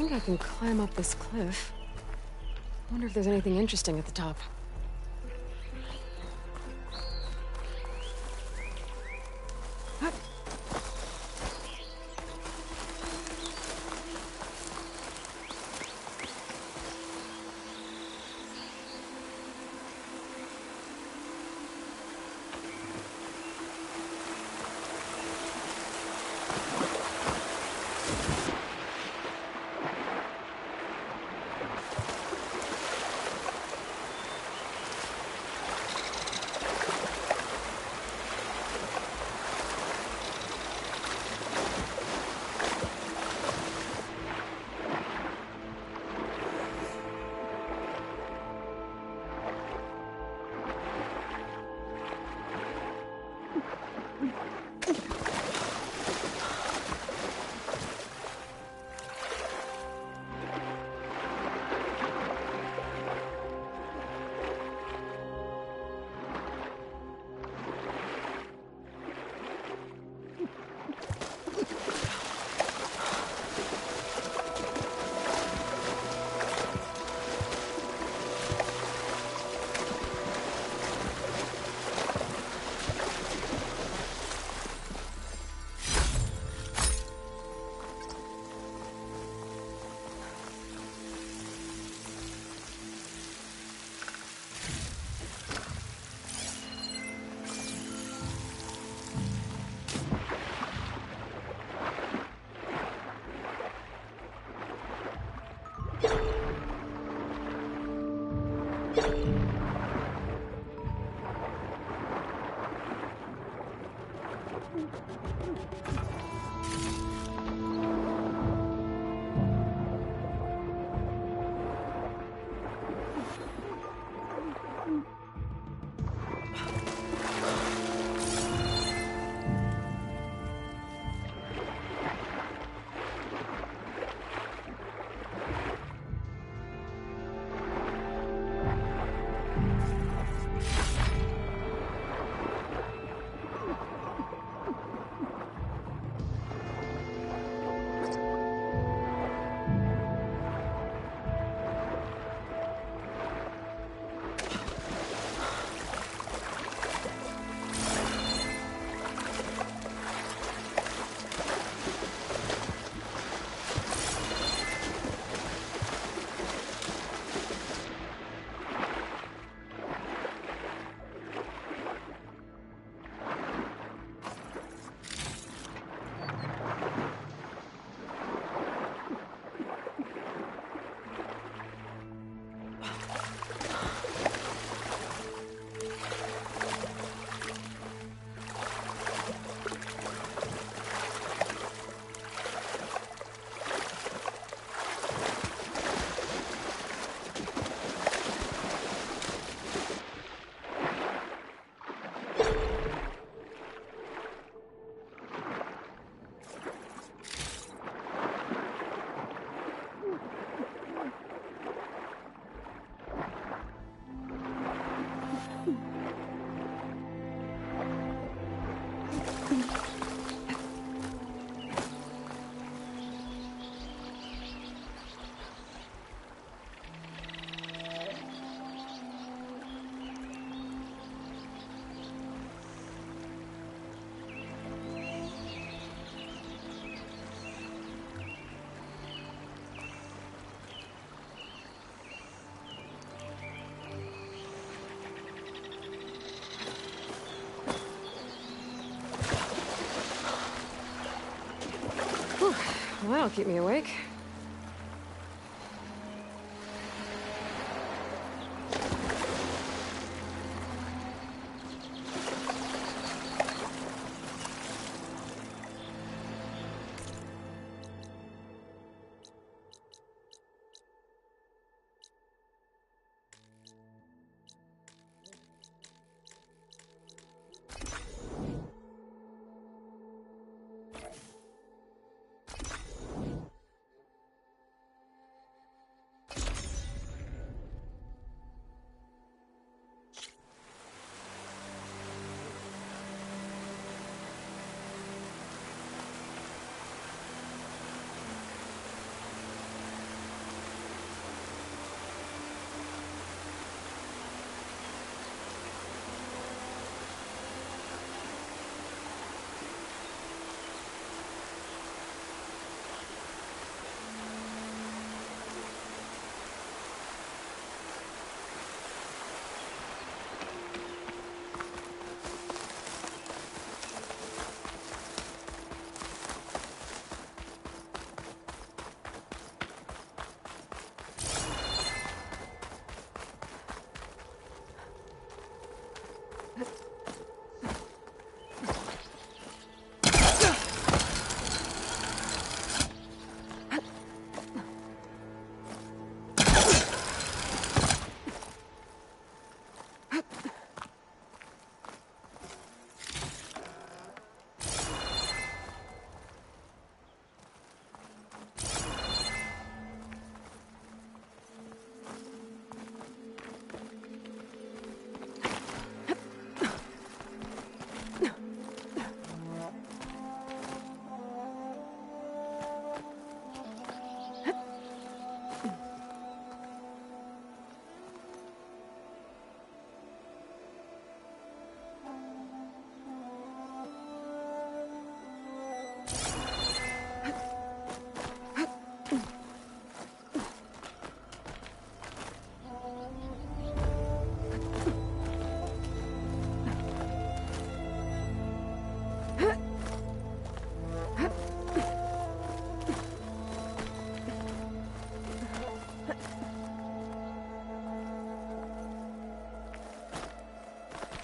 think I can climb up this cliff. I wonder if there's anything interesting at the top. Well, that'll keep me awake.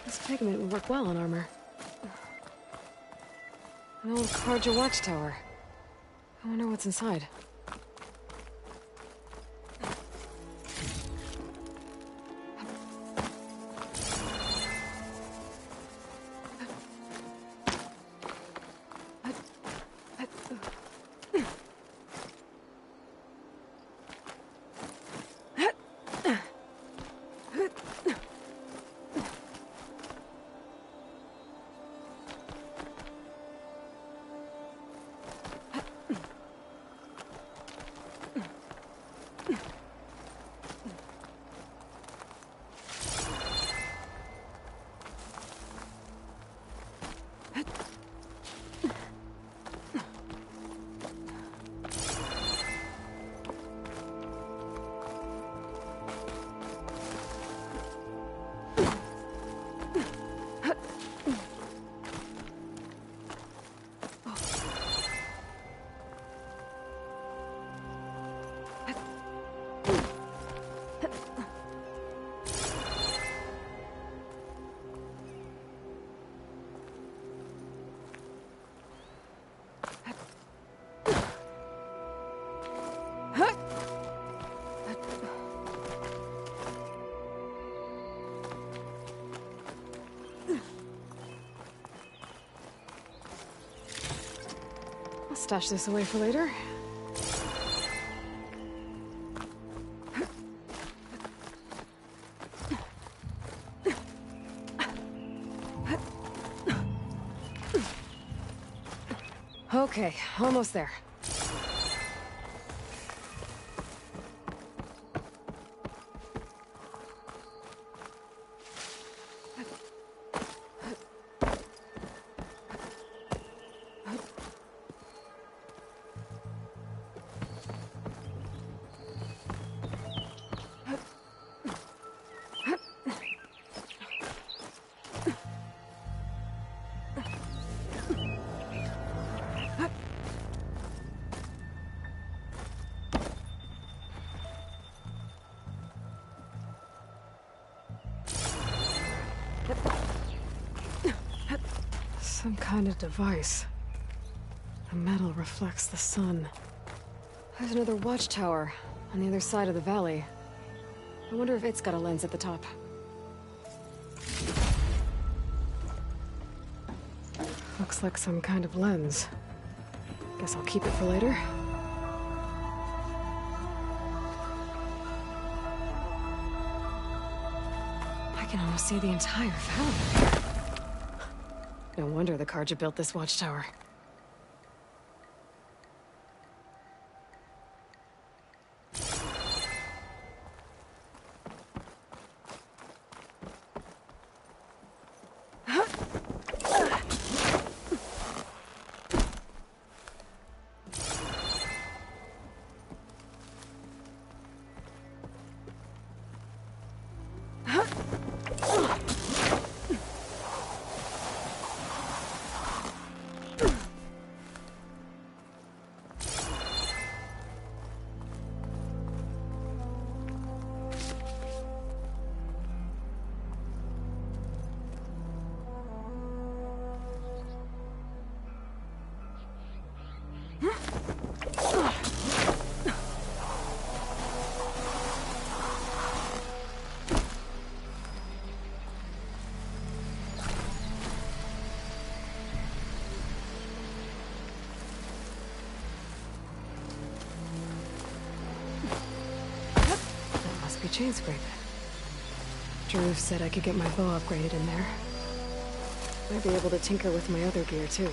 This pigment would work well on armor. An old Karja watchtower. I wonder what's inside. I'll stash this away for later. Okay, almost there. Some kind of device. The metal reflects the sun. There's another watchtower on the other side of the valley. I wonder if it's got a lens at the top. Looks like some kind of lens. Guess I'll keep it for later. I can almost see the entire valley. No wonder the Karja built this watchtower. crappy chain scrape. Drew said I could get my bow upgraded in there. Might be able to tinker with my other gear, too.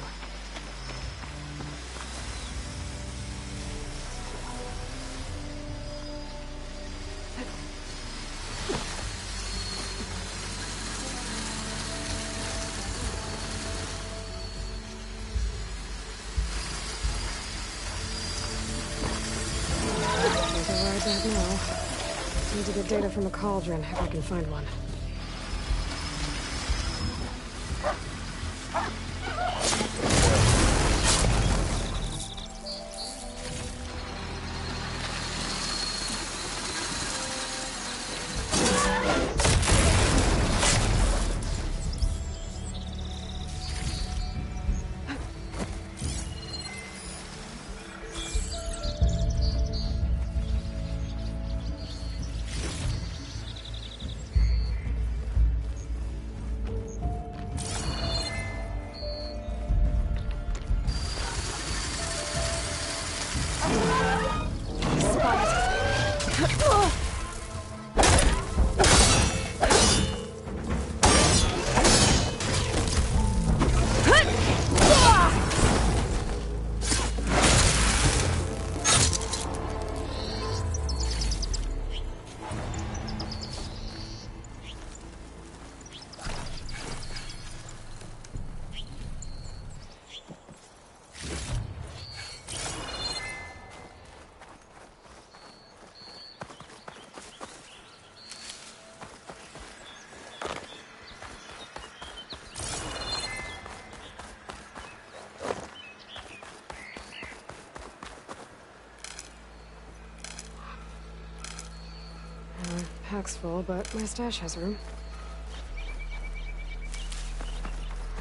Need to get data from a cauldron, if I can find one. Pack's full, but my stash has room.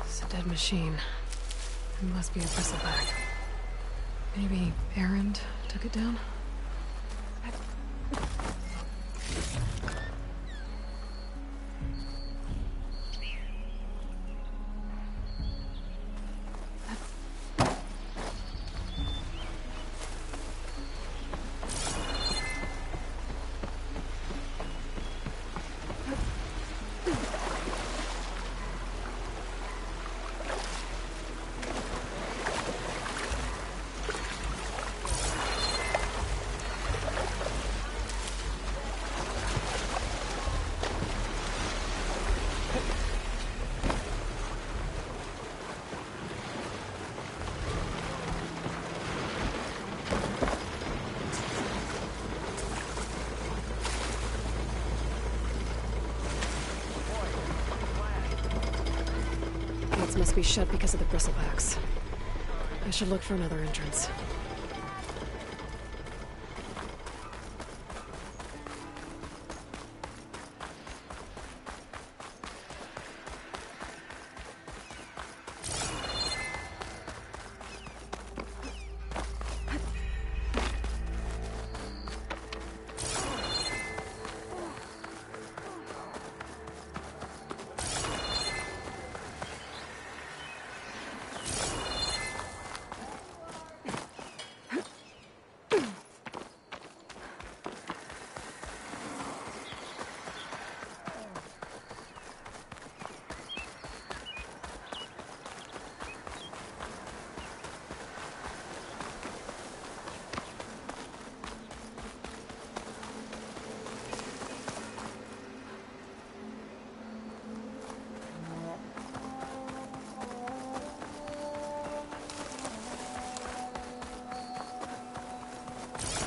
It's a dead machine. It must be a bristleback. Maybe Erend took it down? Must be shut because of the bristlebacks. I should look for another entrance.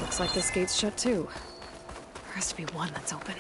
Looks like this gate's shut too. There has to be one that's open.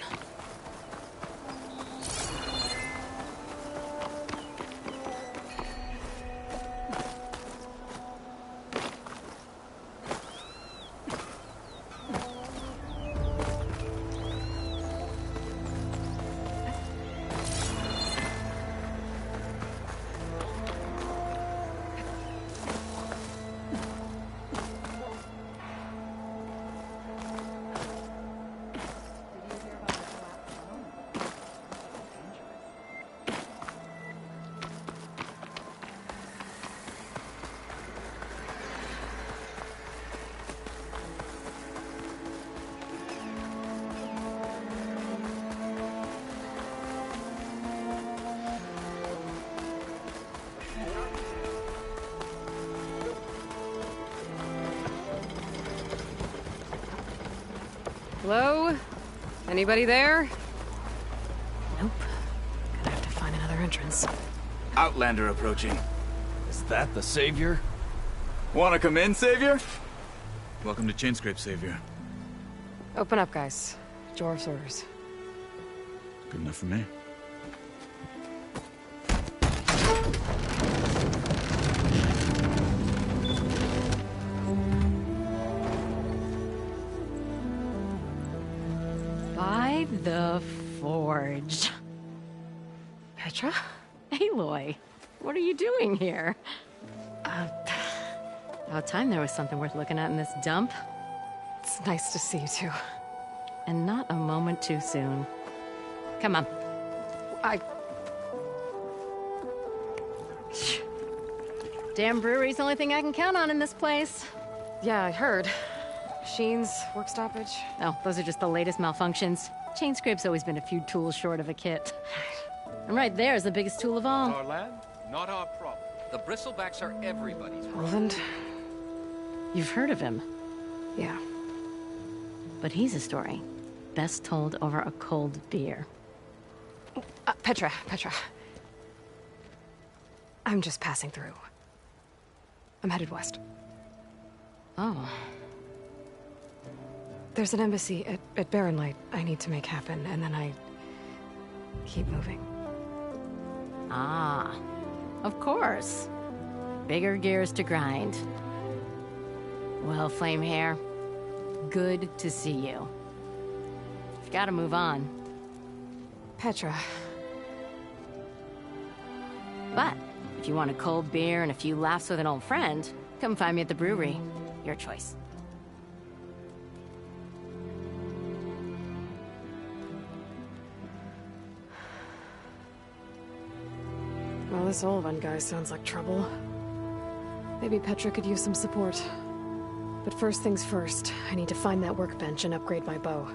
Hello? Anybody there? Nope. Gonna have to find another entrance. Outlander approaching. Is that the Savior? Wanna come in, Savior? Welcome to Chainscrape, Savior. Open up, guys. Jorv's orders. Good enough for me. By the Forge. Petra? Aloy, what are you doing here? About time there was something worth looking at in this dump. It's nice to see you too. And not a moment too soon. Come on. Damn brewery's the only thing I can count on in this place. Yeah, I heard. Machines, work stoppage. Oh, those are just the latest malfunctions. Chainscrape's always been a few tools short of a kit. And right there's the biggest tool of all. Our land, not our problem. The Bristlebacks are everybody's problem. Roland? You've heard of him. Yeah. But he's a story best told over a cold beer. Petra. I'm just passing through. I'm headed west. Oh. There's an embassy at Barren Light I need to make happen, and then I keep moving. Ah, of course. Bigger gears to grind. Well, Flamehair, good to see you. You've got to move on. Petra. But if you want a cold beer and a few laughs with an old friend, come find me at the brewery. Your choice. Well, this old one guy sounds like trouble. Maybe Petra could use some support. But first things first, I need to find that workbench and upgrade my bow.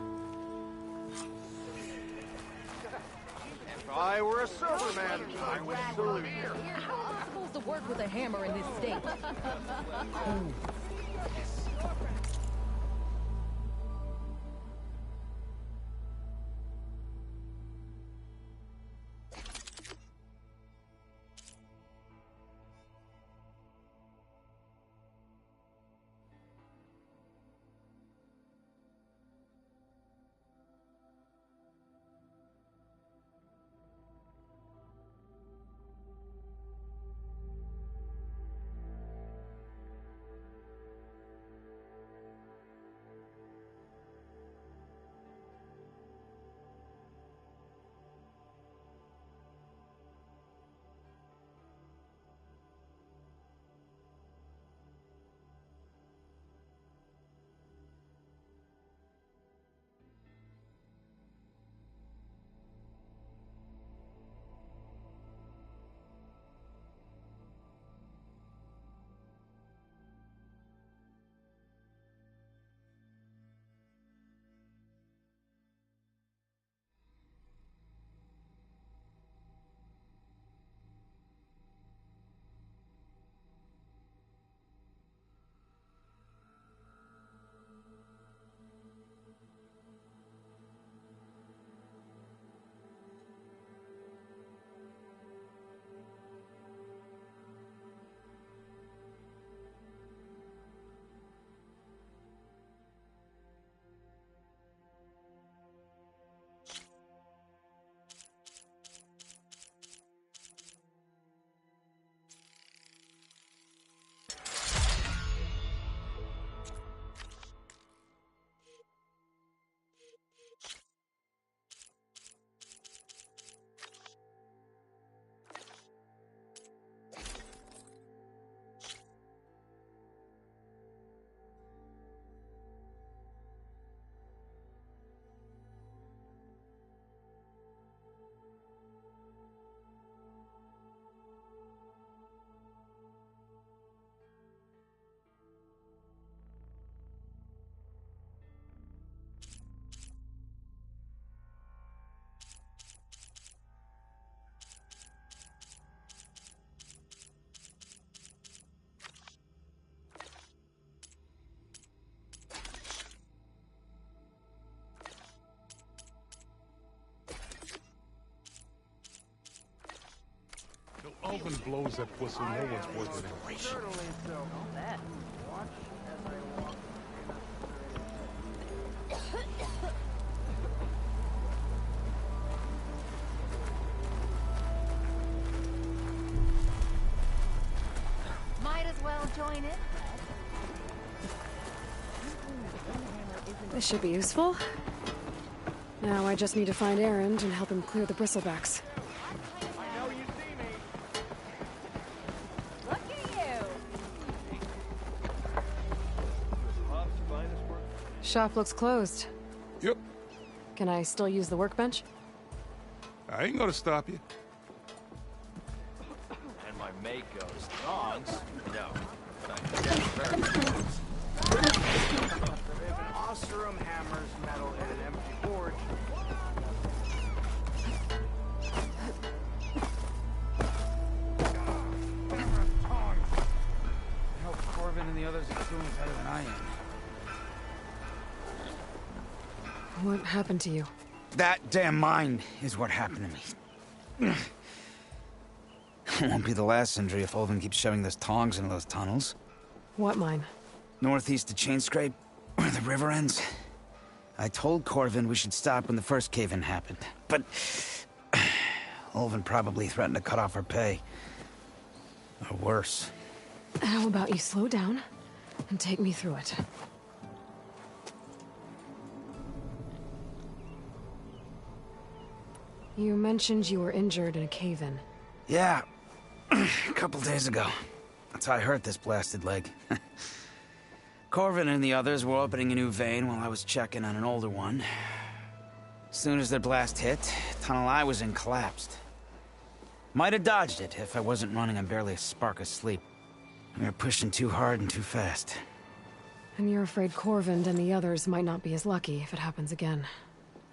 If I were a silver man, I would salute you. How am I supposed to work with a hammer in this state? Alvin blows that whistle, no one's worth it. Certainly so. Watch as I walk. Might as well join in. This should be useful. Now I just need to find Erend and help him clear the bristlebacks. I know you see me. Look at you. Pop's finest work. Shop looks closed. Yep. Can I still use the workbench? I ain't gonna stop you. And my Mako's tongs? No. But I can very Oseram hammers metal in an empty forge. Tongs. I hope Corvin and the others are doing better than I am. What happened to you? That damn mine is what happened to me. It won't be the last injury if Ulvin keeps shoving those tongs into those tunnels. What mine? Northeast of Chainscrape, where the river ends. I told Corvin we should stop when the first cave-in happened, but Ulvin probably threatened to cut off our pay. Or worse. How about you slow down and take me through it? You mentioned you were injured in a cave-in. Yeah, a couple days ago. That's how I hurt this blasted leg. Corvin and the others were opening a new vein while I was checking on an older one. As soon as their blast hit, the tunnel I was in collapsed. Might have dodged it if I wasn't running on barely a spark of sleep. We were pushing too hard and too fast. And you're afraid Corvin and the others might not be as lucky if it happens again.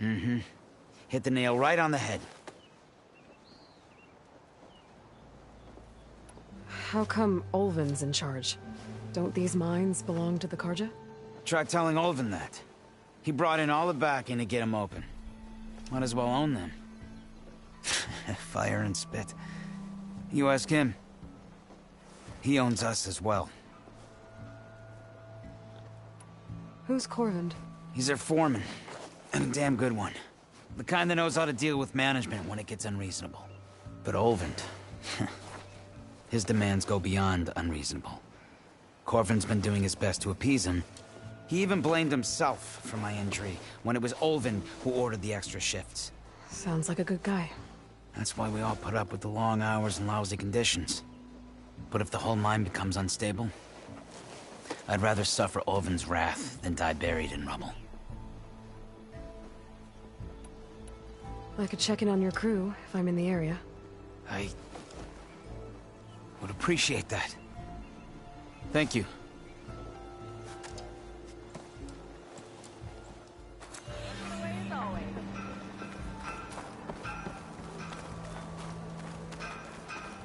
Mm-hmm. Hit the nail right on the head. How come Ulvin's in charge? Don't these mines belong to the Karja? Try telling Ulvin that. He brought in all the backing to get them open. Might as well own them. Fire and spit. You ask him. He owns us as well. Who's Corvin? He's their foreman. And a damn good one. The kind that knows how to deal with management when it gets unreasonable. But Ulvin... his demands go beyond unreasonable. Corvin's been doing his best to appease him. He even blamed himself for my injury when it was Ulvin who ordered the extra shifts. Sounds like a good guy. That's why we all put up with the long hours and lousy conditions. But if the whole mine becomes unstable, I'd rather suffer Ulvin's wrath than die buried in rubble. I could check in on your crew if I'm in the area. I would appreciate that. Thank you.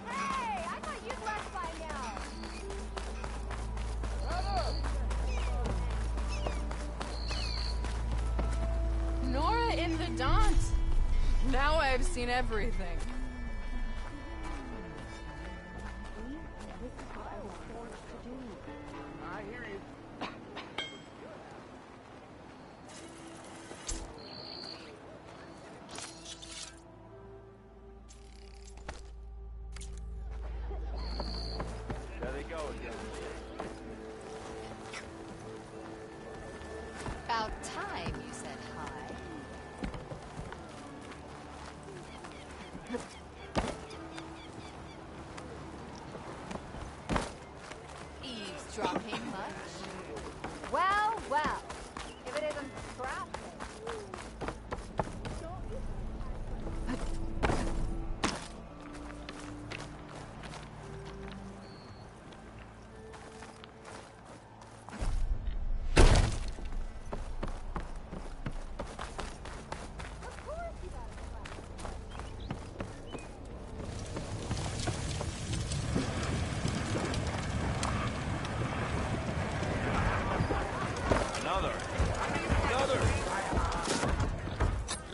Hey, I thought you'd left by now. Nora in the Daunt. Now I've seen everything. I hear you. There they go again. About time you said hi. Eavesdropping much? Well, well. If it isn't traffic.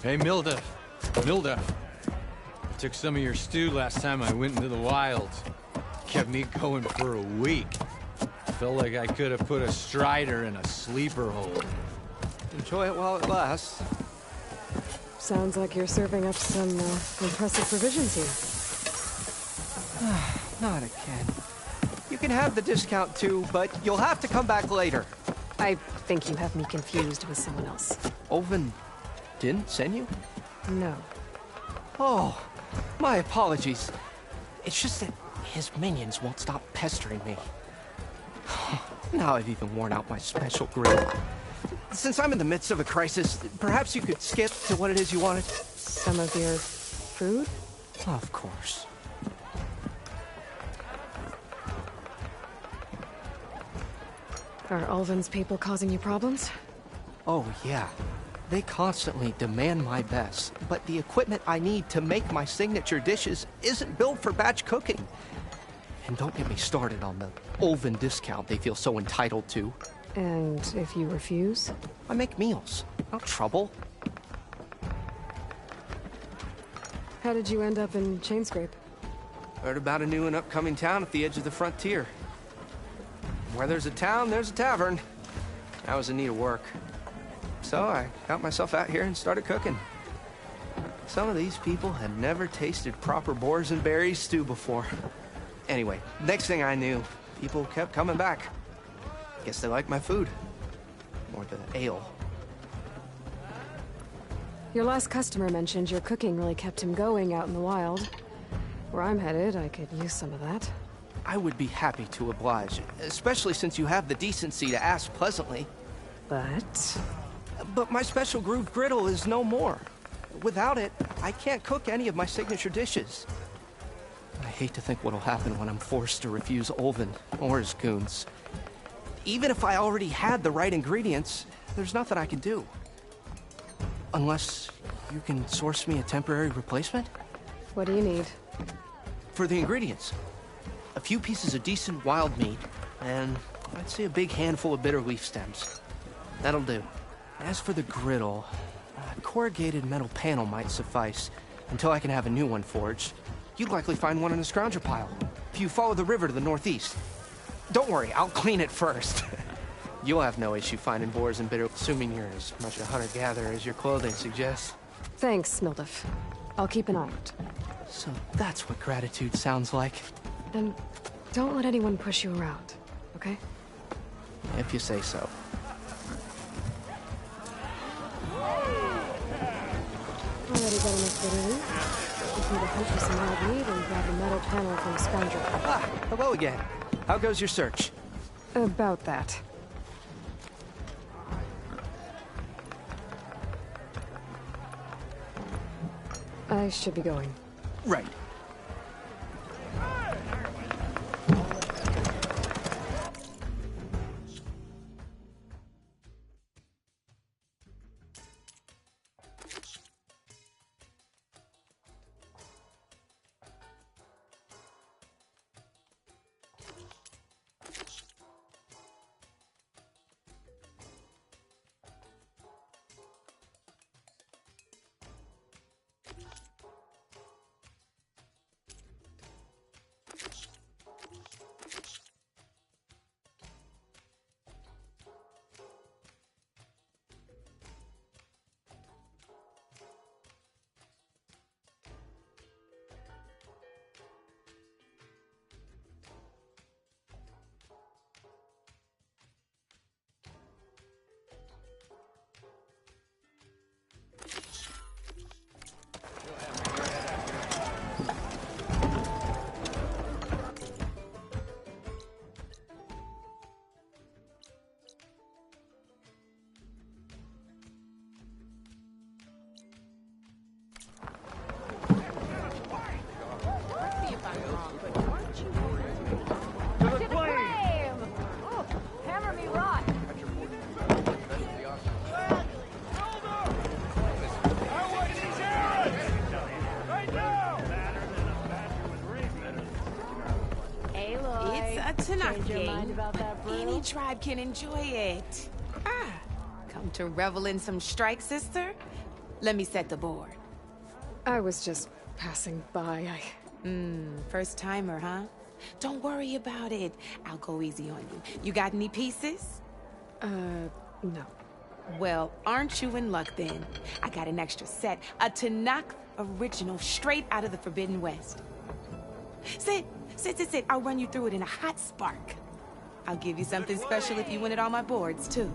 Hey, Milda. Milda. Took some of your stew last time I went into the wilds. Kept me going for a week. Felt like I could have put a strider in a sleeper hold. Enjoy it while it lasts. Sounds like you're serving up some impressive provisions here. Not again. You can have the discount too, but you'll have to come back later. I think you have me confused with someone else. Olvin didn't send you? No. Oh, my apologies. It's just that his minions won't stop pestering me. Now I've even worn out my special grill. Since I'm in the midst of a crisis, perhaps you could skip to what it is you wanted? Some of your food? Of course. Are Ulvin's people causing you problems? Oh, yeah. They constantly demand my best, but the equipment I need to make my signature dishes isn't built for batch cooking. And don't get me started on the Ulvin discount they feel so entitled to. And if you refuse? I make meals. No trouble. How did you end up in Chainscrape? Heard about a new and upcoming town at the edge of the frontier. Where there's a town, there's a tavern. I was in need of work. So I got myself out here and started cooking. Some of these people had never tasted proper boars and berries stew before. Anyway, next thing I knew, people kept coming back. Guess they like my food. Or the ale. Your last customer mentioned your cooking really kept him going out in the wild. Where I'm headed, I could use some of that. I would be happy to oblige, especially since you have the decency to ask pleasantly. But my special groove griddle is no more. Without it, I can't cook any of my signature dishes. I hate to think what'll happen when I'm forced to refuse Ulvin or his goons. Even if I already had the right ingredients, there's nothing I can do. Unless you can source me a temporary replacement? What do you need? For the ingredients. A few pieces of decent wild meat, and I'd say a big handful of bitter leaf stems. That'll do. As for the griddle, a corrugated metal panel might suffice until I can have a new one forged. You'd likely find one in a scrounger pile, if you follow the river to the northeast. Don't worry, I'll clean it first. You'll have no issue finding boars and bitter, assuming you're as much a hunter-gatherer as your clothing suggests. Thanks, Mildef. I'll keep an eye out. So that's what gratitude sounds like. And don't let anyone push you around, okay? If you say so. Already got enough bitter leaf. Just need to hunt for some wild meat and grab a metal panel from a scrounger. Ah, hello again. How goes your search? About that. I should be going. Right. Any tribe can enjoy it. Come to revel in some strike, sister? Let me set the board. I was just passing by. First timer, huh? Don't worry about it. I'll go easy on you. You got any pieces? No. Well, aren't you in luck then? I got an extra set. A Tanakh original straight out of the Forbidden West. Sit. I'll run you through it in a hot spark. I'll give you something special if you win at all my boards, too.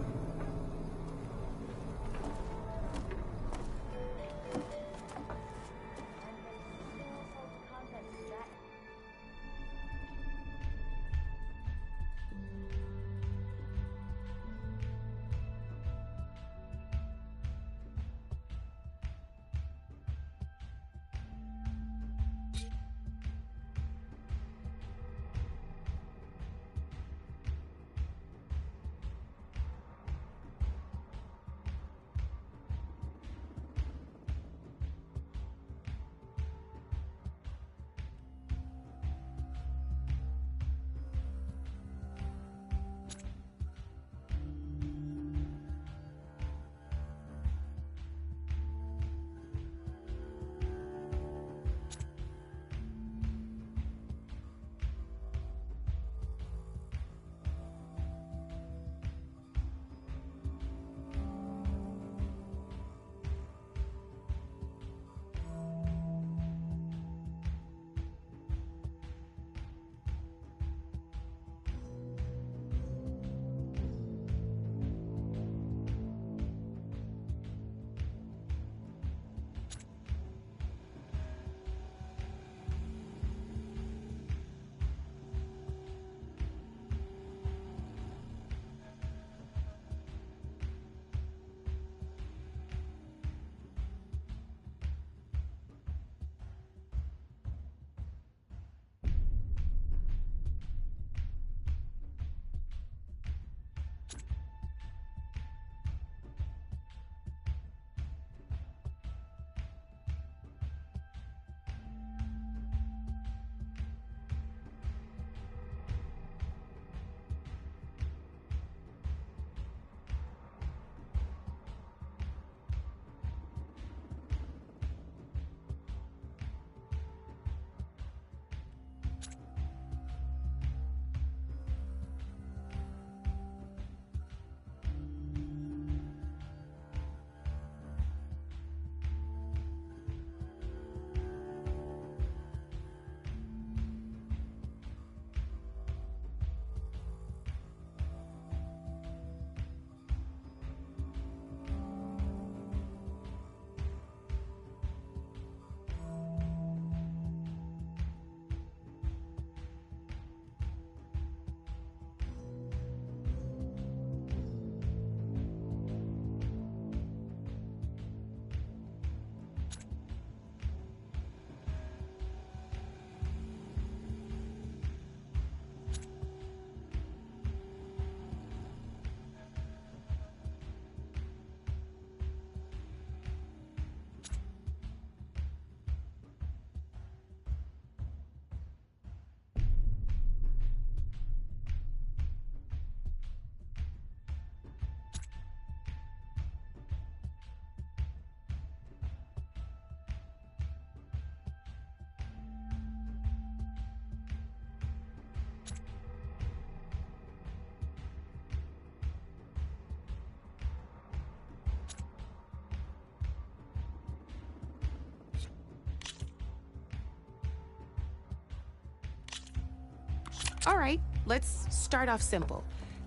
All right, let's start off simple.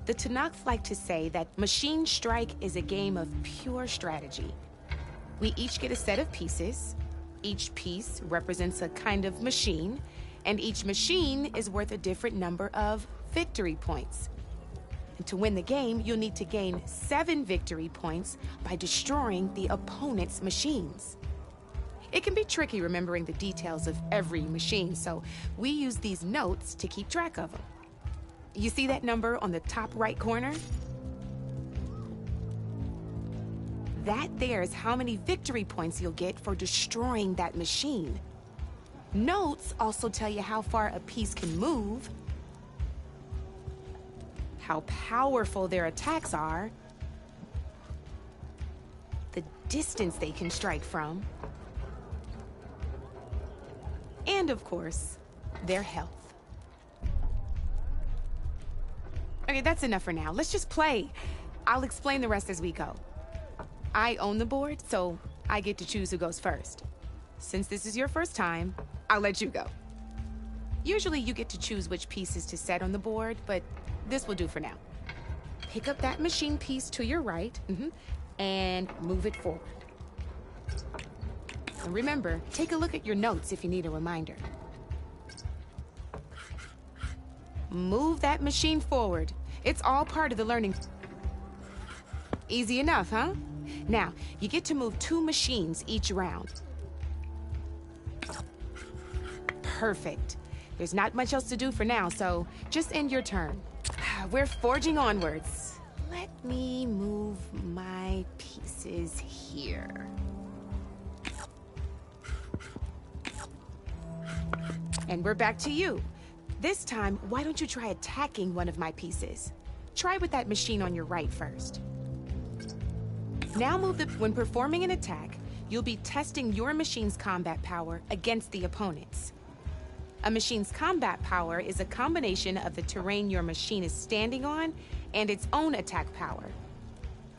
The Tanakhs like to say that Machine Strike is a game of pure strategy. We each get a set of pieces. Each piece represents a kind of machine, and each machine is worth a different number of victory points. And to win the game, you'll need to gain 7 victory points by destroying the opponent's machines. It can be tricky remembering the details of every machine, so we use these notes to keep track of them. You see that number on the top right corner? That there is how many victory points you'll get for destroying that machine. Notes also tell you how far a piece can move, how powerful their attacks are, the distance they can strike from, And of course, their health. Okay, that's enough for now. Let's just play. I'll explain the rest as we go. I own the board, so I get to choose who goes first. Since this is your first time, I'll let you go. Usually you get to choose which pieces to set on the board, but this will do for now. Pick up that machine piece to your right, and move it forward. And remember, take a look at your notes if you need a reminder. Move that machine forward. It's all part of the learning. Easy enough, huh? Now, you get to move 2 machines each round. Perfect. There's not much else to do for now, so just end your turn. We're forging onwards. Let me move my pieces here. And we're back to you. This time, why don't you try attacking one of my pieces? Try with that machine on your right first. Now when performing an attack, you'll be testing your machine's combat power against the opponent's. A machine's combat power is a combination of the terrain your machine is standing on and its own attack power.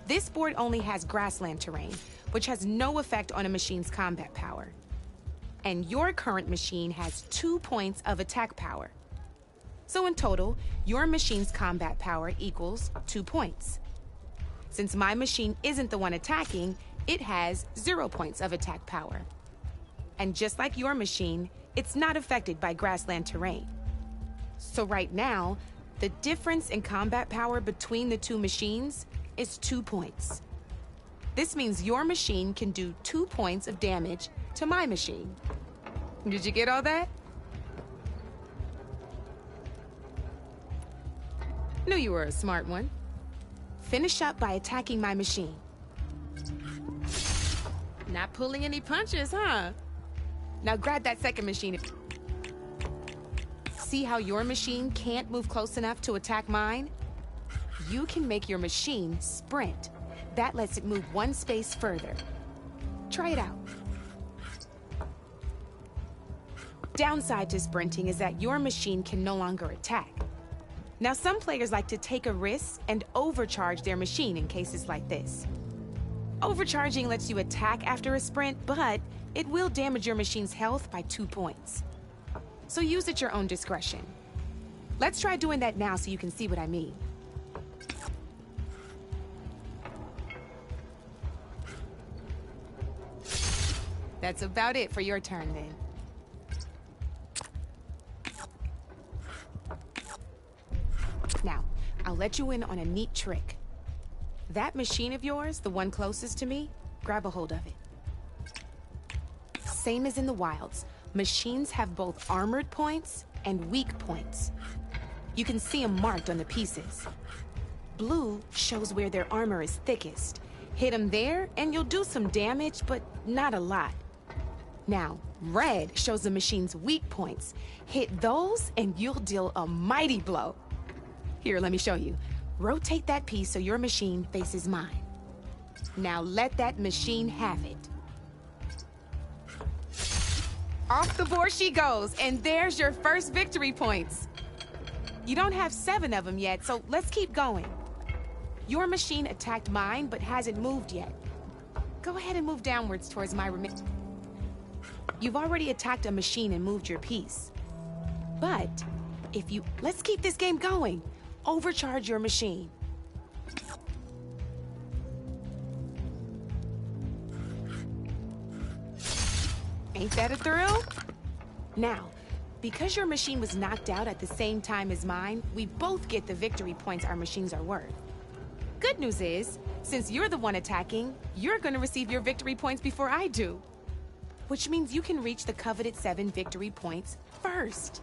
This board only has grassland terrain, which has no effect on a machine's combat power. And your current machine has 2 points of attack power. So in total, your machine's combat power equals 2 points. Since my machine isn't the one attacking, it has 0 points of attack power. And just like your machine, it's not affected by grassland terrain. So right now, the difference in combat power between the 2 machines is 2 points. This means your machine can do 2 points of damage to my machine. Did you get all that? Knew you were a smart one. Finish up by attacking my machine. Not pulling any punches, huh? Now grab that second machine. See how your machine can't move close enough to attack mine? You can make your machine sprint. That lets it move 1 space further. Try it out. Downside to sprinting is that your machine can no longer attack. Now, some players like to take a risk and overcharge their machine in cases like this. Overcharging lets you attack after a sprint, but it will damage your machine's health by 2 points. So use at your own discretion. Let's try doing that now so you can see what I mean. That's about it for your turn, then. Now, I'll let you in on a neat trick. That machine of yours, the one closest to me, grab a hold of it. Same as in the wilds, machines have both armored points and weak points. You can see them marked on the pieces. Blue shows where their armor is thickest. Hit them there, and you'll do some damage, but not a lot. Now, red shows the machine's weak points. Hit those, and you'll deal a mighty blow. Here, let me show you. Rotate that piece so your machine faces mine. Now let that machine have it. Off the board she goes, and there's your first victory points. You don't have 7 of them yet, so let's keep going. Your machine attacked mine, but hasn't moved yet. Go ahead and move downwards towards my You've already attacked a machine and moved your piece. But let's keep this game going. Overcharge your machine. Ain't that a thrill? Now, because your machine was knocked out at the same time as mine, we both get the victory points our machines are worth. Good news is, since you're the one attacking, you're gonna receive your victory points before I do. Which means you can reach the coveted 7 victory points first.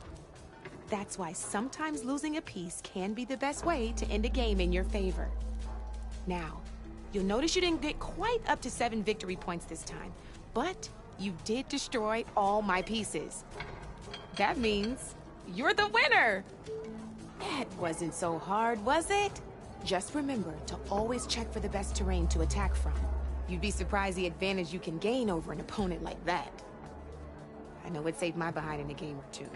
That's why sometimes losing a piece can be the best way to end a game in your favor. Now, you'll notice you didn't get quite up to 7 victory points this time, but you did destroy all my pieces. That means you're the winner! That wasn't so hard, was it? Just remember to always check for the best terrain to attack from. You'd be surprised the advantage you can gain over an opponent like that. know it saved my behind in a game or two.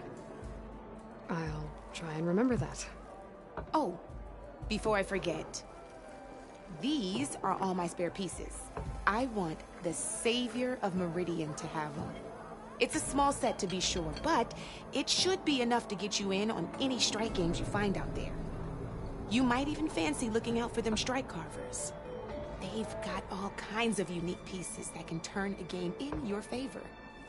I'll try and remember that. Oh, before I forget, these are all my spare pieces. I want the Savior of Meridian to have them. It's a small set to be sure, but it should be enough to get you in on any strike games you find out there. You might even fancy looking out for them strike carvers. They've got all kinds of unique pieces that can turn a game in your favor,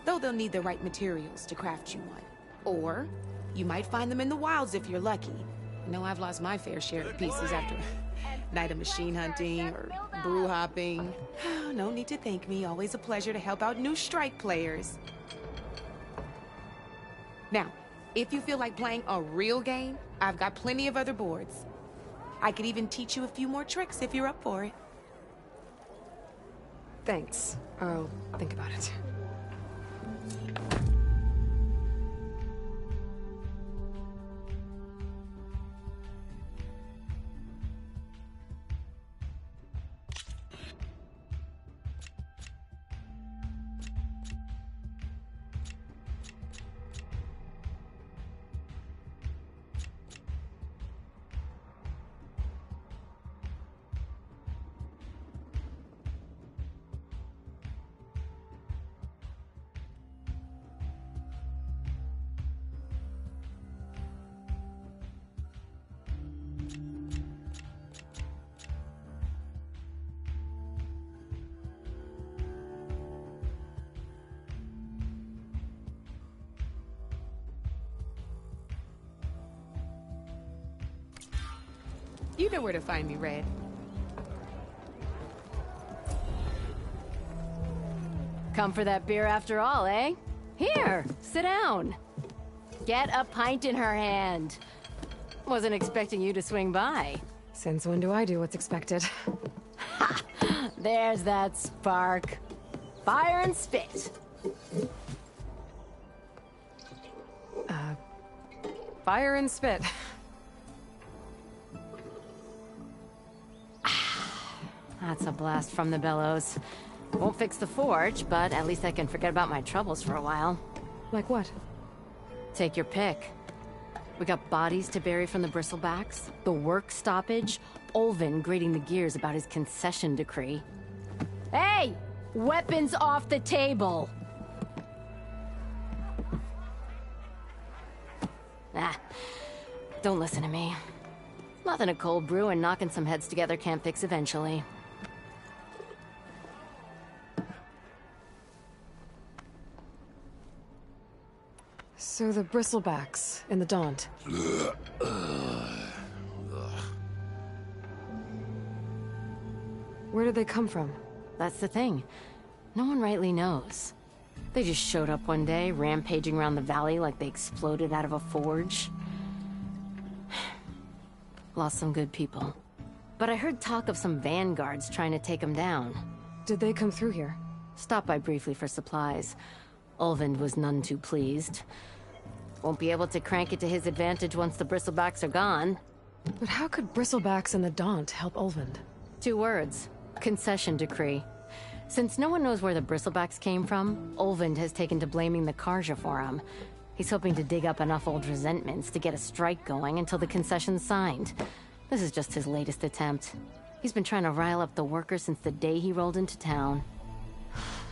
though they'll need the right materials to craft you one. Or you might find them in the wilds if you're lucky. I know I've lost my fair share of pieces after a night of machine hunting or brew hopping. No need to thank me. Always a pleasure to help out new strike players. Now, if you feel like playing a real game, I've got plenty of other boards. I could even teach you a few more tricks if you're up for it. Thanks. I'll think about it. You know where to find me, Red. Come for that beer after all, eh? Here, sit down. Get a pint in her hand. Wasn't expecting you to swing by. Since when do I do what's expected? Ha! There's that spark. Fire and spit. Fire and spit. That's a blast from the bellows. Won't fix the forge, but at least I can forget about my troubles for a while. Like what? Take your pick. We got bodies to bury from the bristlebacks, the work stoppage, Olvin grating the gears about his concession decree. Hey! Weapons off the table! Ah, don't listen to me. Nothing a cold brew and knocking some heads together can't fix eventually. So the bristlebacks in the Daunt. Where did they come from? That's the thing. No one rightly knows. They just showed up one day, rampaging around the valley like they exploded out of a forge. Lost some good people. But I heard talk of some vanguards trying to take them down. Did they come through here? Stopped by briefly for supplies. Olvind was none too pleased. Won't be able to crank it to his advantage once the bristlebacks are gone. But how could bristlebacks and the Daunt help Olvind? 2 words. Concession decree. Since no one knows where the bristlebacks came from, Olvind has taken to blaming the Karja for them. He's hoping to dig up enough old resentments to get a strike going until the concession's signed. This is just his latest attempt. He's been trying to rile up the workers since the day he rolled into town.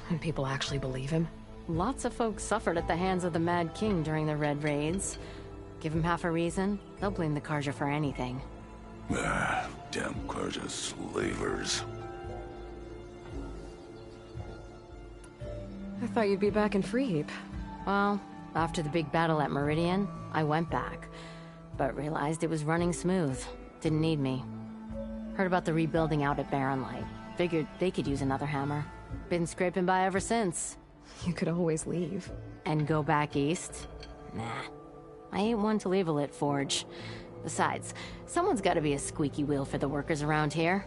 And people actually believe him? Lots of folks suffered at the hands of the Mad King during the Red Raids. Give him half a reason, they'll blame the Karja for anything. Ah, damn Karja slavers. I thought you'd be back in Freeheap. Well, after the big battle at Meridian, I went back. But realized it was running smooth. Didn't need me. Heard about the rebuilding out at Barren Light. Figured they could use another hammer. Been scraping by ever since. You could always leave. And go back east? Nah. I ain't one to leave a lit forge. Besides, someone's gotta be a squeaky wheel for the workers around here.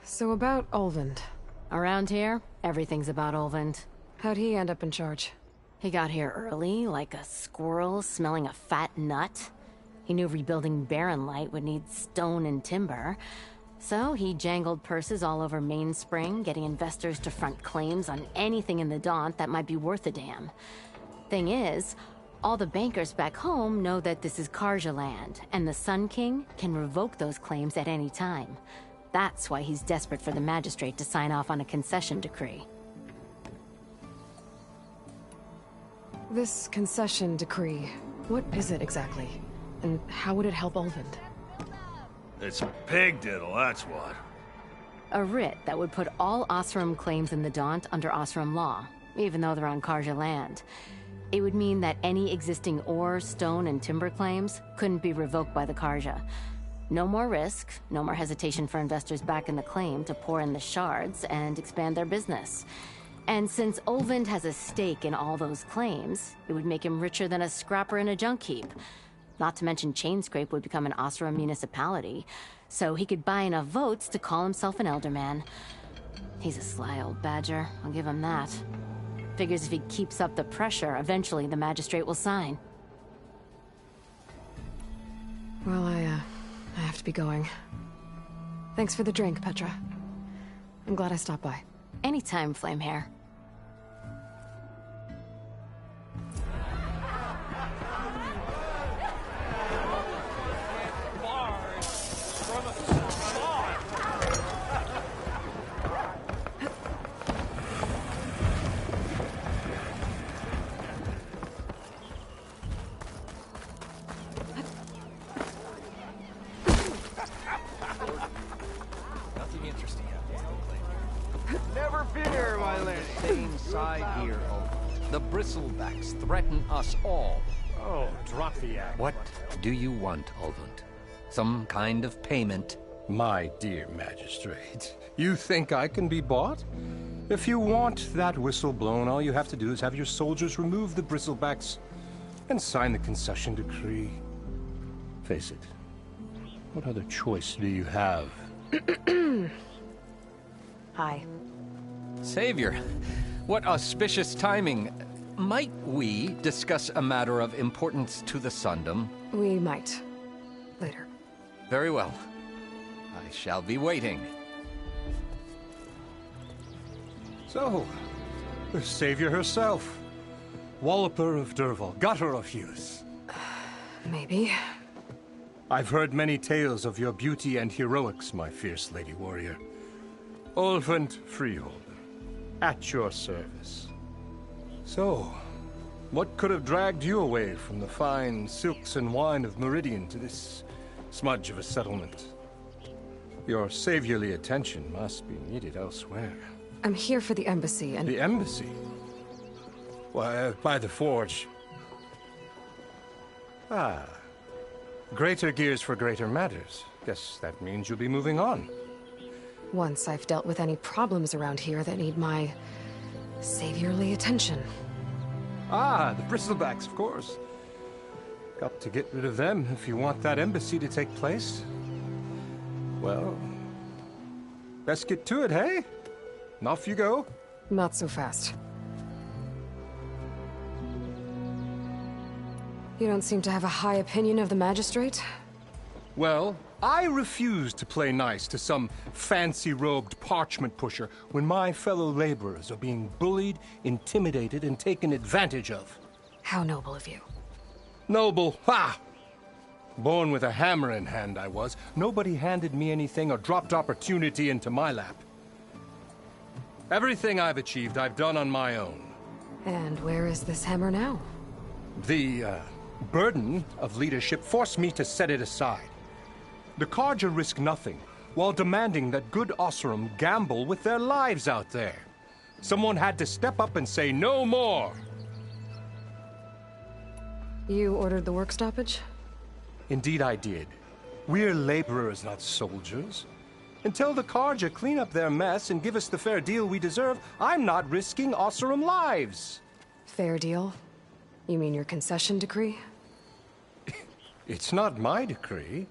So about Olvind. Around here, everything's about Olvind. How'd he end up in charge? He got here early, like a squirrel smelling a fat nut. He knew rebuilding Barren Light would need stone and timber. So he jangled purses all over Mainspring, getting investors to front claims on anything in the Daunt that might be worth a damn. Thing is, all the bankers back home know that this is Carja land, and the Sun King can revoke those claims at any time. That's why he's desperate for the magistrate to sign off on a concession decree. This concession decree, what is it exactly? And how would it help Ulvund? It's a pig diddle, that's what. A writ that would put all Osram claims in the Daunt under Osram law, even though they're on Carja land. It would mean that any existing ore, stone, and timber claims couldn't be revoked by the Carja. No more risk, no more hesitation for investors back in the claim to pour in the shards and expand their business. And since Ulvund has a stake in all those claims, it would make him richer than a scrapper in a junk heap. Not to mention Chainscrape would become an Osram municipality, so he could buy enough votes to call himself an Elderman. He's a sly old badger, I'll give him that. Figures if he keeps up the pressure, eventually the magistrate will sign. Well, I have to be going. Thanks for the drink, Petra. I'm glad I stopped by. Anytime, Flamehair. Nothing interesting happening. Never fear, my lady. Same side here, Ulvund. The Bristlebacks threaten us all. Oh, drop the act. What do you want, Ulvund? Some kind of payment? My dear magistrate, you think I can be bought? If you want that whistle blown, all you have to do is have your soldiers remove the bristlebacks and sign the concession decree. Face it, what other choice do you have? Hi. Savior, what auspicious timing. Might we discuss a matter of importance to the Sundom? We might. Later. Very well. I shall be waiting. So, the savior herself. Walloper of Derval, gutter of youth. Maybe. I've heard many tales of your beauty and heroics, my fierce lady warrior. Ulvund Freeholder, at your service. So, what could have dragged you away from the fine silks and wine of Meridian to this smudge of a settlement? Your saviorly attention must be needed elsewhere. I'm here for the embassy and... The embassy? Why, by the forge. Ah. Greater gears for greater matters. Guess that means you'll be moving on. Once I've dealt with any problems around here that need my saviorly attention. Ah, the bristlebacks, of course. Got to get rid of them if you want that embassy to take place. Well, best get to it, hey? And off you go. Not so fast. You don't seem to have a high opinion of the magistrate? Well, I refuse to play nice to some fancy-robed parchment pusher when my fellow laborers are being bullied, intimidated, and taken advantage of. How noble of you. Noble? Ha! Born with a hammer in hand, I was. Nobody handed me anything or dropped opportunity into my lap. Everything I've achieved, I've done on my own. And where is this hammer now? The, burden of leadership forced me to set it aside. The Carja risk nothing, while demanding that good Osram gamble with their lives out there. Someone had to step up and say no more. You ordered the work stoppage? Indeed I did. We're laborers, not soldiers. Until the Carja clean up their mess and give us the fair deal we deserve, I'm not risking Osram lives. Fair deal? You mean your concession decree? It's not my decree.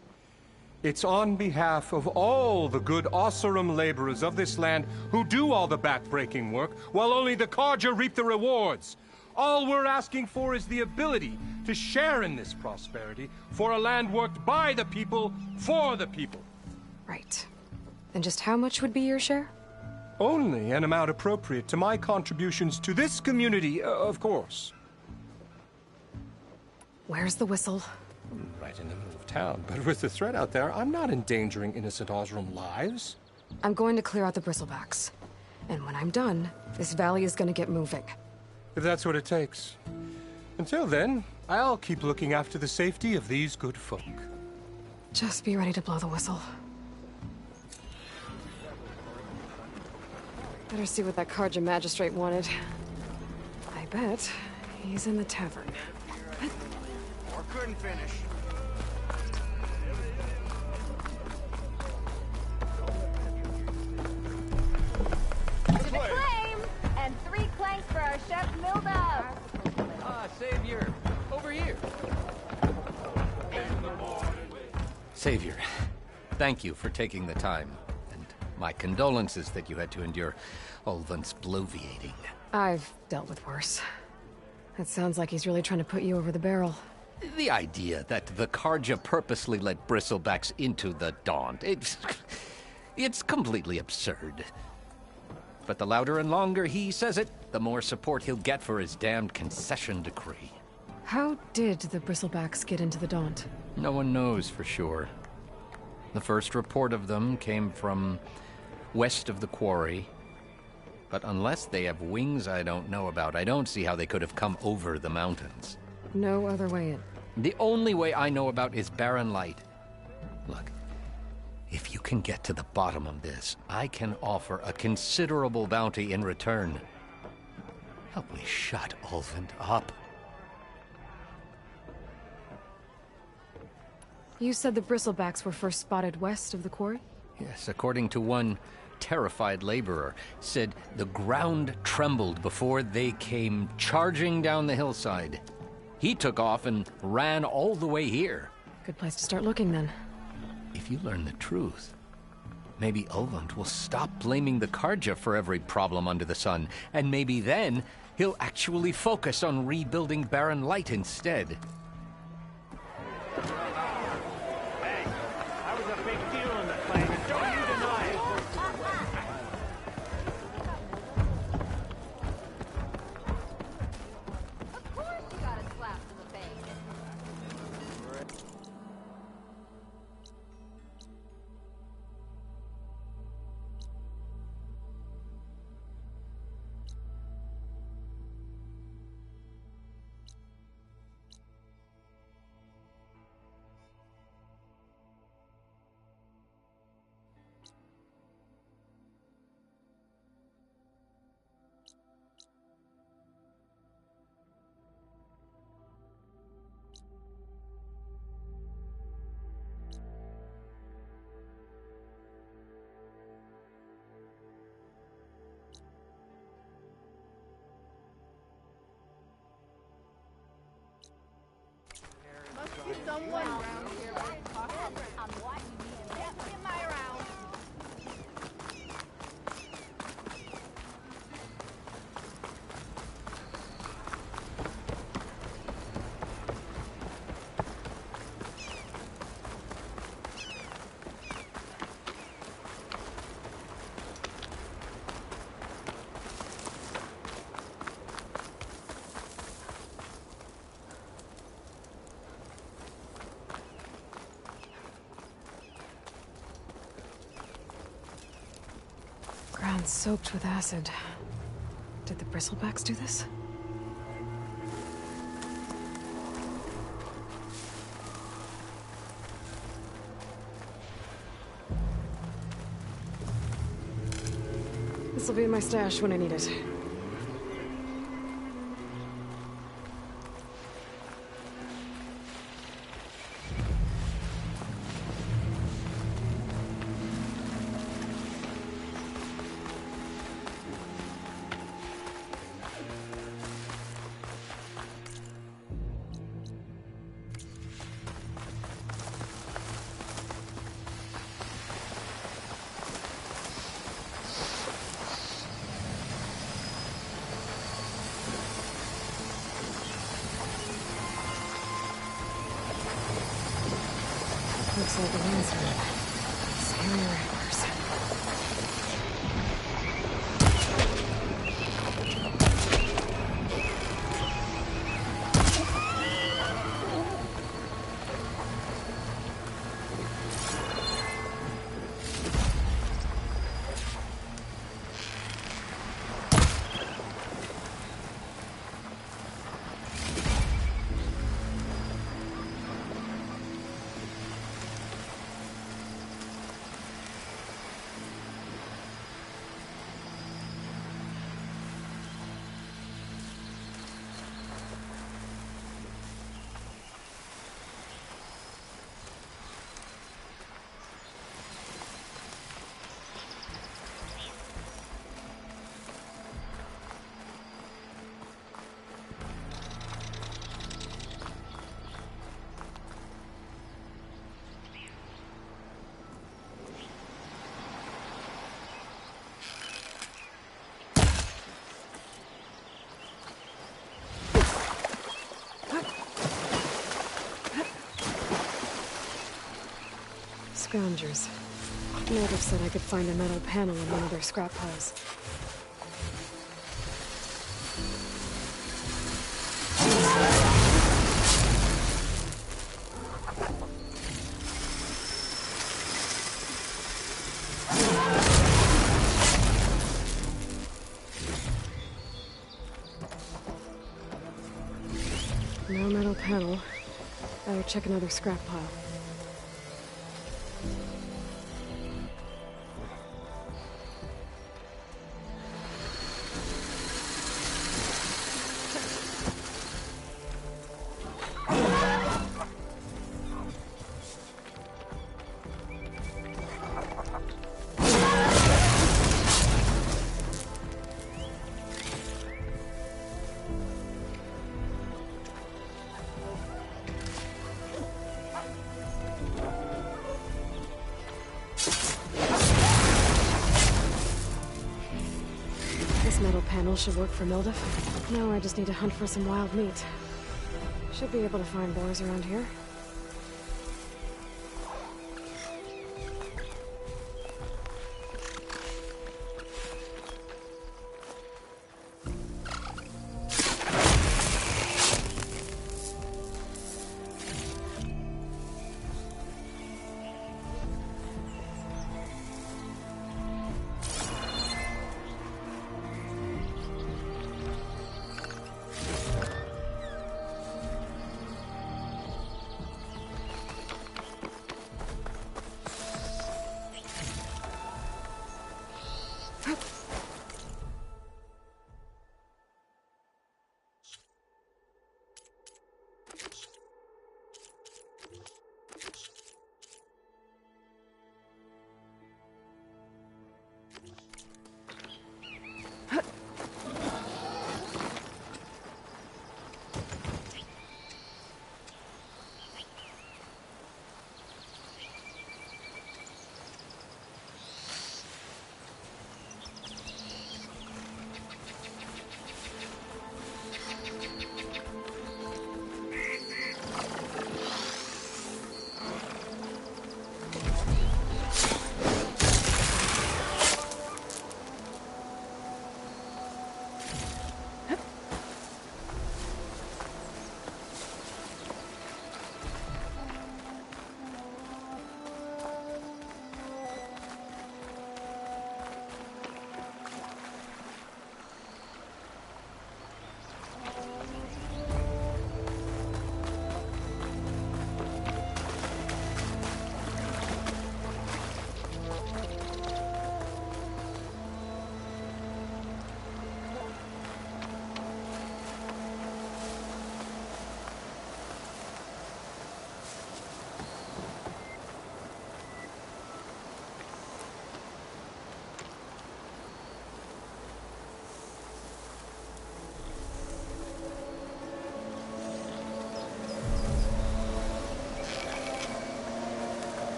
It's on behalf of all the good Osram laborers of this land who do all the back-breaking work, while only the Carja reap the rewards. All we're asking for is the ability to share in this prosperity for a land worked by the people, for the people. Right. And just how much would be your share? Only an amount appropriate to my contributions to this community, of course. Where's the whistle? Right in the middle of town, but with the threat out there, I'm not endangering innocent Osram lives. I'm going to clear out the bristlebacks. And when I'm done, this valley is going to get moving. If that's what it takes. Until then, I'll keep looking after the safety of these good folk. Just be ready to blow the whistle. Better see what that Carja magistrate wanted. I bet he's in the tavern. Or couldn't finish. To the claim! And 3 clanks for our chef Milda! Savior, over here. Savior, thank you for taking the time. And my condolences that you had to endure Ulvund's bloviating. I've dealt with worse. It sounds like he's really trying to put you over the barrel. The idea that the Carja purposely let bristlebacks into the Daunt, it's completely absurd. But the louder and longer he says it, the more support he'll get for his damned concession decree. How did the bristlebacks get into the Daunt? No one knows for sure. The first report of them came from west of the quarry. But unless they have wings I don't know about, I don't see how they could have come over the mountains. No other way in. The only way I know about is Barren Light. Look, if you can get to the bottom of this, I can offer a considerable bounty in return. Help me shut Ulvund up. You said the bristlebacks were first spotted west of the quarry? Yes, according to one terrified laborer, said the ground trembled before they came charging down the hillside. He took off and ran all the way here. Good place to start looking, then. If you learn the truth, maybe Ulvund will stop blaming the Carja for every problem under the sun, and maybe then he'll actually focus on rebuilding Barren Light instead. Hey, that was a big deal in the claim, and don't you deny it. Of course you got a slap to the face. Must be someone around here very popular. I'm watching you. Definitely in my round. Ground soaked with acid. Did the bristlebacks do this? This'll be in my stash when I need it. Looks like the wind's heard. Scary ramblers. scroungers. Native said I could find a metal panel in one of their scrap piles. No metal panel. Better check another scrap pile. Should work for Mildef. Now I just need to hunt for some wild meat. Should be able to find boars around here.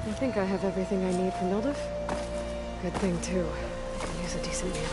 I think I have everything I need for Mildef. Good thing, too. I can use a decent meal.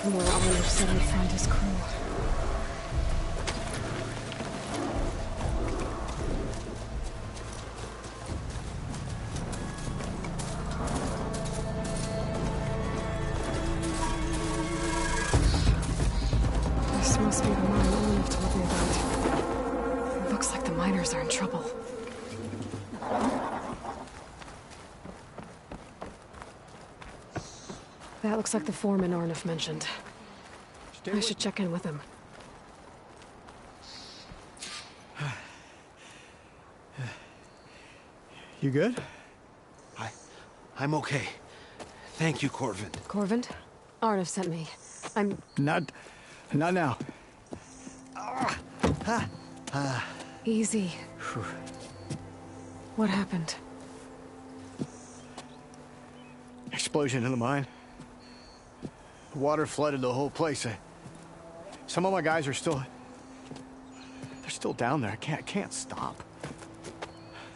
From where Olive said I'd find his crew. That looks like the foreman Arnif mentioned. I should check in with him. You good? I'm okay. Thank you, Corvin. Corvin? Arnif sent me. I'm... Not now. Easy. What happened? Explosion in the mine. The water flooded the whole place. Some of my guys are still... They're still down there. I can't stop.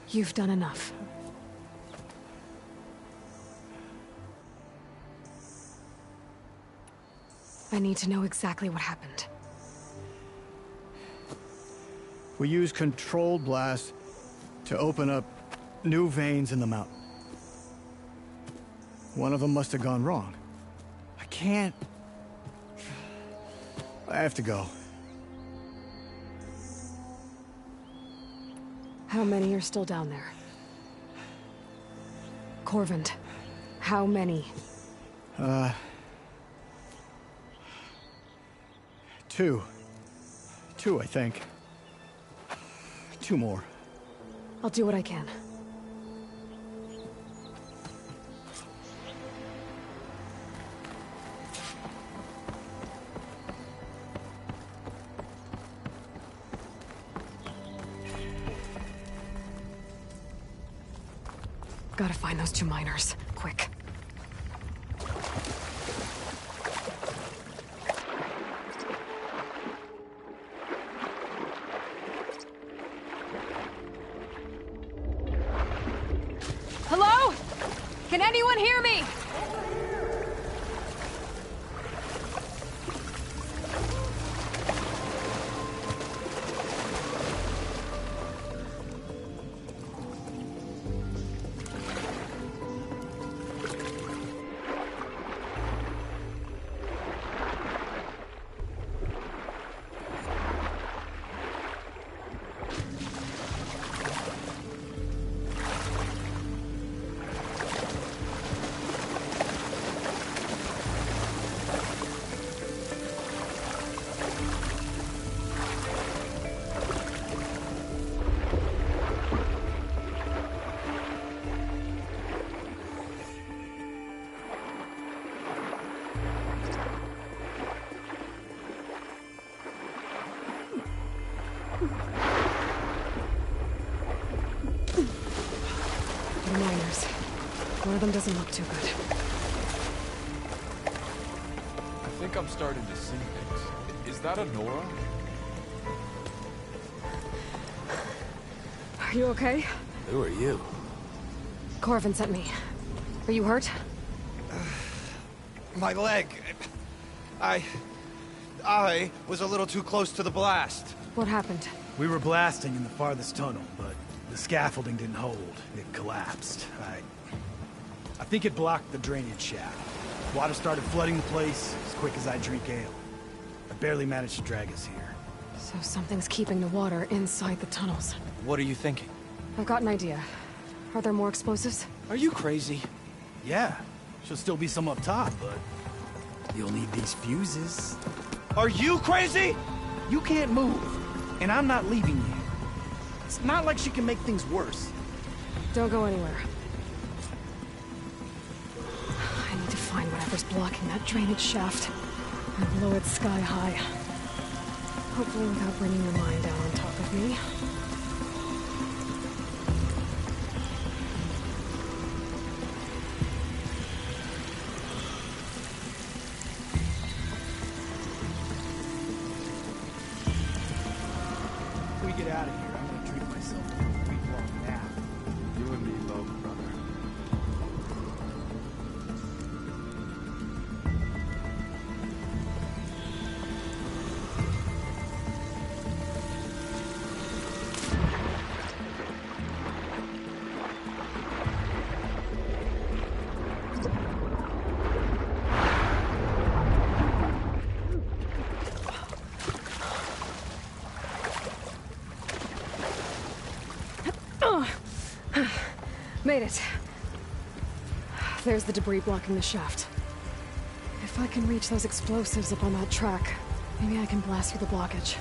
You've done enough. I need to know exactly what happened. We used controlled blast to open up new veins in the mountain. One of them must have gone wrong. I can't... I have to go. How many are still down there? Corvin, how many? Two. Two, I think. 2 more. I'll do what I can. Gotta find those 2 miners. Quick. Hello? Can anyone hear me? The miners. One of them doesn't look too good. I think I'm starting to see things. Is that a Nora? Are you okay? Who are you? Corvin sent me. Are you hurt? My leg. I was a little too close to the blast. What happened? We were blasting in the farthest tunnel, but the scaffolding didn't hold. It collapsed. I think it blocked the drainage shaft. Water started flooding the place as quick as I drink ale. I barely managed to drag us here. So something's keeping the water inside the tunnels. What are you thinking? I've got an idea. Are there more explosives? Are you crazy? Yeah, should still be some up top, but you'll need these fuses. Are you crazy? You can't move, and I'm not leaving you. It's not like she can make things worse. Don't go anywhere. I need to find whatever's blocking that drainage shaft and blow it sky high. Hopefully without bringing your mind down on top of me. If we get out of here, I'm gonna treat myself to a week-long nap. You and me both, brother. Made it. There's the debris blocking the shaft. If I can reach those explosives up on that track, maybe I can blast through the blockage.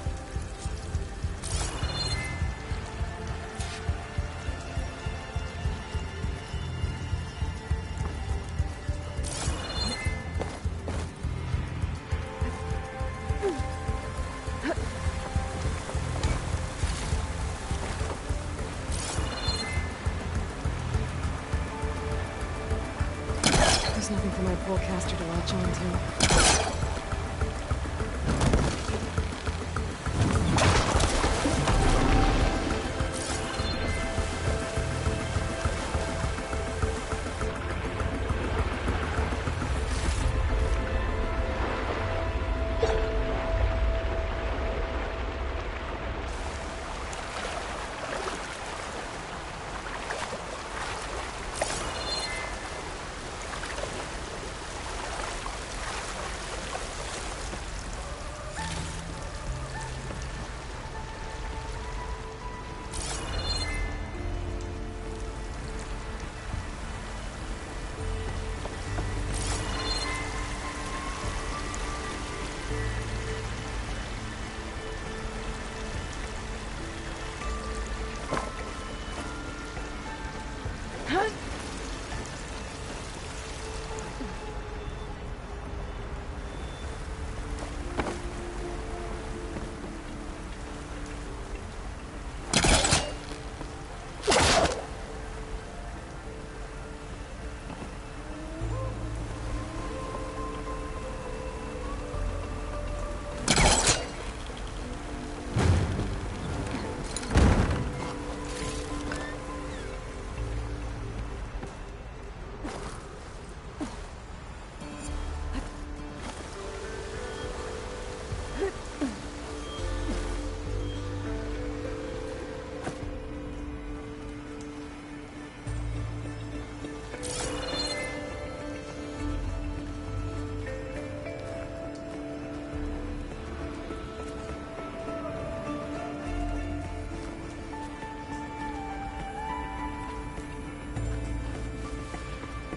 There's nothing for my pullcaster to latch onto.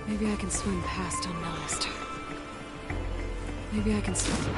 Maybe I can swim past unnoticed. Maybe I can swim.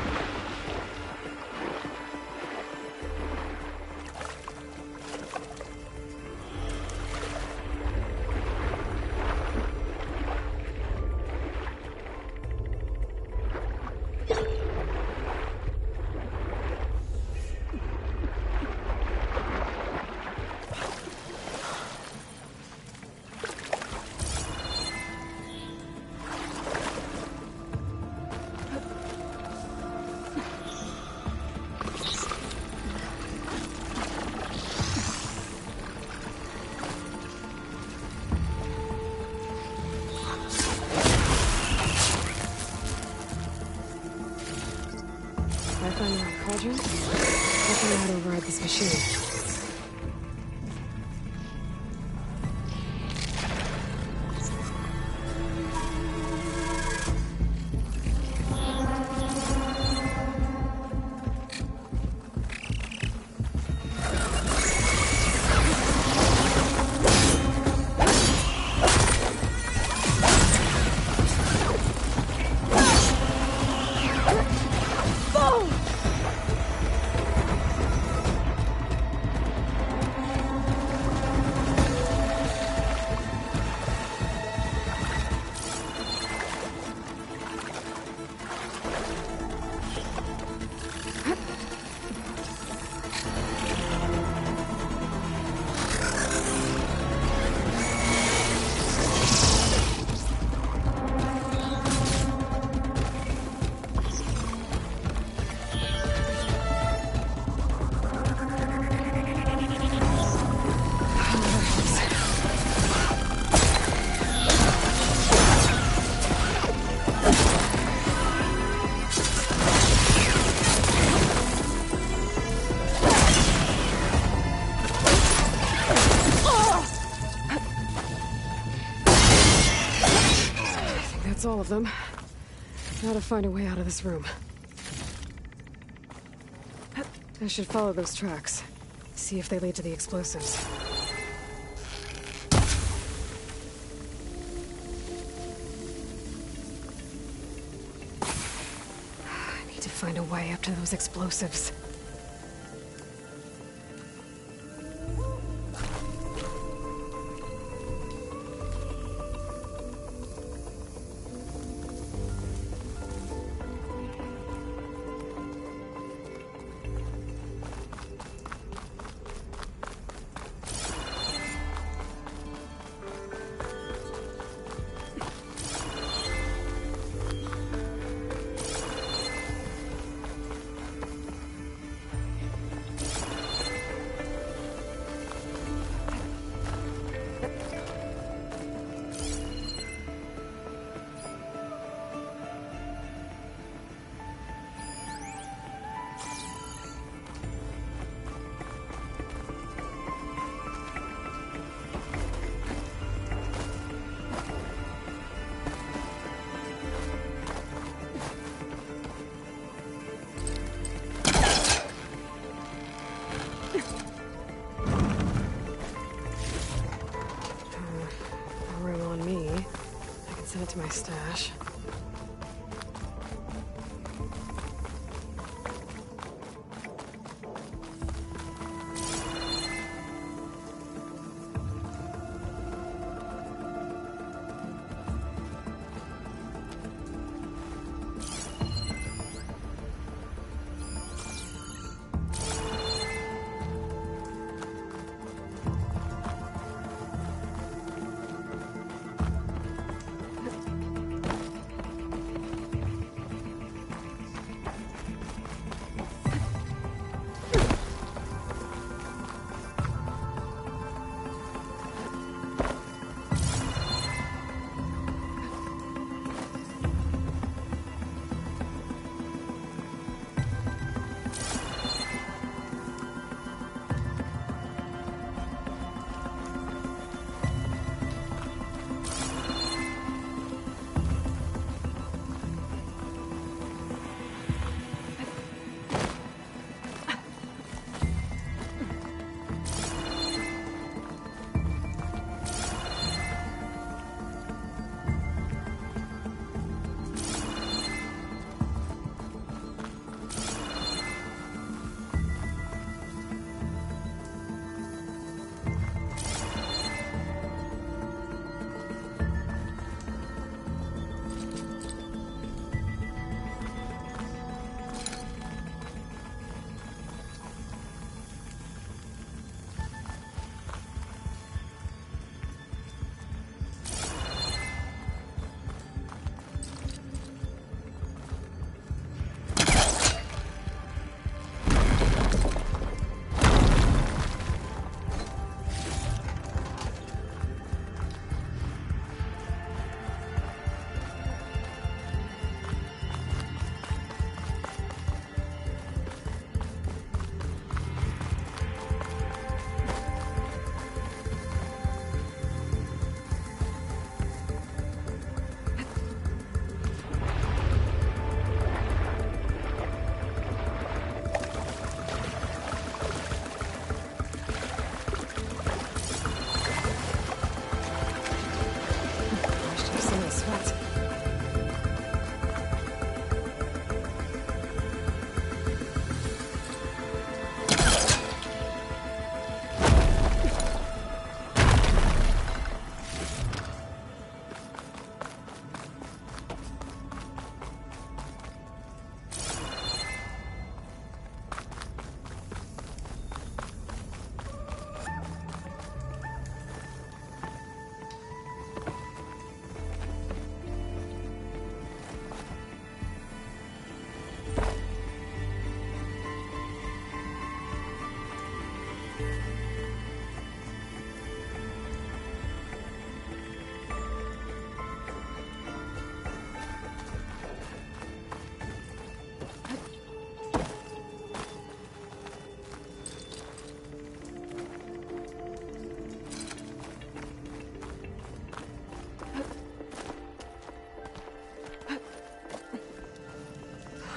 Find the right cauldron. I can out override this machine. That's all of them. Now to find a way out of this room. I should follow those tracks. See if they lead to the explosives. need to find a way up to those explosives. Send it to my stash.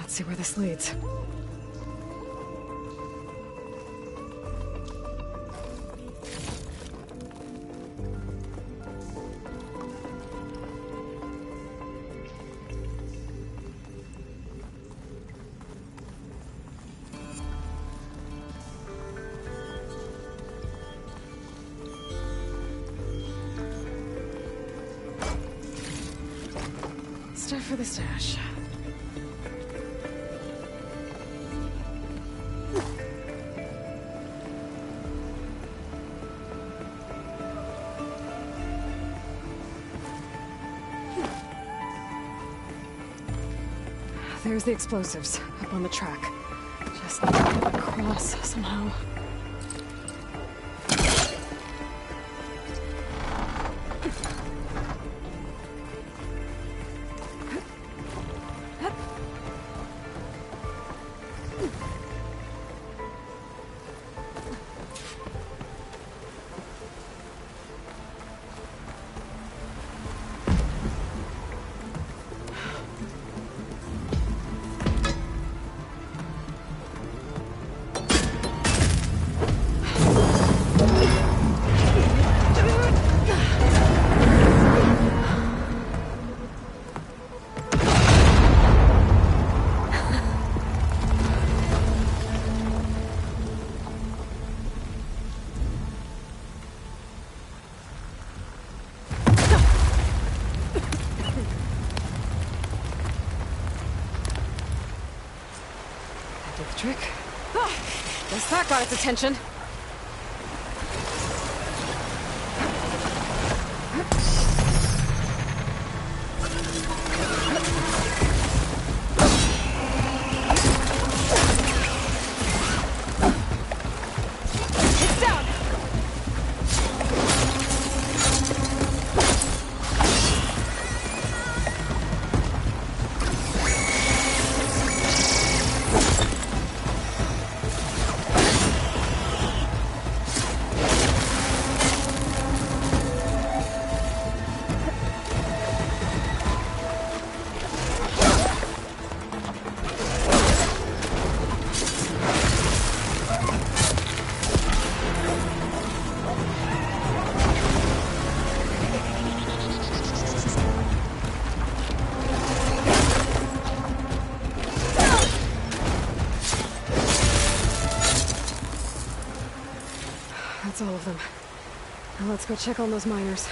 Let's see where this leads. stuff for the stash. There's the explosives, up on the track. Just need to get across somehow. Trick. Guess that got its attention. It's down. That's all of them. Now let's go check on those miners.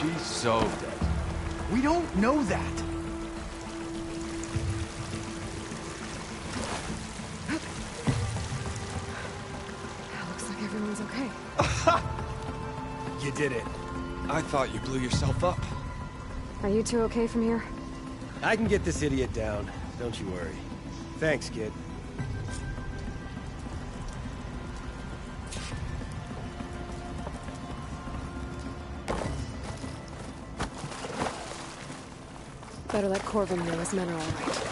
She's so dead. We don't know that. Looks like everyone's okay. You did it. I thought you blew yourself up. Are you two okay from here? I can get this idiot down. Don't you worry. Thanks, kid. Better let Corvin know his men are all right.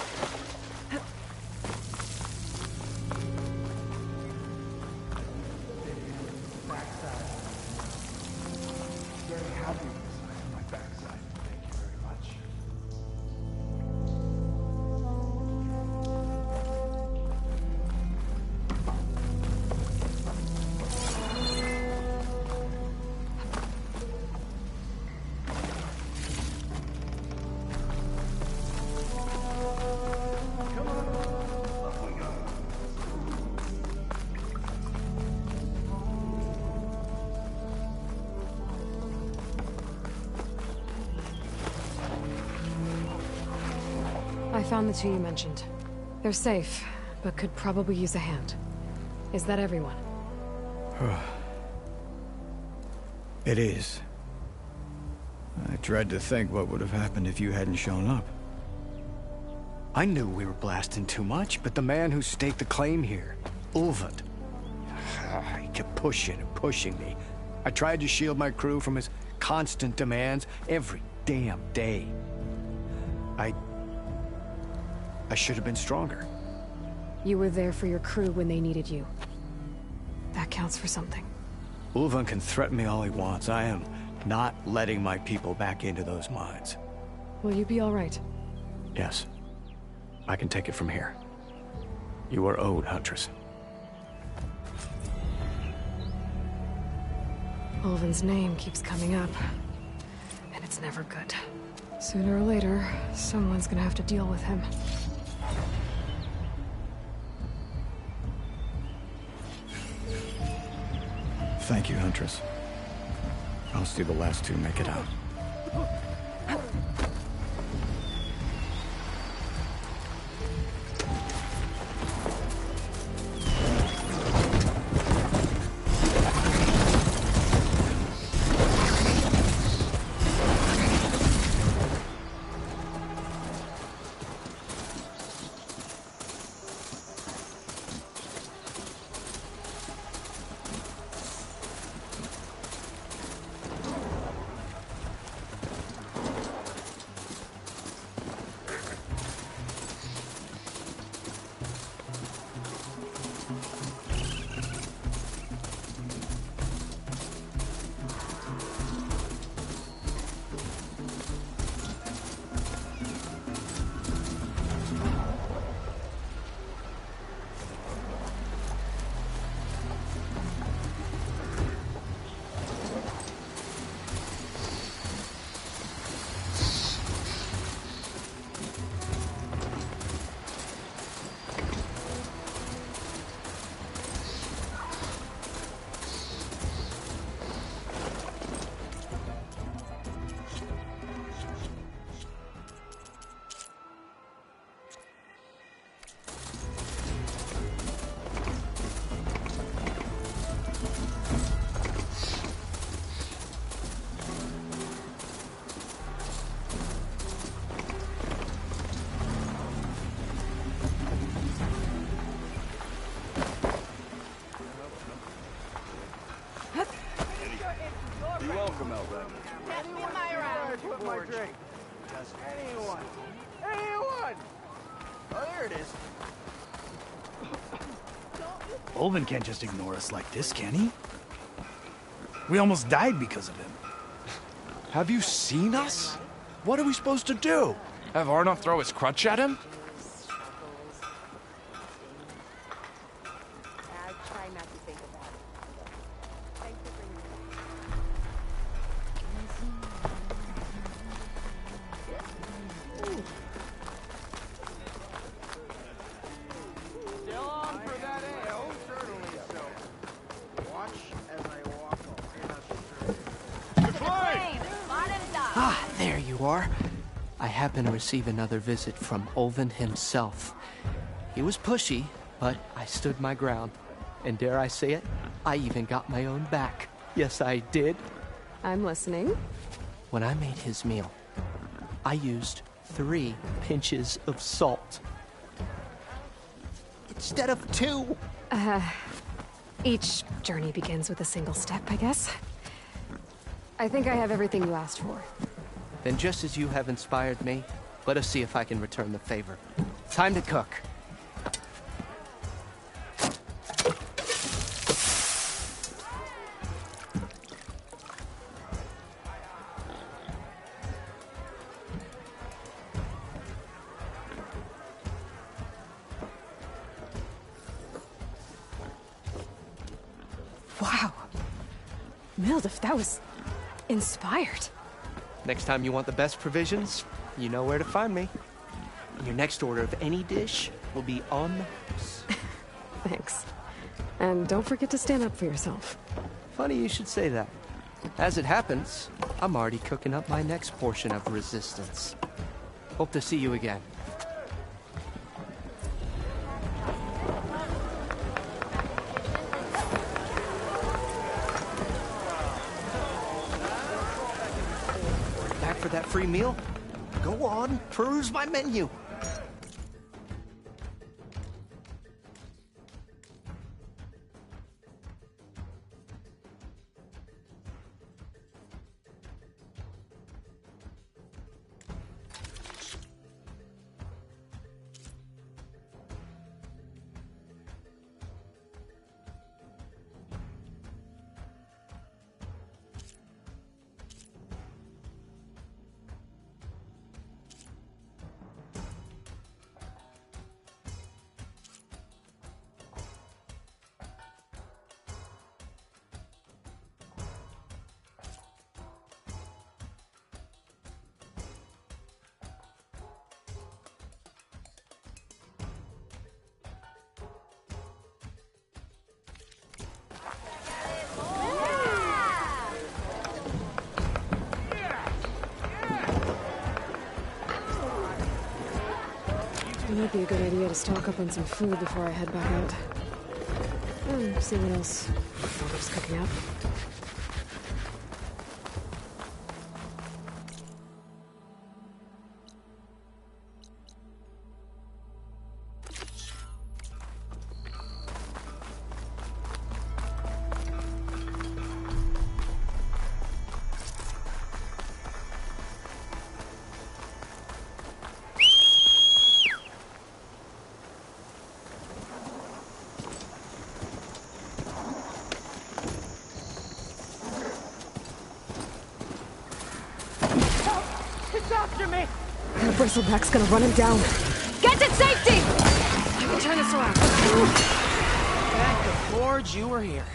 found the two you mentioned. They're safe, but could probably use a hand. Is that everyone? It is. I dread to think what would have happened if you hadn't shown up. I knew we were blasting too much, but the man who staked the claim here, Ulvund, he kept pushing and pushing me. I tried to shield my crew from his constant demands every damn day. I should have been stronger. You were there for your crew when they needed you. That counts for something. Ulvund can threaten me all he wants. I am not letting my people back into those mines. Will you be all right? Yes. I can take it from here. You are owed, Huntress. Ulvund's name keeps coming up, and it's never good. Sooner or later, someone's gonna have to deal with him. Thank you, Huntress. I'll see the last two make it out. Ulvund can't just ignore us like this, can he? We almost died because of him. Have you seen us? What are we supposed to do? Have Arnold throw his crutch at him? To receive another visit from Ulvund himself. He was pushy, but I stood my ground. And dare I say it, I even got my own back. Yes, I did. I'm listening. When I made his meal, I used 3 pinches of salt. Instead of 2. Each journey begins with a single step, I guess. I think I have everything you asked for. Then just as you have inspired me, let us see if I can return the favor. Time to cook. Wow. Mildef, that was inspired. Next time you want the best provisions, you know where to find me. Your next order of any dish will be on the house. Thanks. And don't forget to stand up for yourself. Funny you should say that. As it happens, I'm already cooking up my next portion of resistance. Hope to see you again. that free meal? Go on, peruse my menu. It might be a good idea to stock up on some food before I head back out. See what else Father's cooking up. After me! The bristleback's gonna run him down. Get to safety! I can turn this around. Thank the Lord you were here.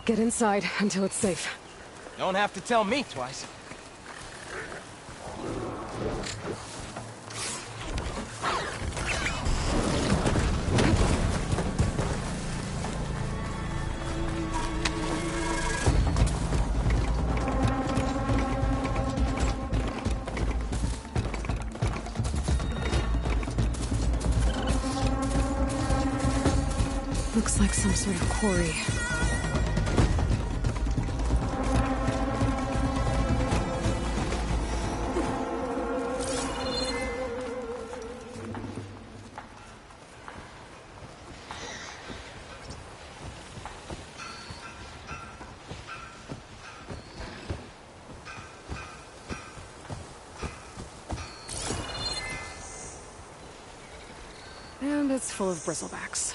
Get inside until it's safe. Don't have to tell me twice. Looks like some sort of quarry. And it's full of bristlebacks.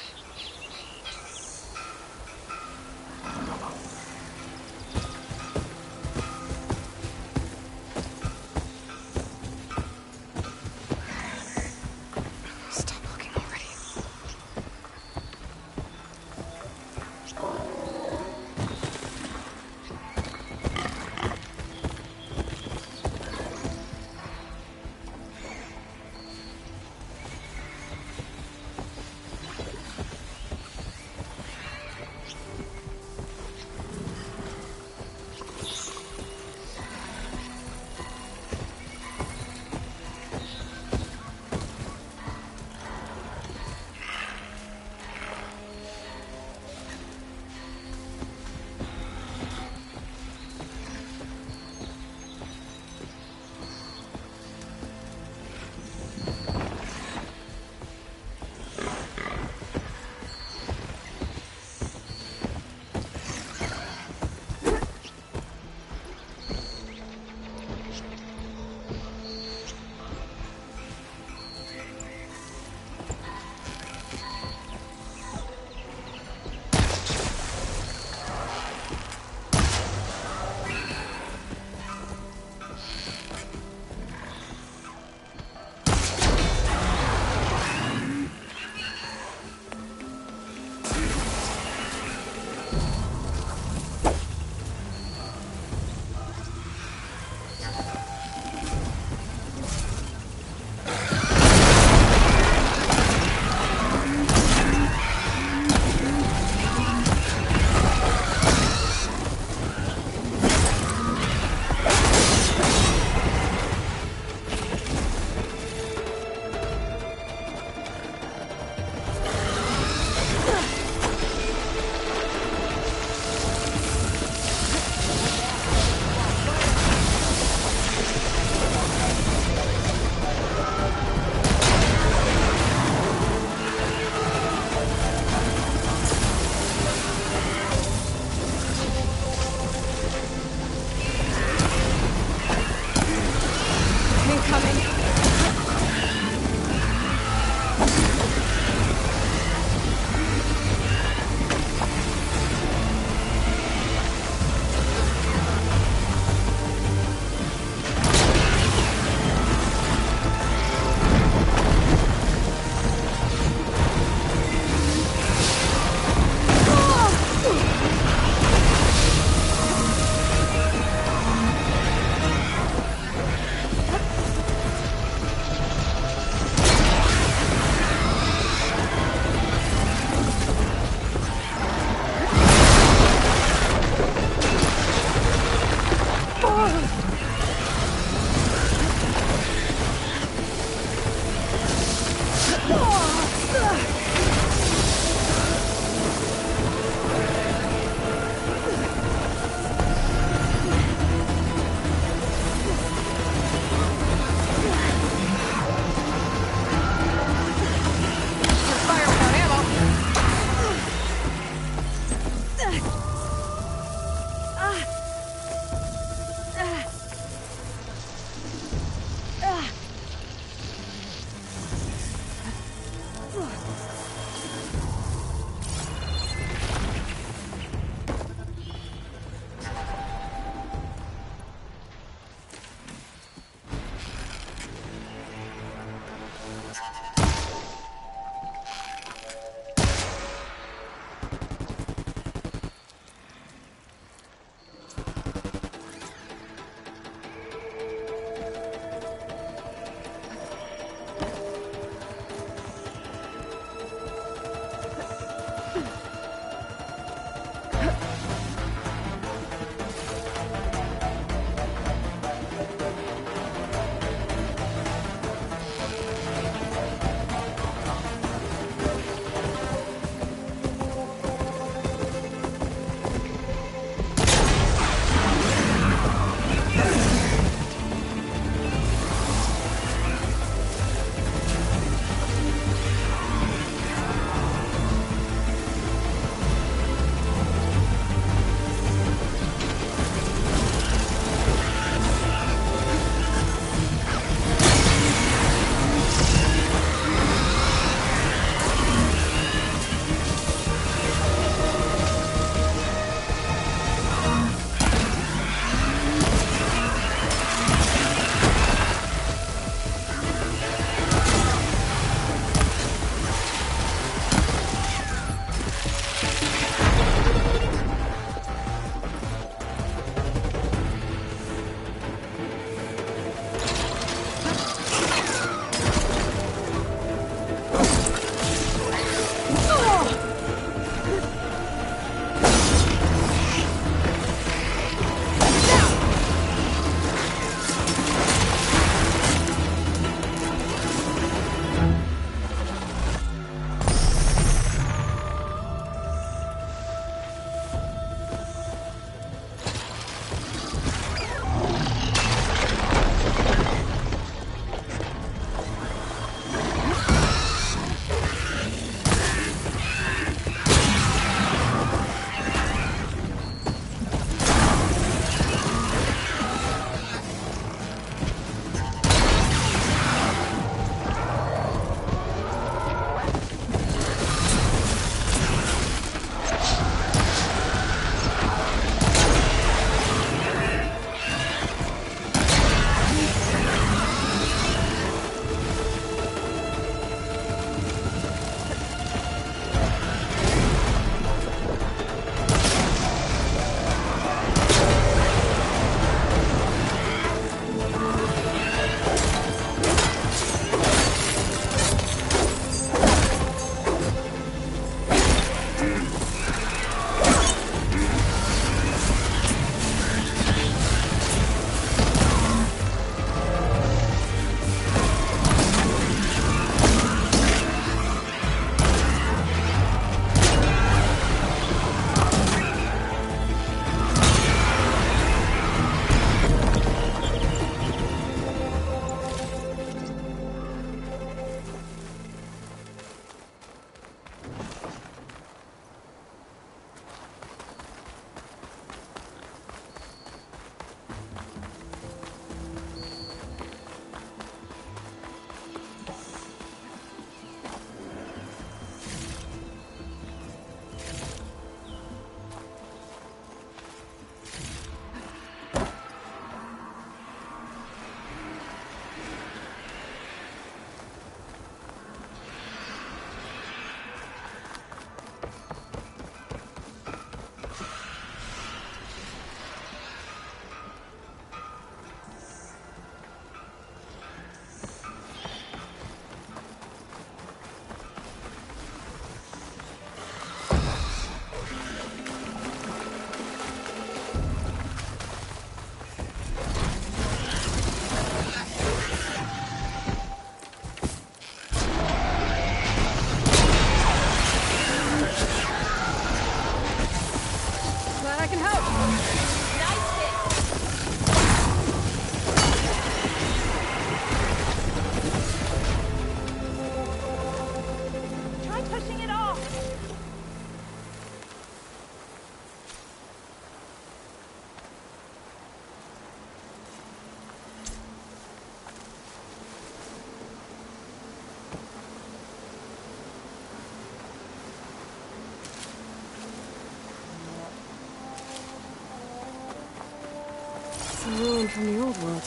It's a ruin from the old world.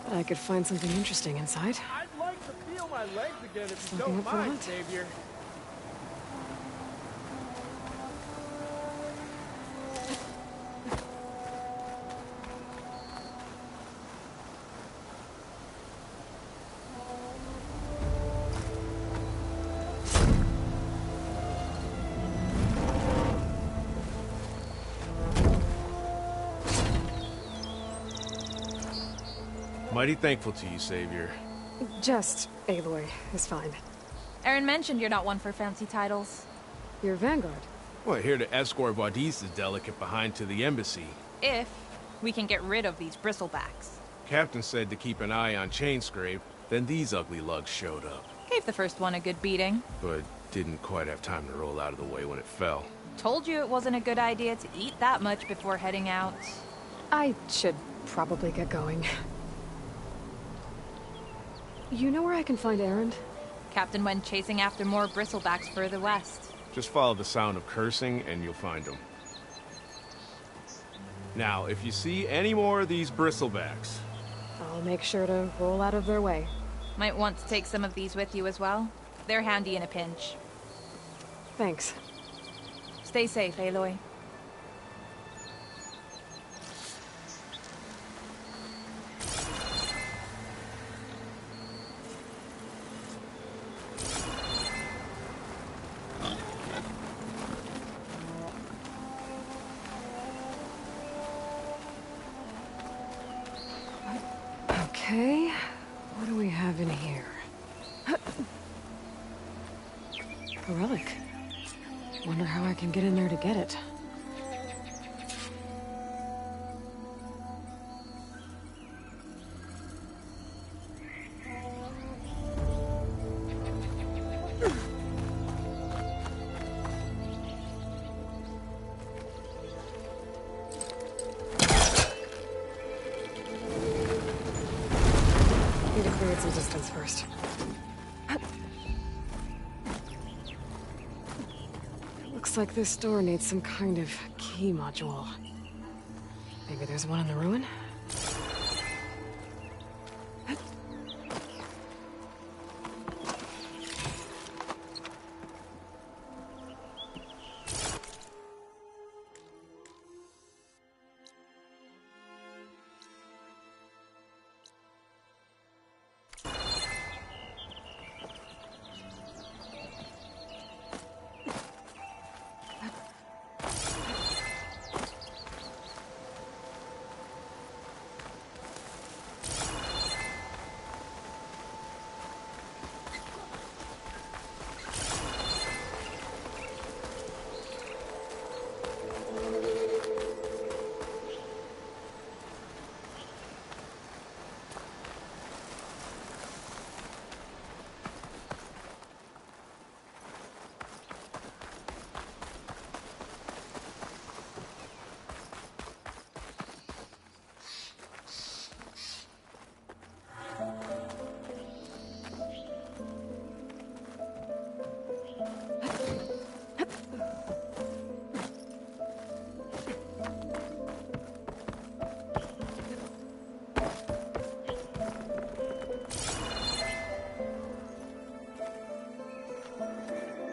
But I could find something interesting inside. I'd like to feel my legs again if you Something don't up for mind, hunt. Savior. Mighty thankful to you, Savior. Just Aloy is fine. Aaron mentioned you're not one for fancy titles. You're Vanguard. Well, here to escort Wadis' delicate behind to the embassy. If we can get rid of these bristlebacks. Captain said to keep an eye on Chainscrape, then these ugly lugs showed up. Gave the first one a good beating. But didn't quite have time to roll out of the way when it fell. Told you it wasn't a good idea to eat that much before heading out. I should probably get going. You know where I can find Erend? Captain went chasing after more bristlebacks further west. Just follow the sound of cursing and you'll find them. Now, if you see any more of these bristlebacks... I'll make sure to roll out of their way. Might want to take some of these with you as well. They're handy in a pinch. Thanks. Stay safe, Aloy. Okay, what do we have in here? A relic. Wonder how I can get in there to get it. Need to clear some distance first. Looks like this door needs some kind of key module. Maybe there's one in the ruin?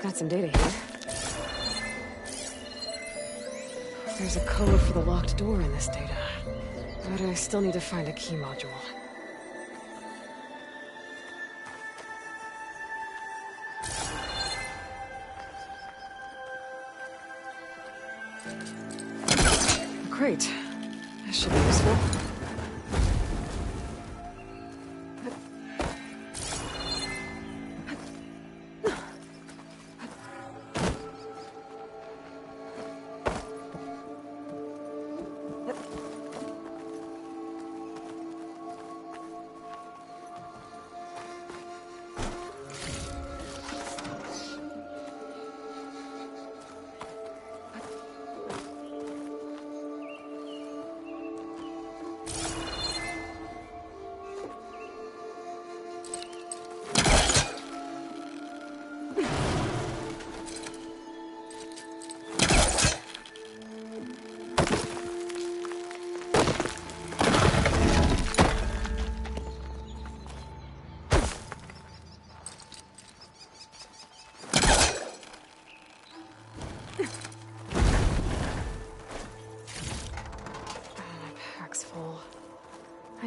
Got some data here. There's a code for the locked door in this data. But I still need to find a key module. Great. This should be useful.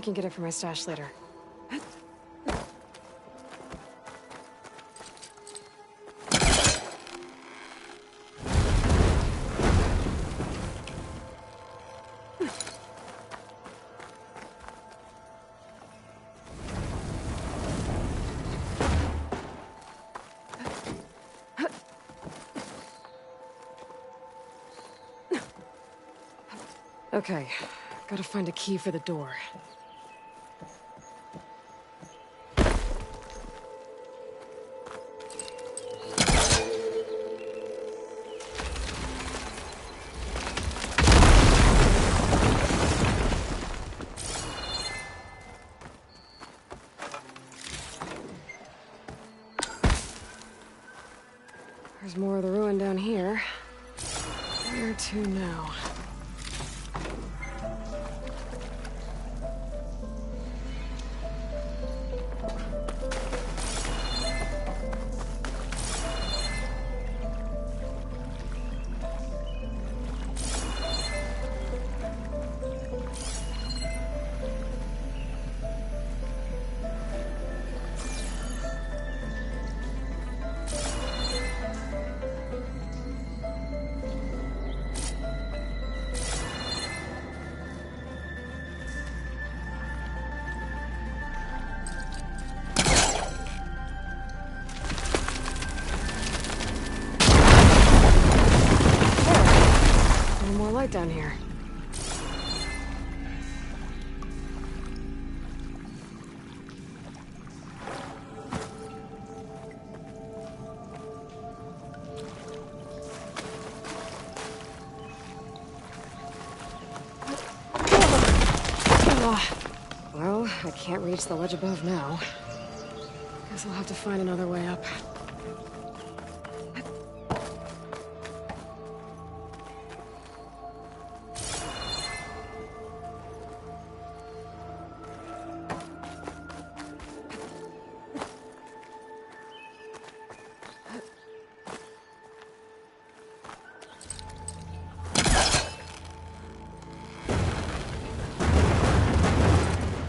I can get it from my stash later. Okay, gotta find a key for the door. There's more of the ruin down here. Where to now? Light down here. Well, I can't reach the ledge above now. Guess I'll have to find another way up.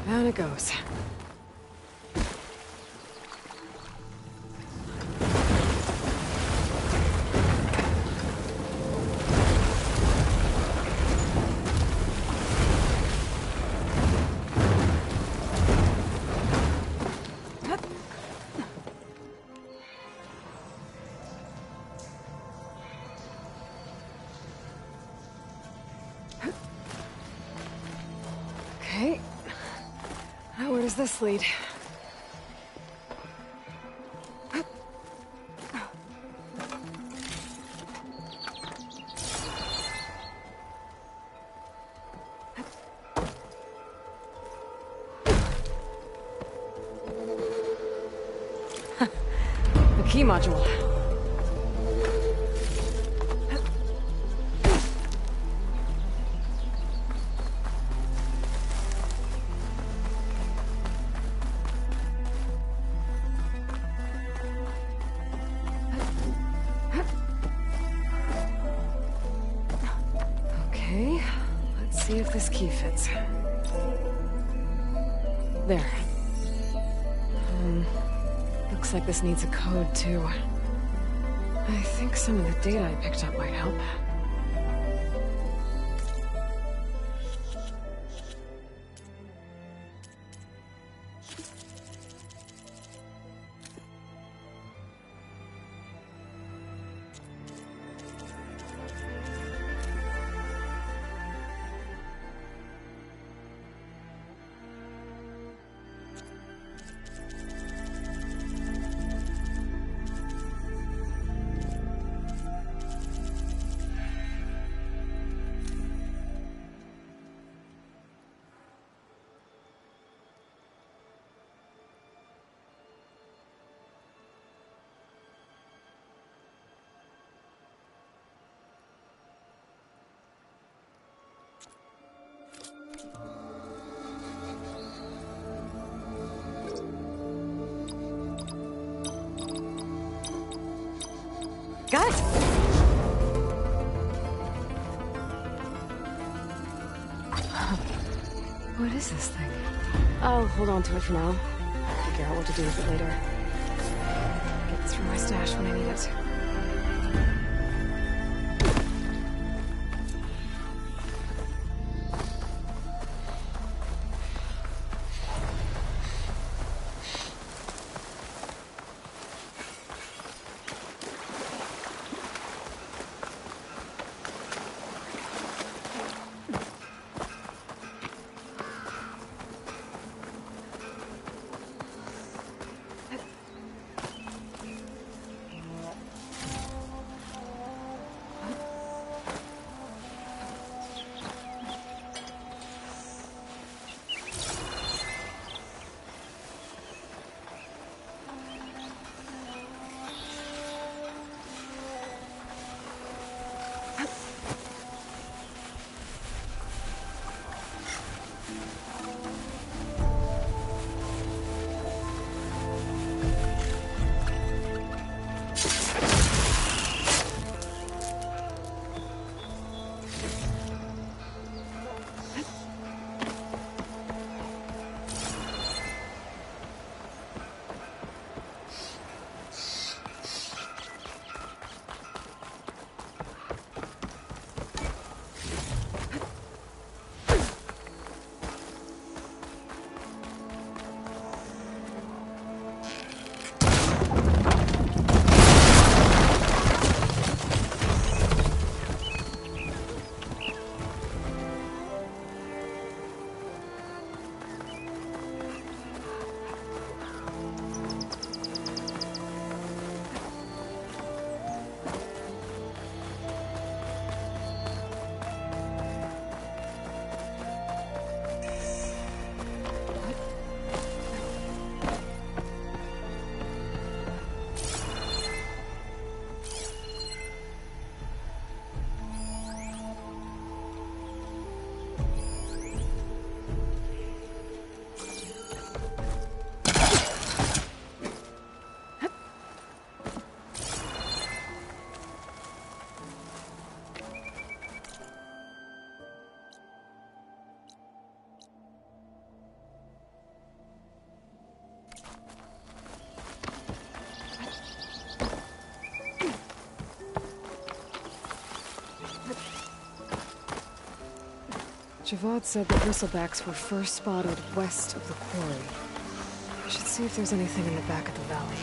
Down it goes. Okay. Now where does this lead? The key module. Okay, let's see if this key fits. There. Looks like this needs a code, too. I think some of the data I picked up might help. Got it! What is this thing? I'll hold on to it for now. Figure out what to do with it later. Get this from my stash when I need it. Javad said the bristlebacks were first spotted west of the quarry. I should see if there's anything in the back of the valley.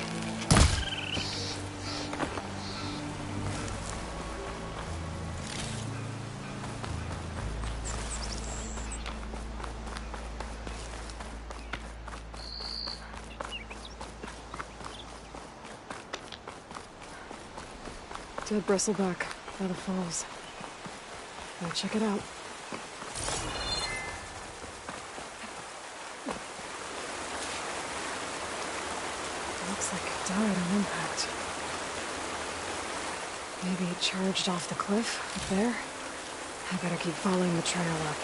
Dead bristleback by the falls. Now check it out. Looks like it died on impact. Maybe it charged off the cliff up there. I better keep following the trail up.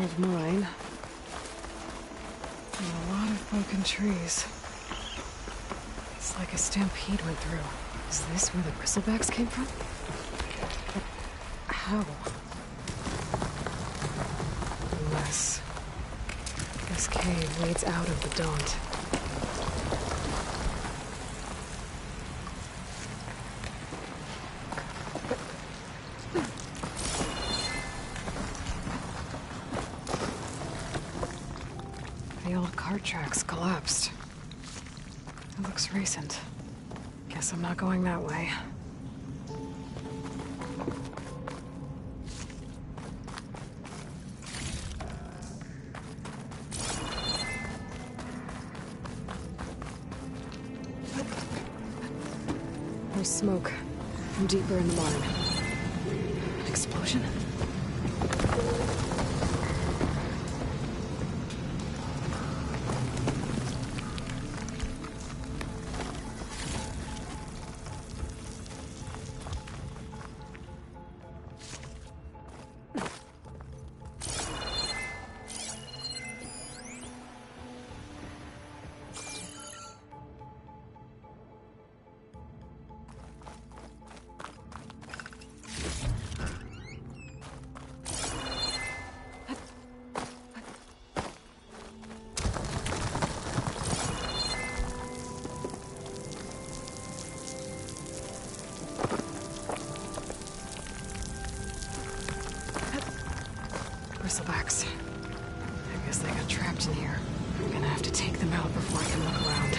Of mine. And a lot of broken trees. It's like a stampede went through. Is this where the bristlebacks came from? But how? Unless this cave leads out of the Daunt. The old cart tracks collapsed. It looks recent. Guess I'm not going that way. There's smoke from deeper in the barn. An explosion? bristlebacks. I guess they got trapped in here. I'm gonna have to take them out before I can look around.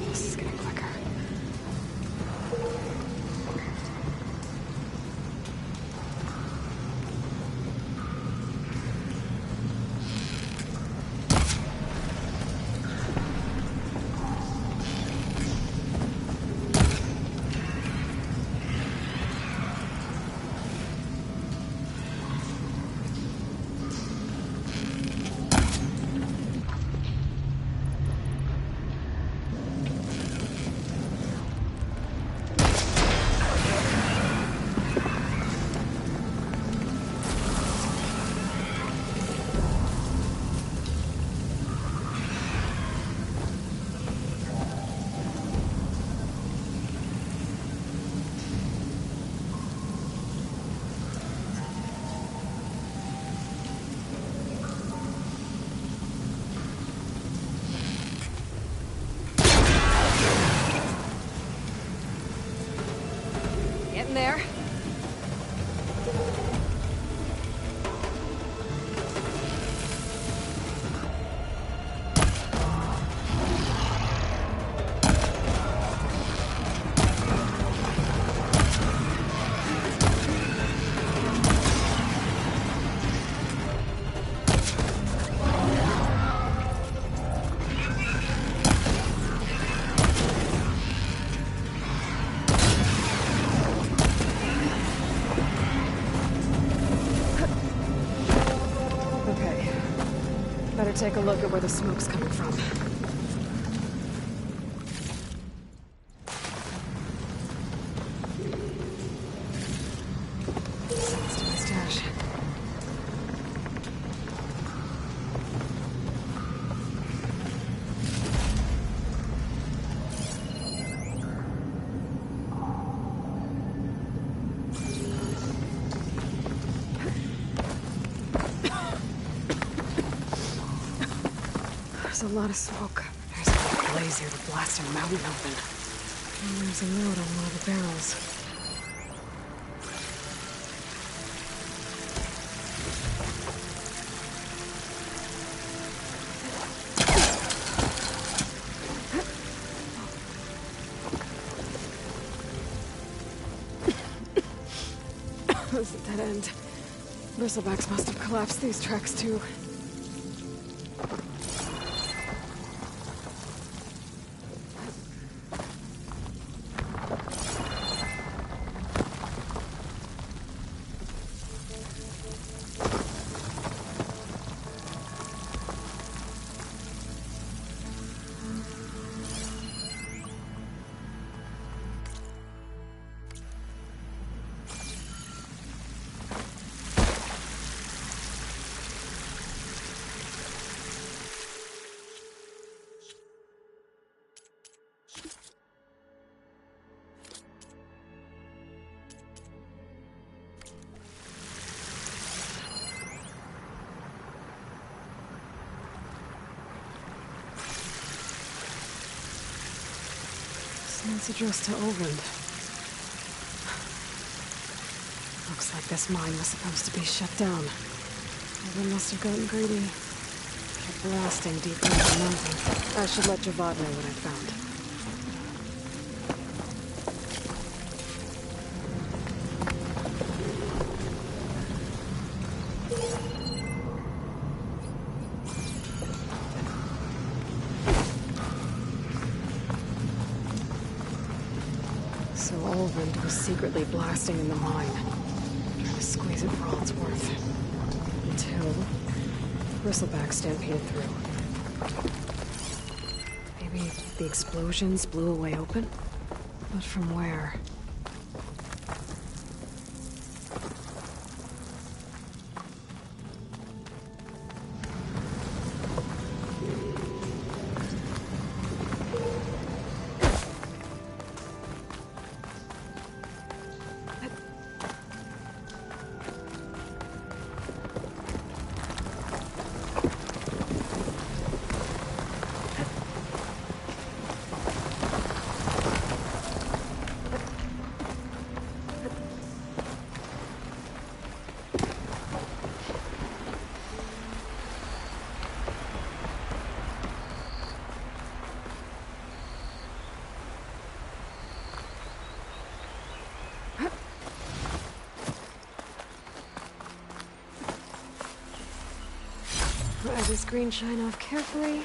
This is getting quicker. Getting there. Better take a look at where the smoke's coming from. Sounds to my stash. There's a lot of smoke. There's a blaze here to blast a mountain open. And there's a note on one of the barrels. This is a dead end. Bristlebacks must have collapsed these tracks too. It's addressed to Olvind. Looks like this mine was supposed to be shut down. Olvind must have gotten greedy. Kept blasting deep into the mountain. I should let Javad know what I found. secretly blasting in the mine. Trying to squeeze it for all it's worth. Until Bristleback stampeded through. Maybe the explosions blew a way open? But from where? Let the screen shine off carefully.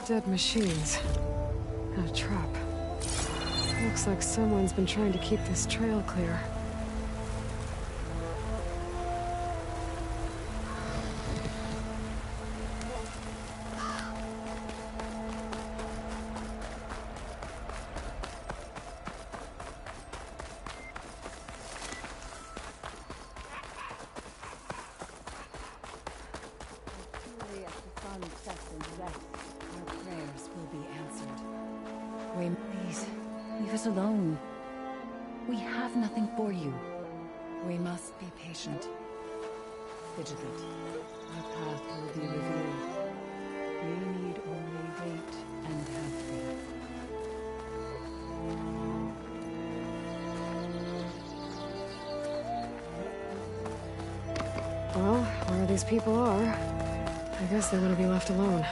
Dead machines. And a trap. Looks like someone's been trying to keep this trail clear. Please, leave us alone. We have nothing for you. We must be patient. Vigilant. Our path will be revealed. We need only wait and have faith. Well, where these people are, I guess they want to be left alone.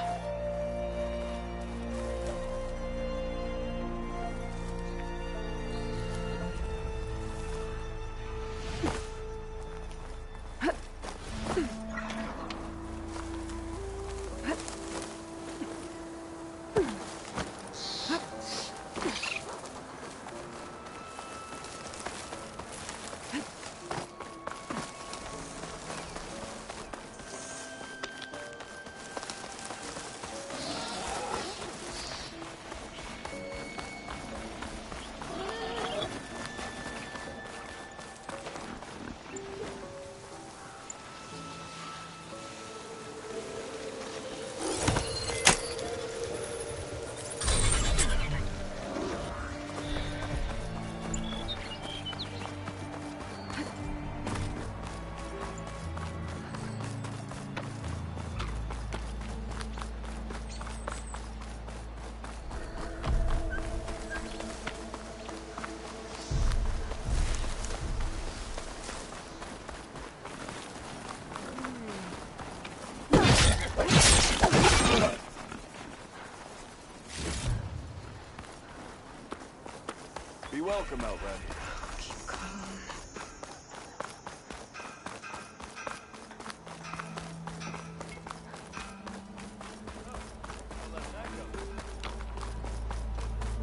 Be welcome, Outlander.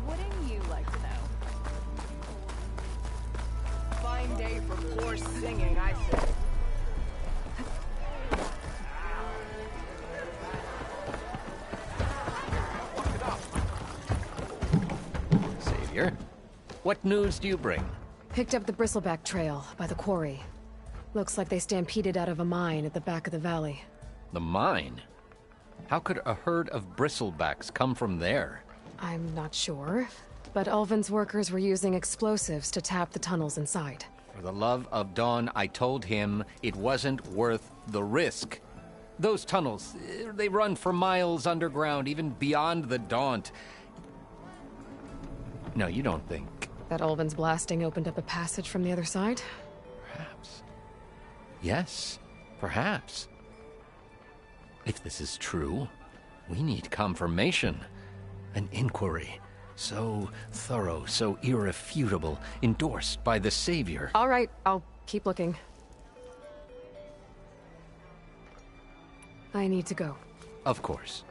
Wouldn't you like to know? Fine day for poor singing, I say. Savior, what news do you bring? Picked up the Bristleback trail by the quarry. Looks like they stampeded out of a mine at the back of the valley. The mine? How could a herd of bristlebacks come from there? I'm not sure, but Ulvin's workers were using explosives to tap the tunnels inside. For the love of Dawn, I told him it wasn't worth the risk. Those tunnels, they run for miles underground, even beyond the Daunt. No, you don't think That Ulvin's blasting opened up a passage from the other side? Perhaps. Yes, perhaps. If this is true, we need confirmation. An inquiry. So thorough, so irrefutable, endorsed by the Savior. All right, I'll keep looking. I need to go. Of course.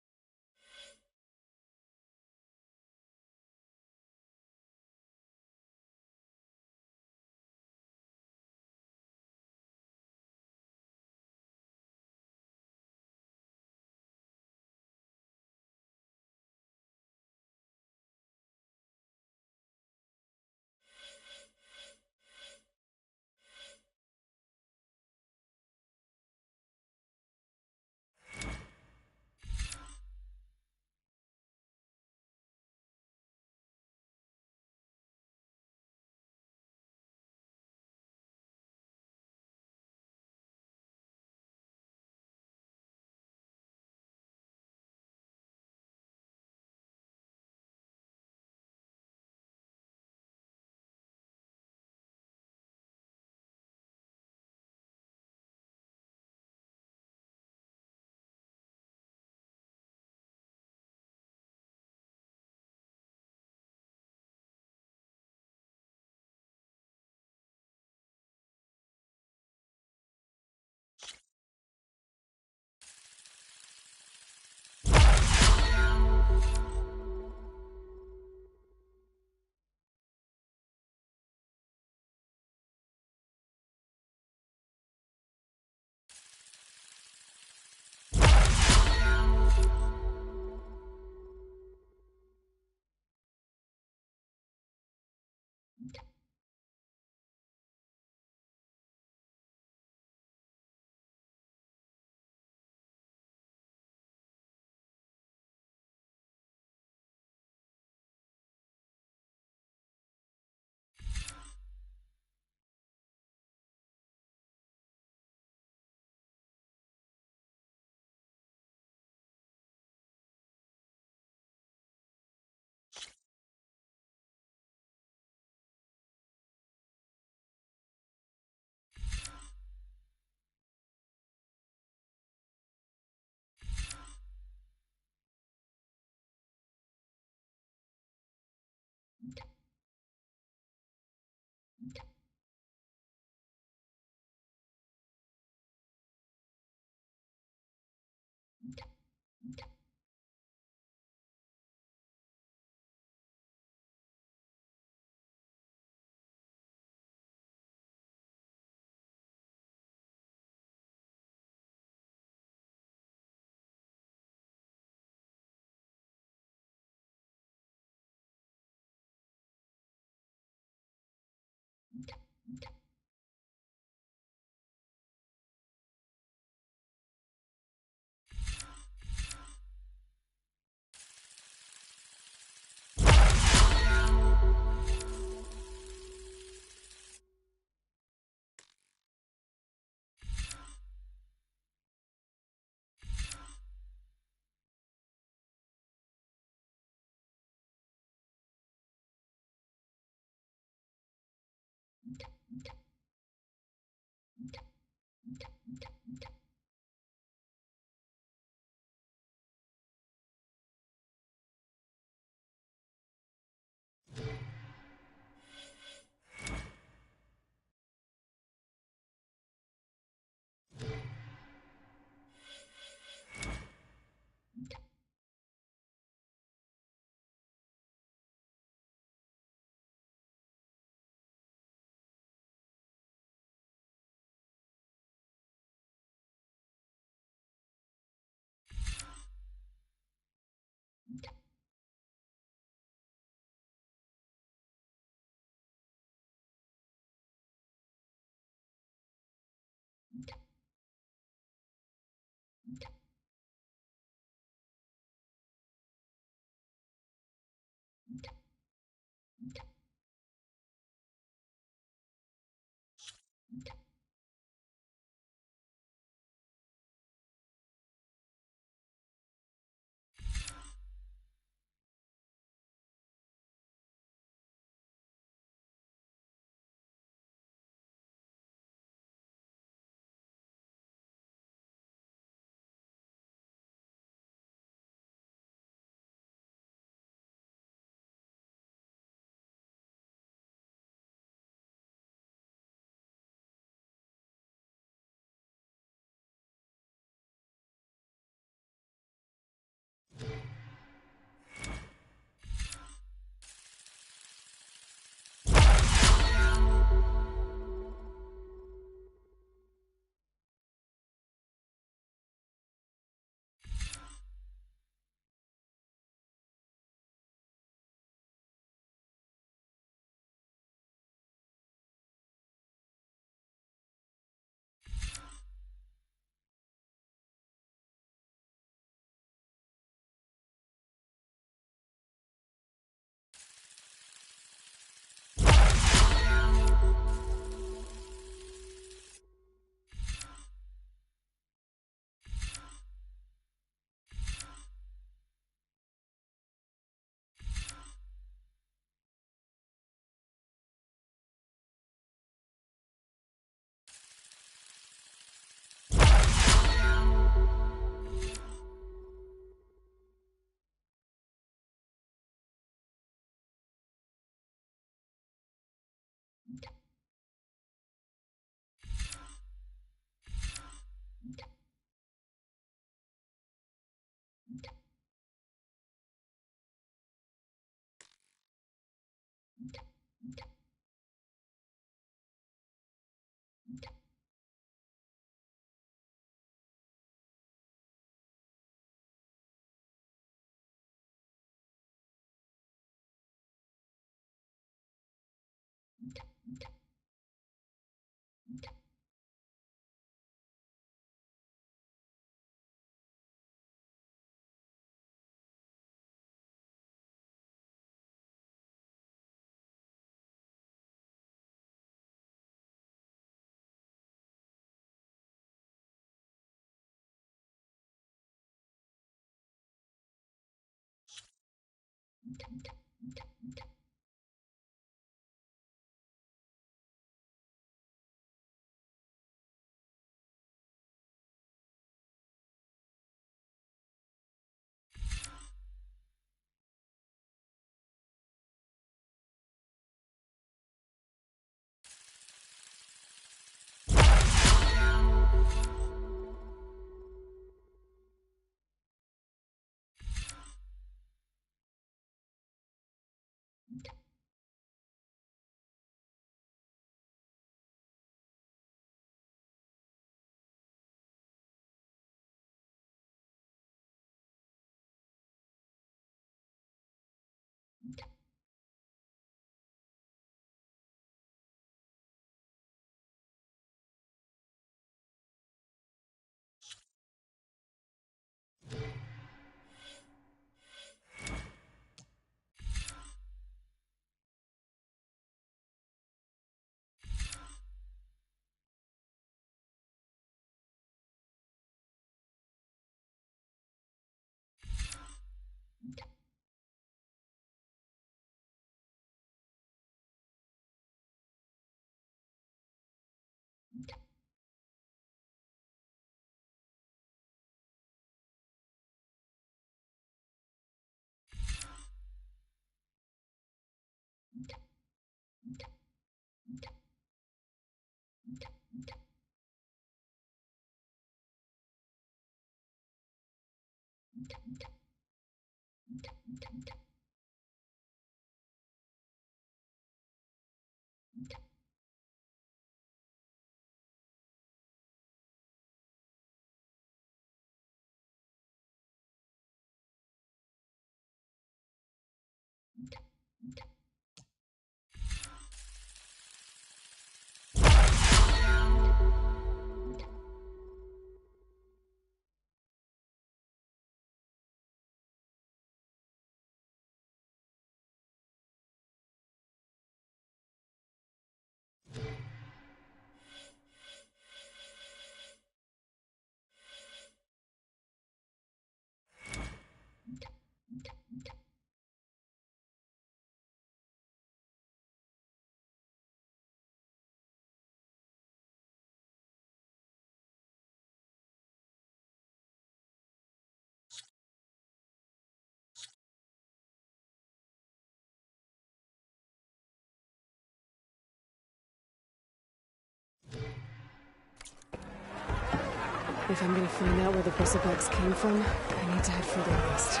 If I'm gonna find out where the bristlebacks came from, I need to head further west.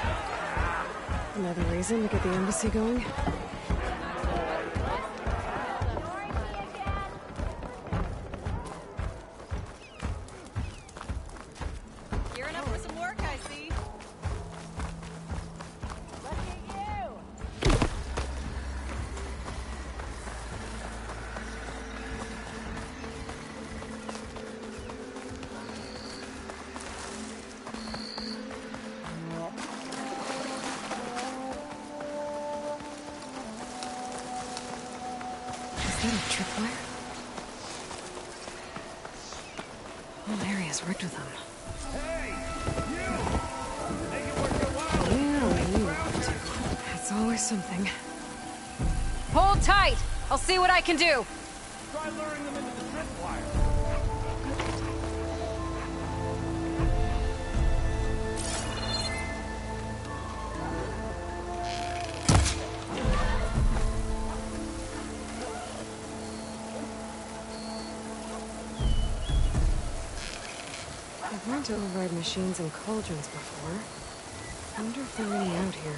Another reason to get the embassy going? Gearing up for some work, I see. Look at you! Is that a tripwire? Whole area's rigged with them. It's always something. Hold tight! I'll see what I can do! Try luring them into the tripwire. I've learned to override machines and cauldrons before. I wonder if there are any out here.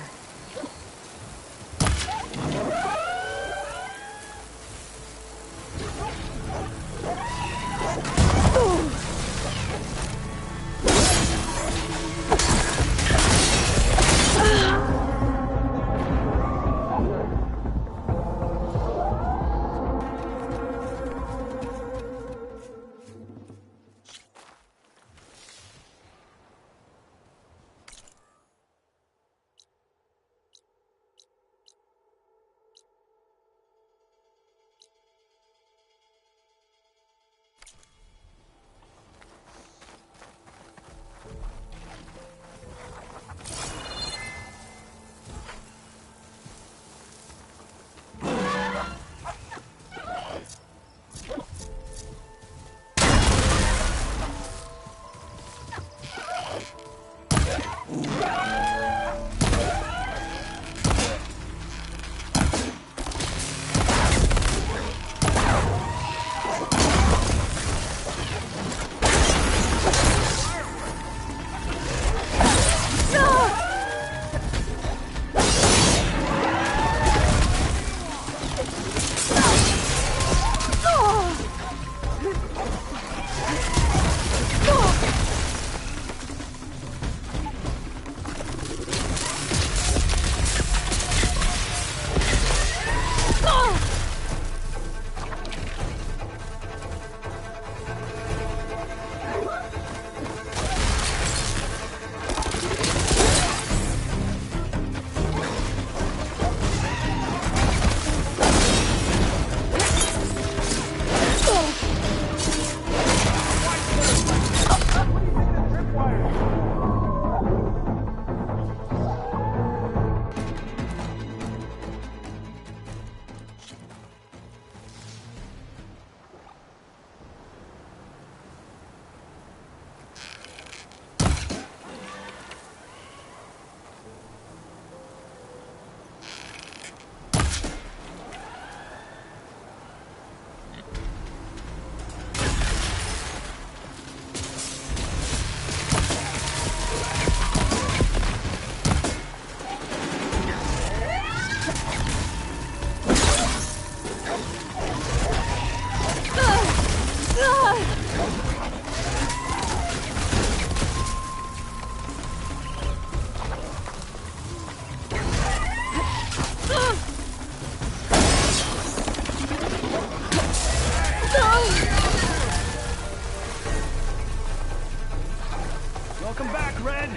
Welcome back, Red.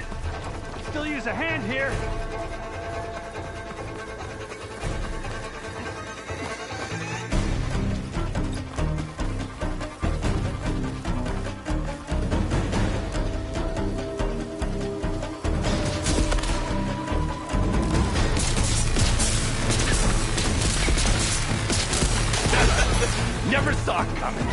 Still use a hand here. Never saw it coming.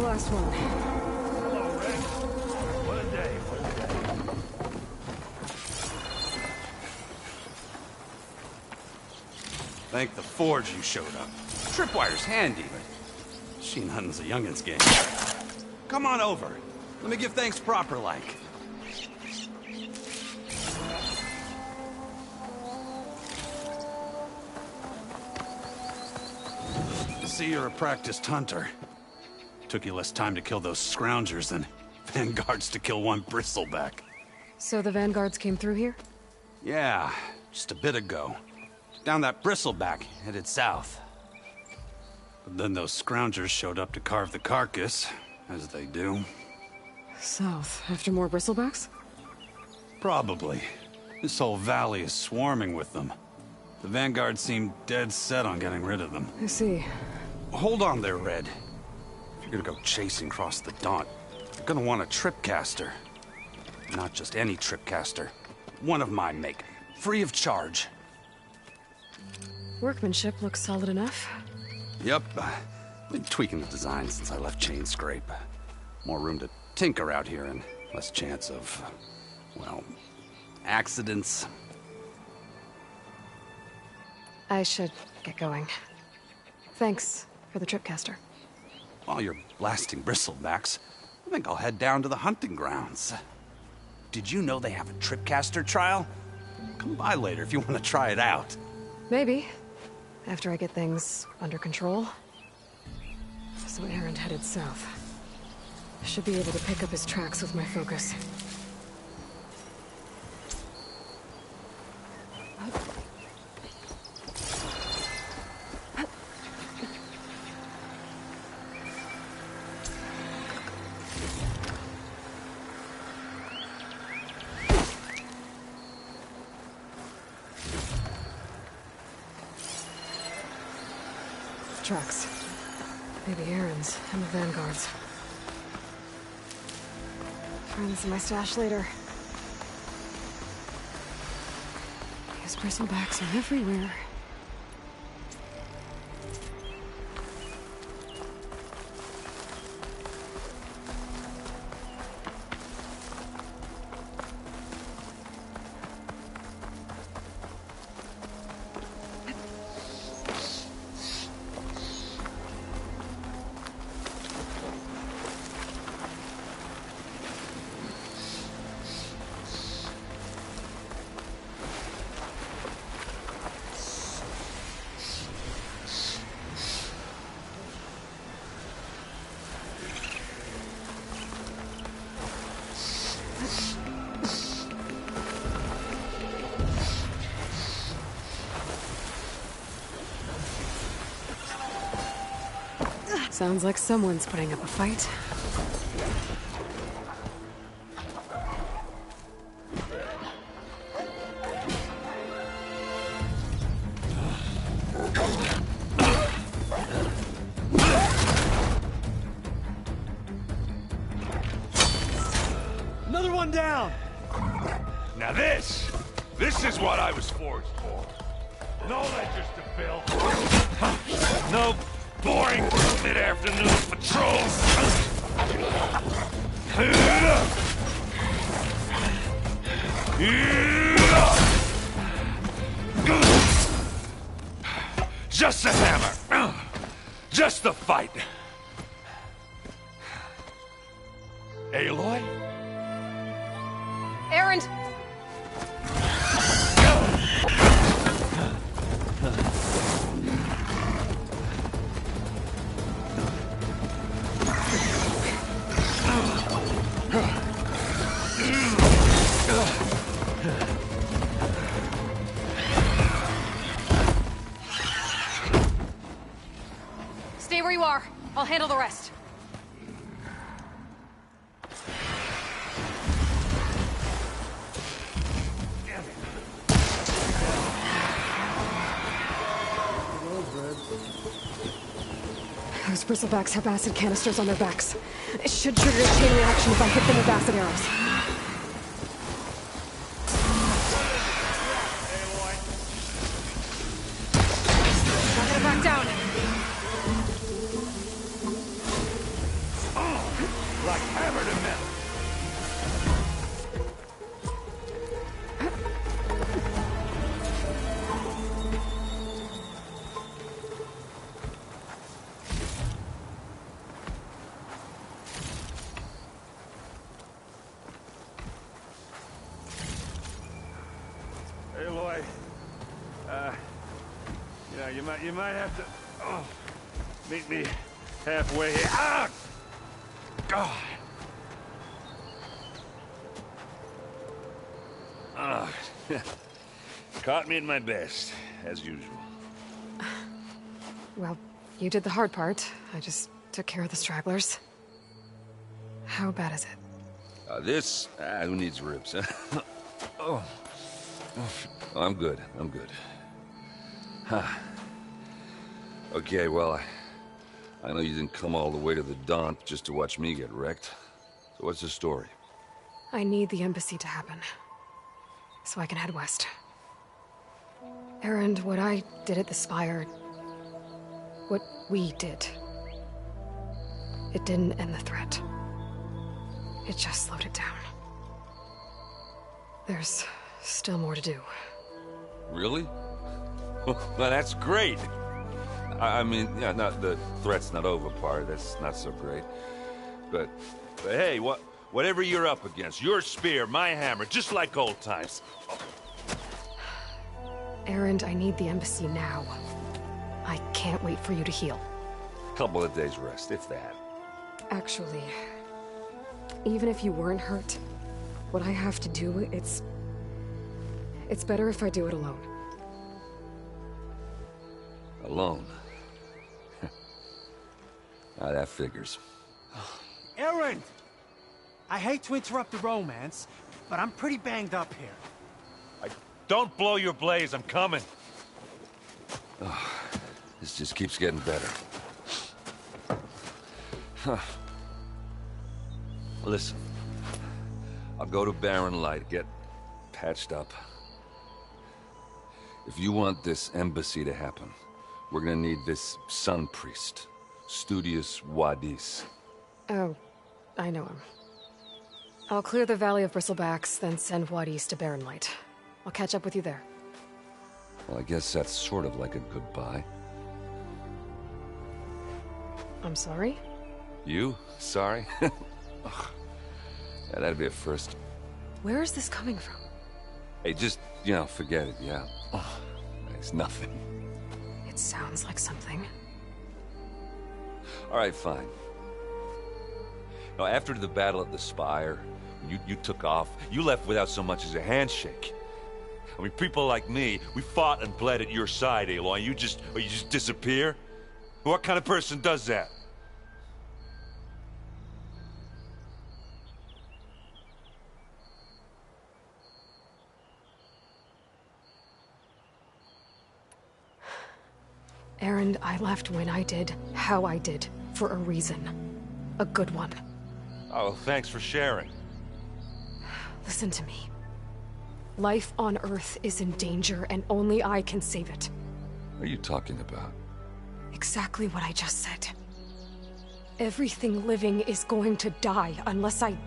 last one. Hello, Red. What a day, what a day. Thank the Forge you showed up. Tripwire's handy, but machine hunting's a youngin's game. Come on over. Let me give thanks proper like. See, you're a practiced hunter. Took you less time to kill those scroungers than Vanguards to kill one bristleback. So the Vanguards came through here? Yeah, just a bit ago. Down that bristleback, headed south. But then those scroungers showed up to carve the carcass, as they do. South, after more bristlebacks? Probably. This whole valley is swarming with them. The Vanguard seemed dead set on getting rid of them. I see. Hold on there, Red. If you're gonna go chasing across the Daunt, you're gonna want a tripcaster. Not just any tripcaster. One of my make. Free of charge. Workmanship looks solid enough. Yep. Been tweaking the design since I left Chainscrape. More room to tinker out here and less chance of, well, accidents. I should get going. Thanks for the tripcaster. While you're blasting bristlebacks, I think I'll head down to the hunting grounds. Did you know they have a tripcaster trial? Come by later if you want to try it out. Maybe. After I get things under control. So Erend headed south. I should be able to pick up his tracks with my focus. Tracks. Maybe Erend's and the Vanguard's. Find this in my stash later. These bristlebacks are everywhere. Sounds like someone's putting up a fight. Another one down! Now this is what I was forged for. No ledgers to fill. No boring mid-afternoon patrols. Just a hammer. Just the fight. Aloy? Erend! Stay where you are. I'll handle the rest. Those bristlebacks have acid canisters on their backs. It should trigger a chain reaction if I hit them with acid arrows. Not gonna back down. You might have to meet me halfway here. Ah! God. Ah. Caught me at my best, as usual. Well, you did the hard part. I just took care of the stragglers. How bad is it? Who needs ribs, huh? Oh. I'm good. Huh. Okay, well, I know you didn't come all the way to the Daunt just to watch me get wrecked. So what's the story? I need the embassy to happen, so I can head west. Erend, what I did at the Spire... what we did... it didn't end the threat. It just slowed it down. There's still more to do. Really? Well, that's great. I mean, yeah, not the threat's not over part. That's not so great. But hey, whatever you're up against, your spear, my hammer, just like old times. Erend, I need the embassy now. I can't wait for you to heal. Couple of days rest, if that. Actually, even if you weren't hurt, what I have to do, it's better if I do it alone. Alone? That figures. Erend! I hate to interrupt the romance, but I'm pretty banged up here. Don't blow your blaze, I'm coming. This just keeps getting better. Huh. Listen, I'll go to Barren Light, get patched up. If you want this embassy to happen, we're gonna need this Sun Priest, Studius Wadis. Oh, I know him. I'll clear the Valley of Bristlebacks, then send Wadis to Barren Light. I'll catch up with you there. Well, I guess that's sort of like a goodbye. I'm sorry? You? Sorry? Ugh. Yeah, that'd be a first. Where is this coming from? Hey, just, forget it, yeah. Oh, it's nothing. It sounds like something. All right, fine. Now, after the battle at the Spire, you took off, you left without so much as a handshake. I mean, people like me, we fought and bled at your side, Aloy. You just disappear? What kind of person does that? Erend, I left when I did, how I did, for a reason. A good one. Oh, well, thanks for sharing. Listen to me. Life on Earth is in danger, and only I can save it. What are you talking about? Exactly what I just said. Everything living is going to die unless I...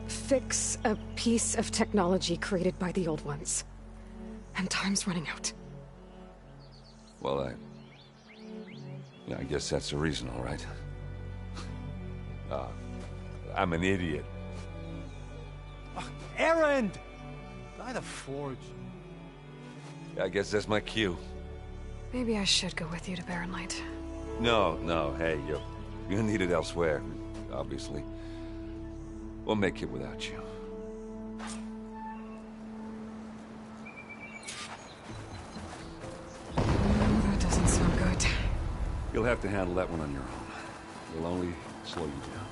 fix a piece of technology created by the Old Ones. And time's running out. Well, I guess that's the reason, all right. I'm an idiot. Erend! By the Forge. I guess that's my cue. Maybe I should go with you to Barren Light. No, hey, you're needed elsewhere, obviously. We'll make it without you. That doesn't sound good. You'll have to handle that one on your own. It'll only slow you down.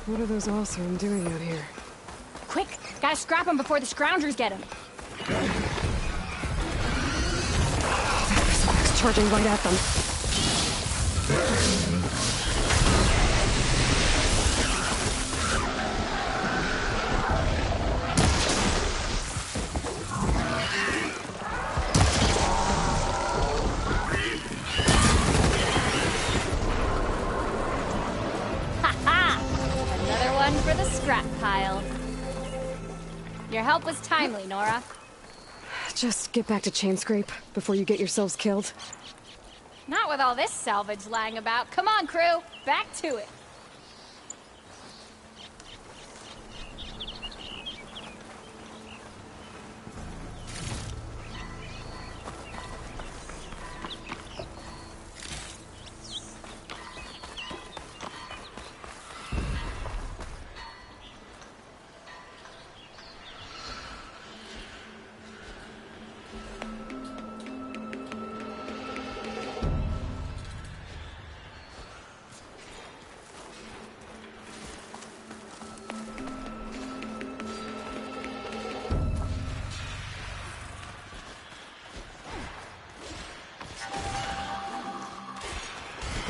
What are those Allsarm doing out here? Quick! Gotta scrap him before the Scroungers get him. It's charging right at them. scrap pile. Your help was timely, Nora. Just get back to Chainscrape before you get yourselves killed. Not with all this salvage lying about. Come on, crew. Back to it.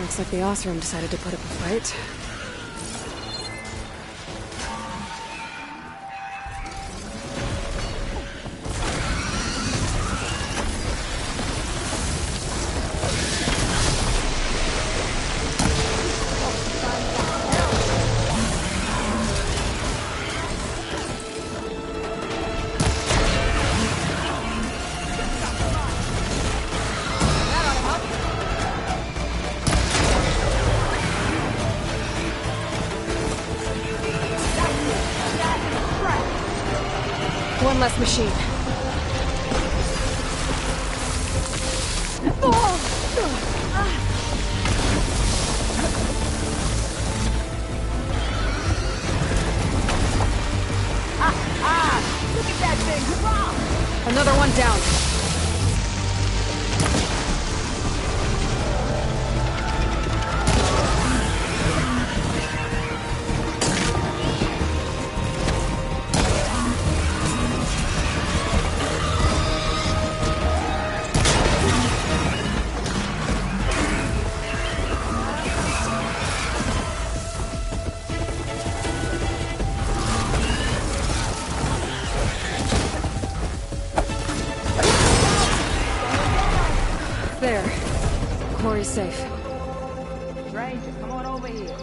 Looks like the Osram decided to put up a fight. One less machine. Look at that thing! Hurrah! Another one down. There. Quarry's safe. Stranger, come on over here.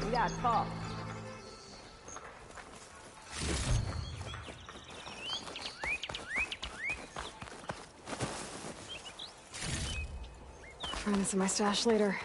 We gotta talk. Find this in my stash later.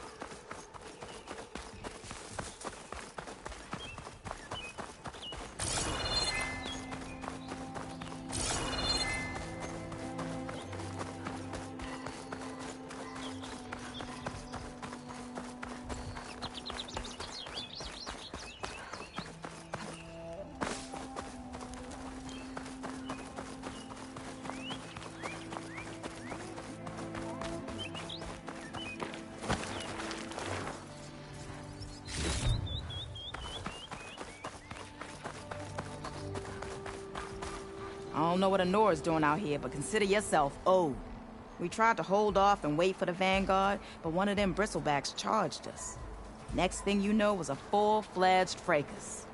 I don't know what Honora's doing out here, but consider yourself owed. We tried to hold off and wait for the Vanguard, but one of them bristlebacks charged us. Next thing you know was a full-fledged fracas.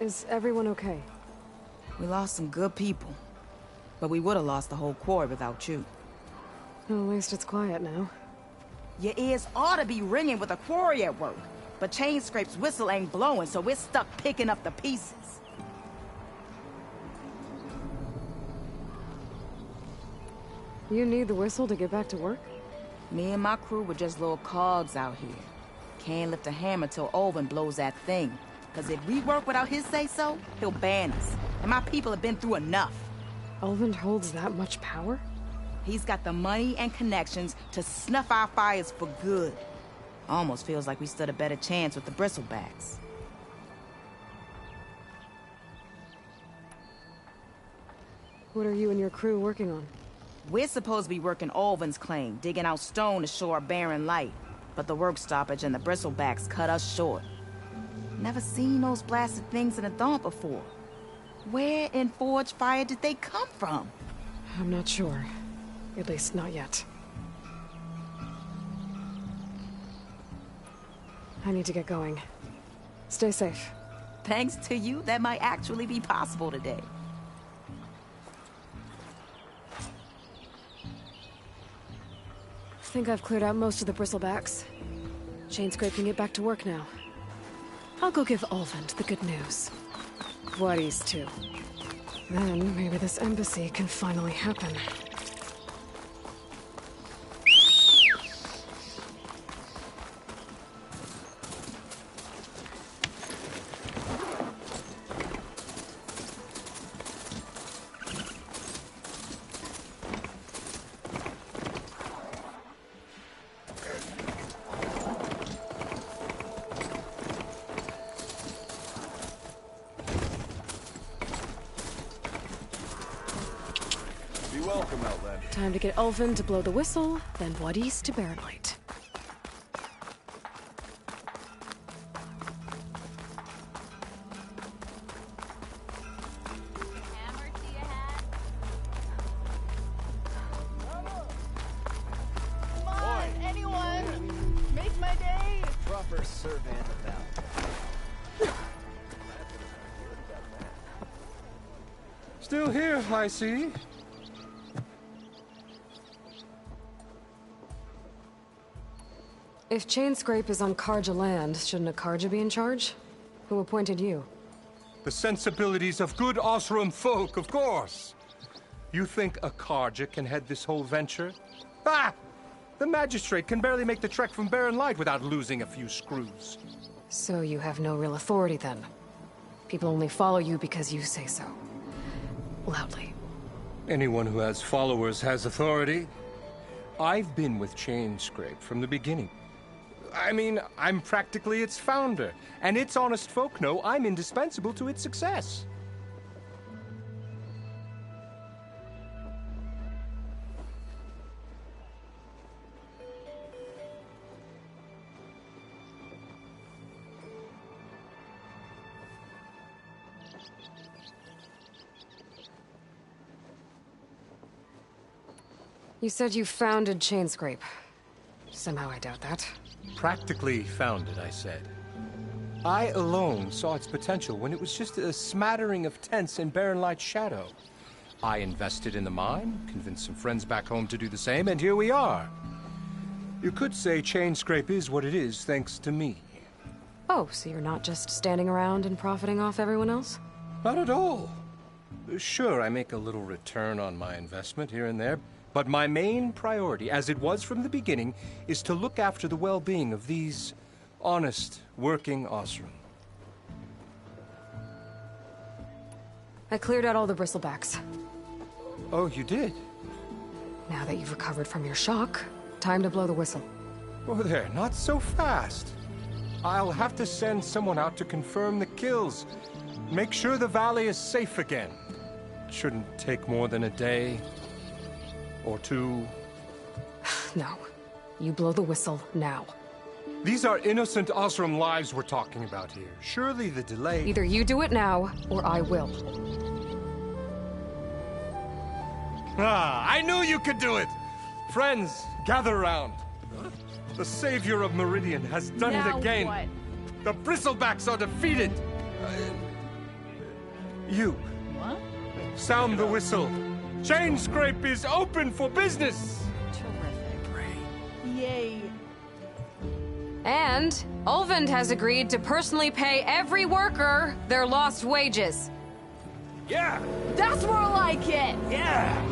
Is everyone okay? We lost some good people, but we would have lost the whole quarry without you. At least it's quiet now. Your ears ought to be ringing with a quarry at work, but Chainscrape's whistle ain't blowing, so we're stuck picking up the pieces. You need the whistle to get back to work? Me and my crew were just little cogs out here. Can't lift a hammer till Olvin blows that thing. Cause if we work without his say-so, he'll ban us. And my people have been through enough. Olvin holds that much power? He's got the money and connections to snuff our fires for good. Almost feels like we stood a better chance with the bristlebacks. What are you and your crew working on? We're supposed to be working Olvin's claim, digging out stone to show our barren light. But the work stoppage and the bristlebacks cut us short. Never seen those blasted things in the dawn before. Where in Forge Fire did they come from? I'm not sure. At least not yet. I need to get going. Stay safe. Thanks to you, that might actually be possible today. I think I've cleared out most of the bristlebacks. Chainscrape can get back to work now. I'll go give Olvin the good news. Juarez too. Then maybe this embassy can finally happen. Time to get Ulvin to blow the whistle, then Juarez to Barren Light. Come on, anyone! Make my day! Proper servant about. Still here, I see. If Chainscrape is on Karja land, shouldn't a Karja be in charge? Who appointed you? The sensibilities of good Osram folk, of course. You think a Karja can head this whole venture? Ah! The magistrate can barely make the trek from Barren Light without losing a few screws. So you have no real authority then? People only follow you because you say so. Loudly. Anyone who has followers has authority. I've been with Chainscrape from the beginning. I mean, I'm practically its founder, and its honest folk know I'm indispensable to its success. You said you founded Chainscrape. Somehow I doubt that. Practically founded, I said. I alone saw its potential when it was just a smattering of tents in Barren Light's shadow. I invested in the mine, convinced some friends back home to do the same, and here we are. You could say Chainscrape is what it is thanks to me. Oh, so you're not just standing around and profiting off everyone else? Not at all. Sure, I make a little return on my investment here and there, but my main priority, as it was from the beginning, is to look after the well-being of these honest, working Osram. I cleared out all the bristlebacks. Oh, you did? Now that you've recovered from your shock, time to blow the whistle. Oh, there, not so fast. I'll have to send someone out to confirm the kills. Make sure the valley is safe again. It shouldn't take more than a day. Or two. No. You blow the whistle now. These are innocent Osram lives we're talking about here. Surely the delay... Either you do it now, or I will. Ah, I knew you could do it! Friends, gather round. The savior of Meridian has done it again. What? The bristlebacks are defeated. You. What? Sound the whistle. Chainscrape is open for business! Terrific. Yay. And Ulvin has agreed to personally pay every worker their lost wages. Yeah! That's more like it! Yeah!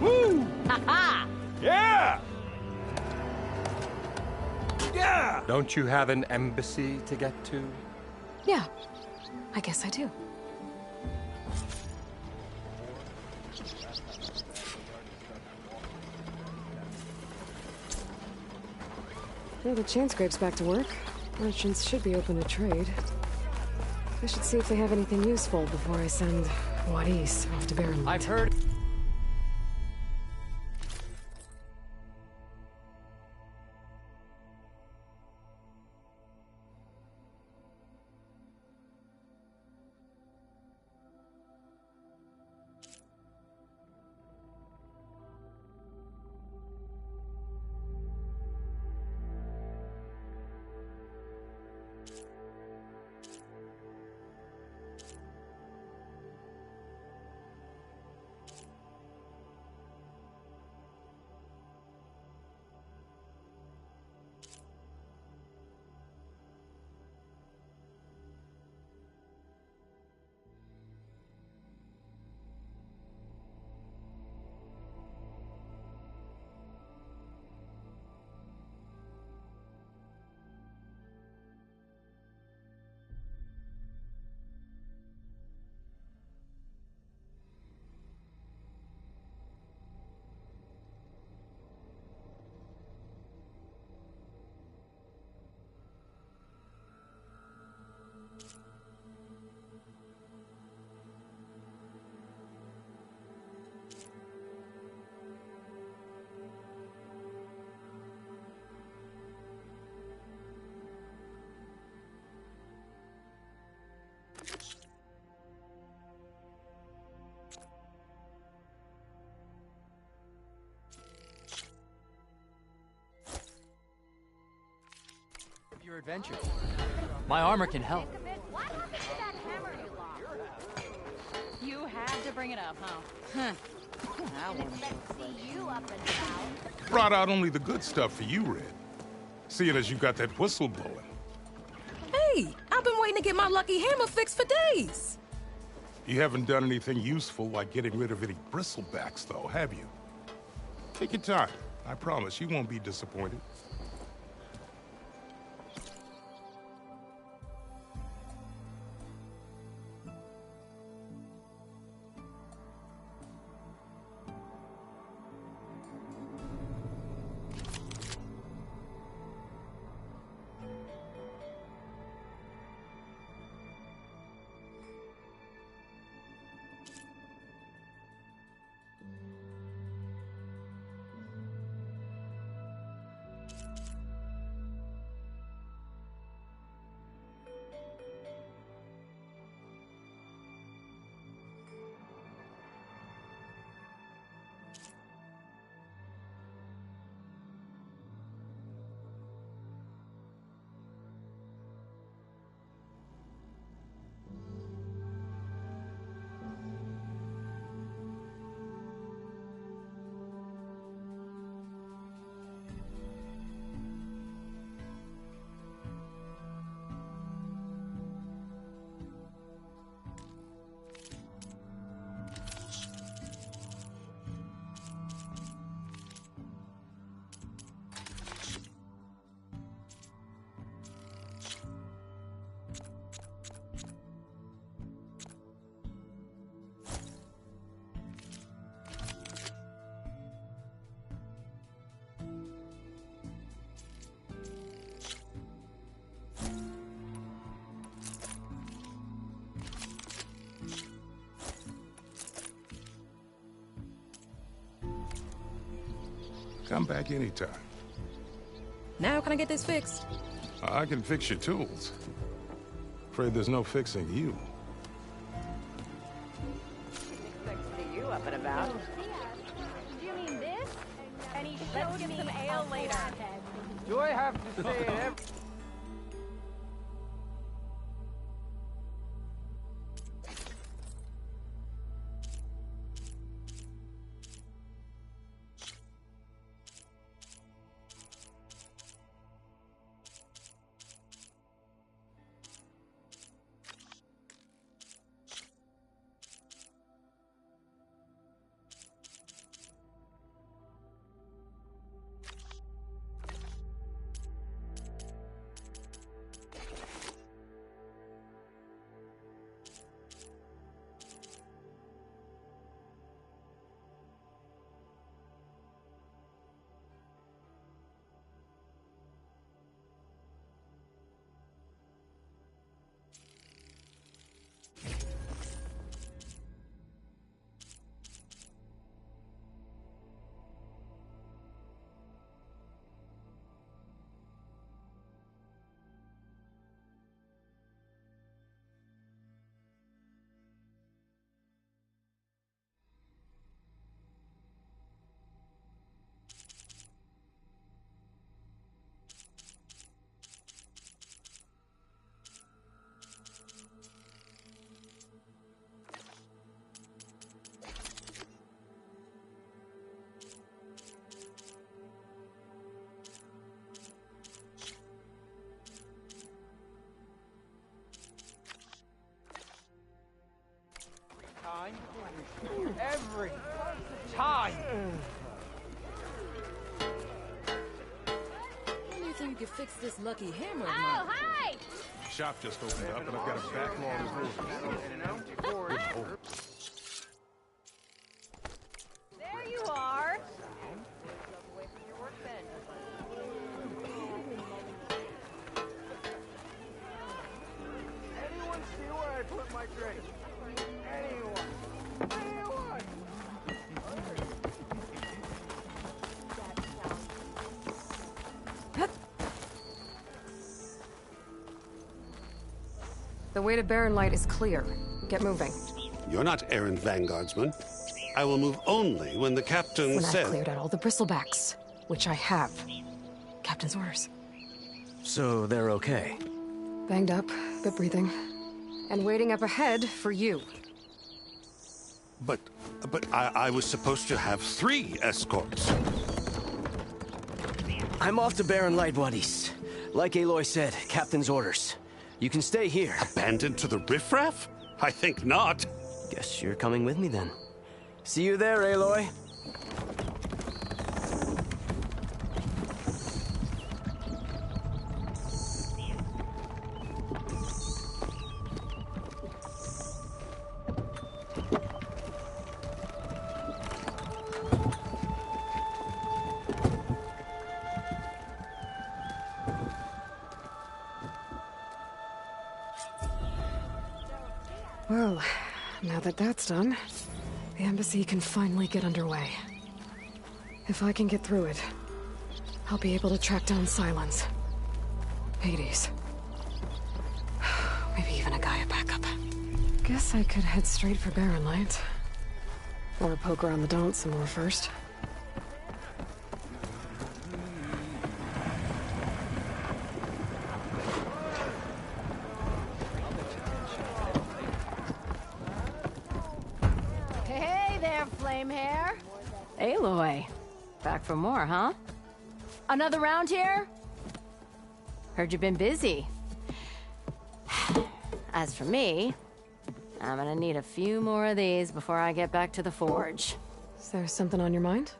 Woo! Ha-ha! Yeah! Yeah! Don't you have an embassy to get to? Yeah, I guess I do. Well, the Chainscrape's back to work. Merchants should be open to trade. I should see if they have anything useful before I send Juarez off to Barren Light. I've heard... your adventure. My armor can help. What happened to that hammer you lost? You had to bring it up, huh? Didn't expect to see you up and down. Brought out only the good stuff for you, Red. Seeing as you got that whistle blowing. Hey, I've been waiting to get my lucky hammer fixed for days. You haven't done anything useful like getting rid of any bristlebacks, though, have you? Take your time. I promise you won't be disappointed. Come back anytime. Now can I get this fixed? I can fix your tools. Afraid there's no fixing you. Expect to see you up and about. Do you mean this? And he showed me some ale later. Do I have to say it every... Every time. When do you think you could fix this lucky hammer of Oh, mine? hi! Shop just opened up, and I've got a backlog of There you are. Anyone see where I put my drink? Anyone? Anyone? The way to Barren Light is clear. Get moving. You're not errant vanguardsman. I will move only when the captain When says... I've cleared out all the bristlebacks, which I have. Captain's orders. So they're okay? Banged up, but breathing. And waiting up ahead for you. But I was supposed to have 3 escorts. I'm off to Barren Light, buddies. Like Aloy said, Captain's orders. You can stay here. Abandoned to the riffraff? I think not. Guess you're coming with me then. See you there, Aloy. Well, now that that's done, the embassy can finally get underway. If I can get through it, I'll be able to track down Silence. Hades. Maybe even a Gaia backup. Guess I could head straight for Barren Light. Or poke around the Daunt some more first. Hey there, flame hair. Aloy. Back for more, huh? Another round here? Heard you've been busy. As for me, I'm gonna need a few more of these before I get back to the forge. Is there something on your mind?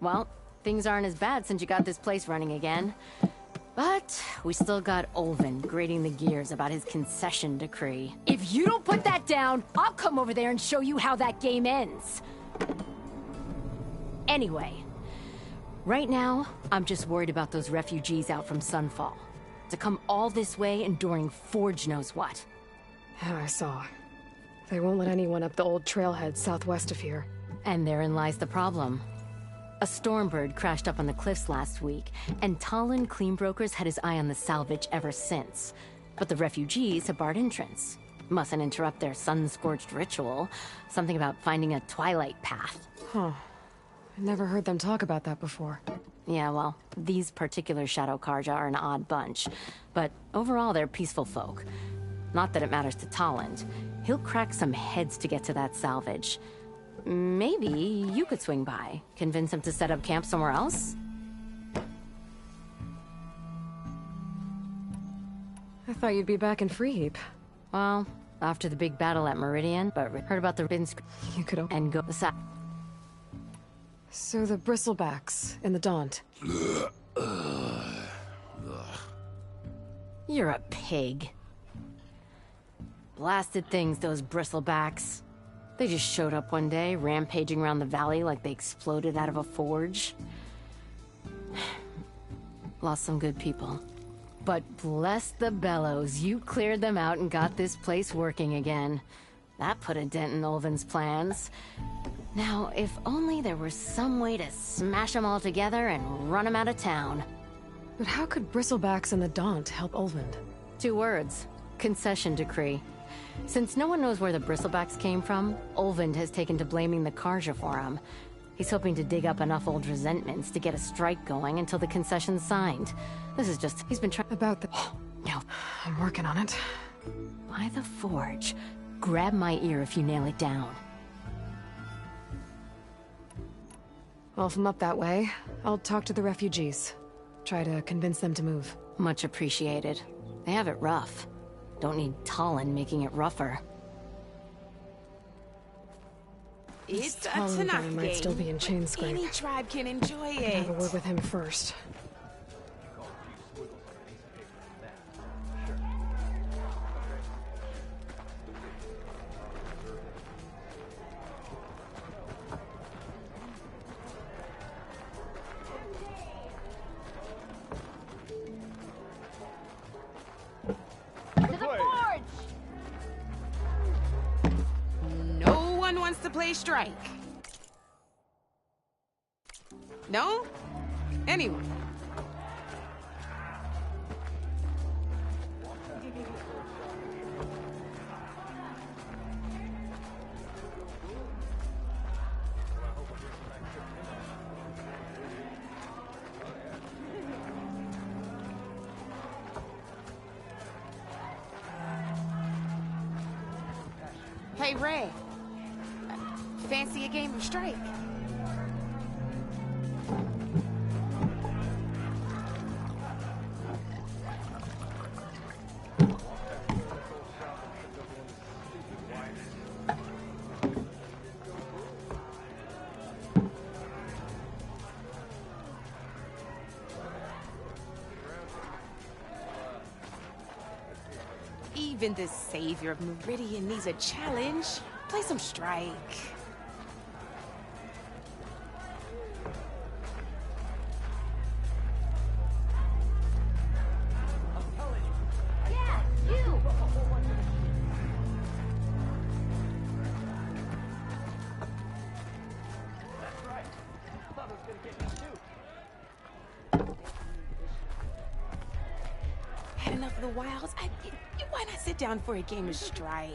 Well, things aren't as bad since you got this place running again. But we still got Olvin grating the gears about his concession decree. If you don't put that down, I'll come over there and show you how that game ends. Anyway, right now, I'm just worried about those refugees out from Sunfall. To come all this way enduring Forge knows what. Yeah, I saw. They won't let anyone up the old trailhead southwest of here. And therein lies the problem. A Stormbird crashed up on the cliffs last week, and Talon Cleanbrokers had his eye on the salvage ever since. But the refugees have barred entrance. Mustn't interrupt their sun-scorched ritual. Something about finding a twilight path. Huh. I never heard them talk about that before. Yeah, well, these particular Shadow Karja are an odd bunch. But overall, they're peaceful folk. Not that it matters to Talon. He'll crack some heads to get to that salvage. Maybe you could swing by, convince him to set up camp somewhere else? I thought you'd be back in Freeheap. Well, after the big battle at Meridian, but heard about the You could and go aside. So the Bristlebacks in the Daunt. You're a pig. Blasted things, those Bristlebacks. They just showed up one day, rampaging around the valley like they exploded out of a forge. Lost some good people. But bless the bellows, you cleared them out and got this place working again. That put a dent in Olvin's plans. Now, if only there was some way to smash them all together and run them out of town. But how could Bristlebacks and the Daunt help Olvin? 2 words. Concession decree. Since no one knows where the Bristlebacks came from, Olvind has taken to blaming the Karja for them. He's hoping to dig up enough old resentments to get a strike going until the concession's signed. This is just... he's been trying... About the... No. I'm working on it. By the Forge. Grab my ear if you nail it down. Well, if I'm up that way, I'll talk to the refugees. Try to convince them to move. Much appreciated. They have it rough. Don't need Talon making it rougher. It's a Talon guy Tanakh might still be in Chainscrape. Any tribe can enjoy I'd it. have a word with him first. No one wants to play strike. No? Anyone? Hey, Ray. Fancy a game of Strike? Even the savior of Meridian needs a challenge. Play some Strike. Yeah, you! Had enough of the wilds? Why not sit down for a game of Strike?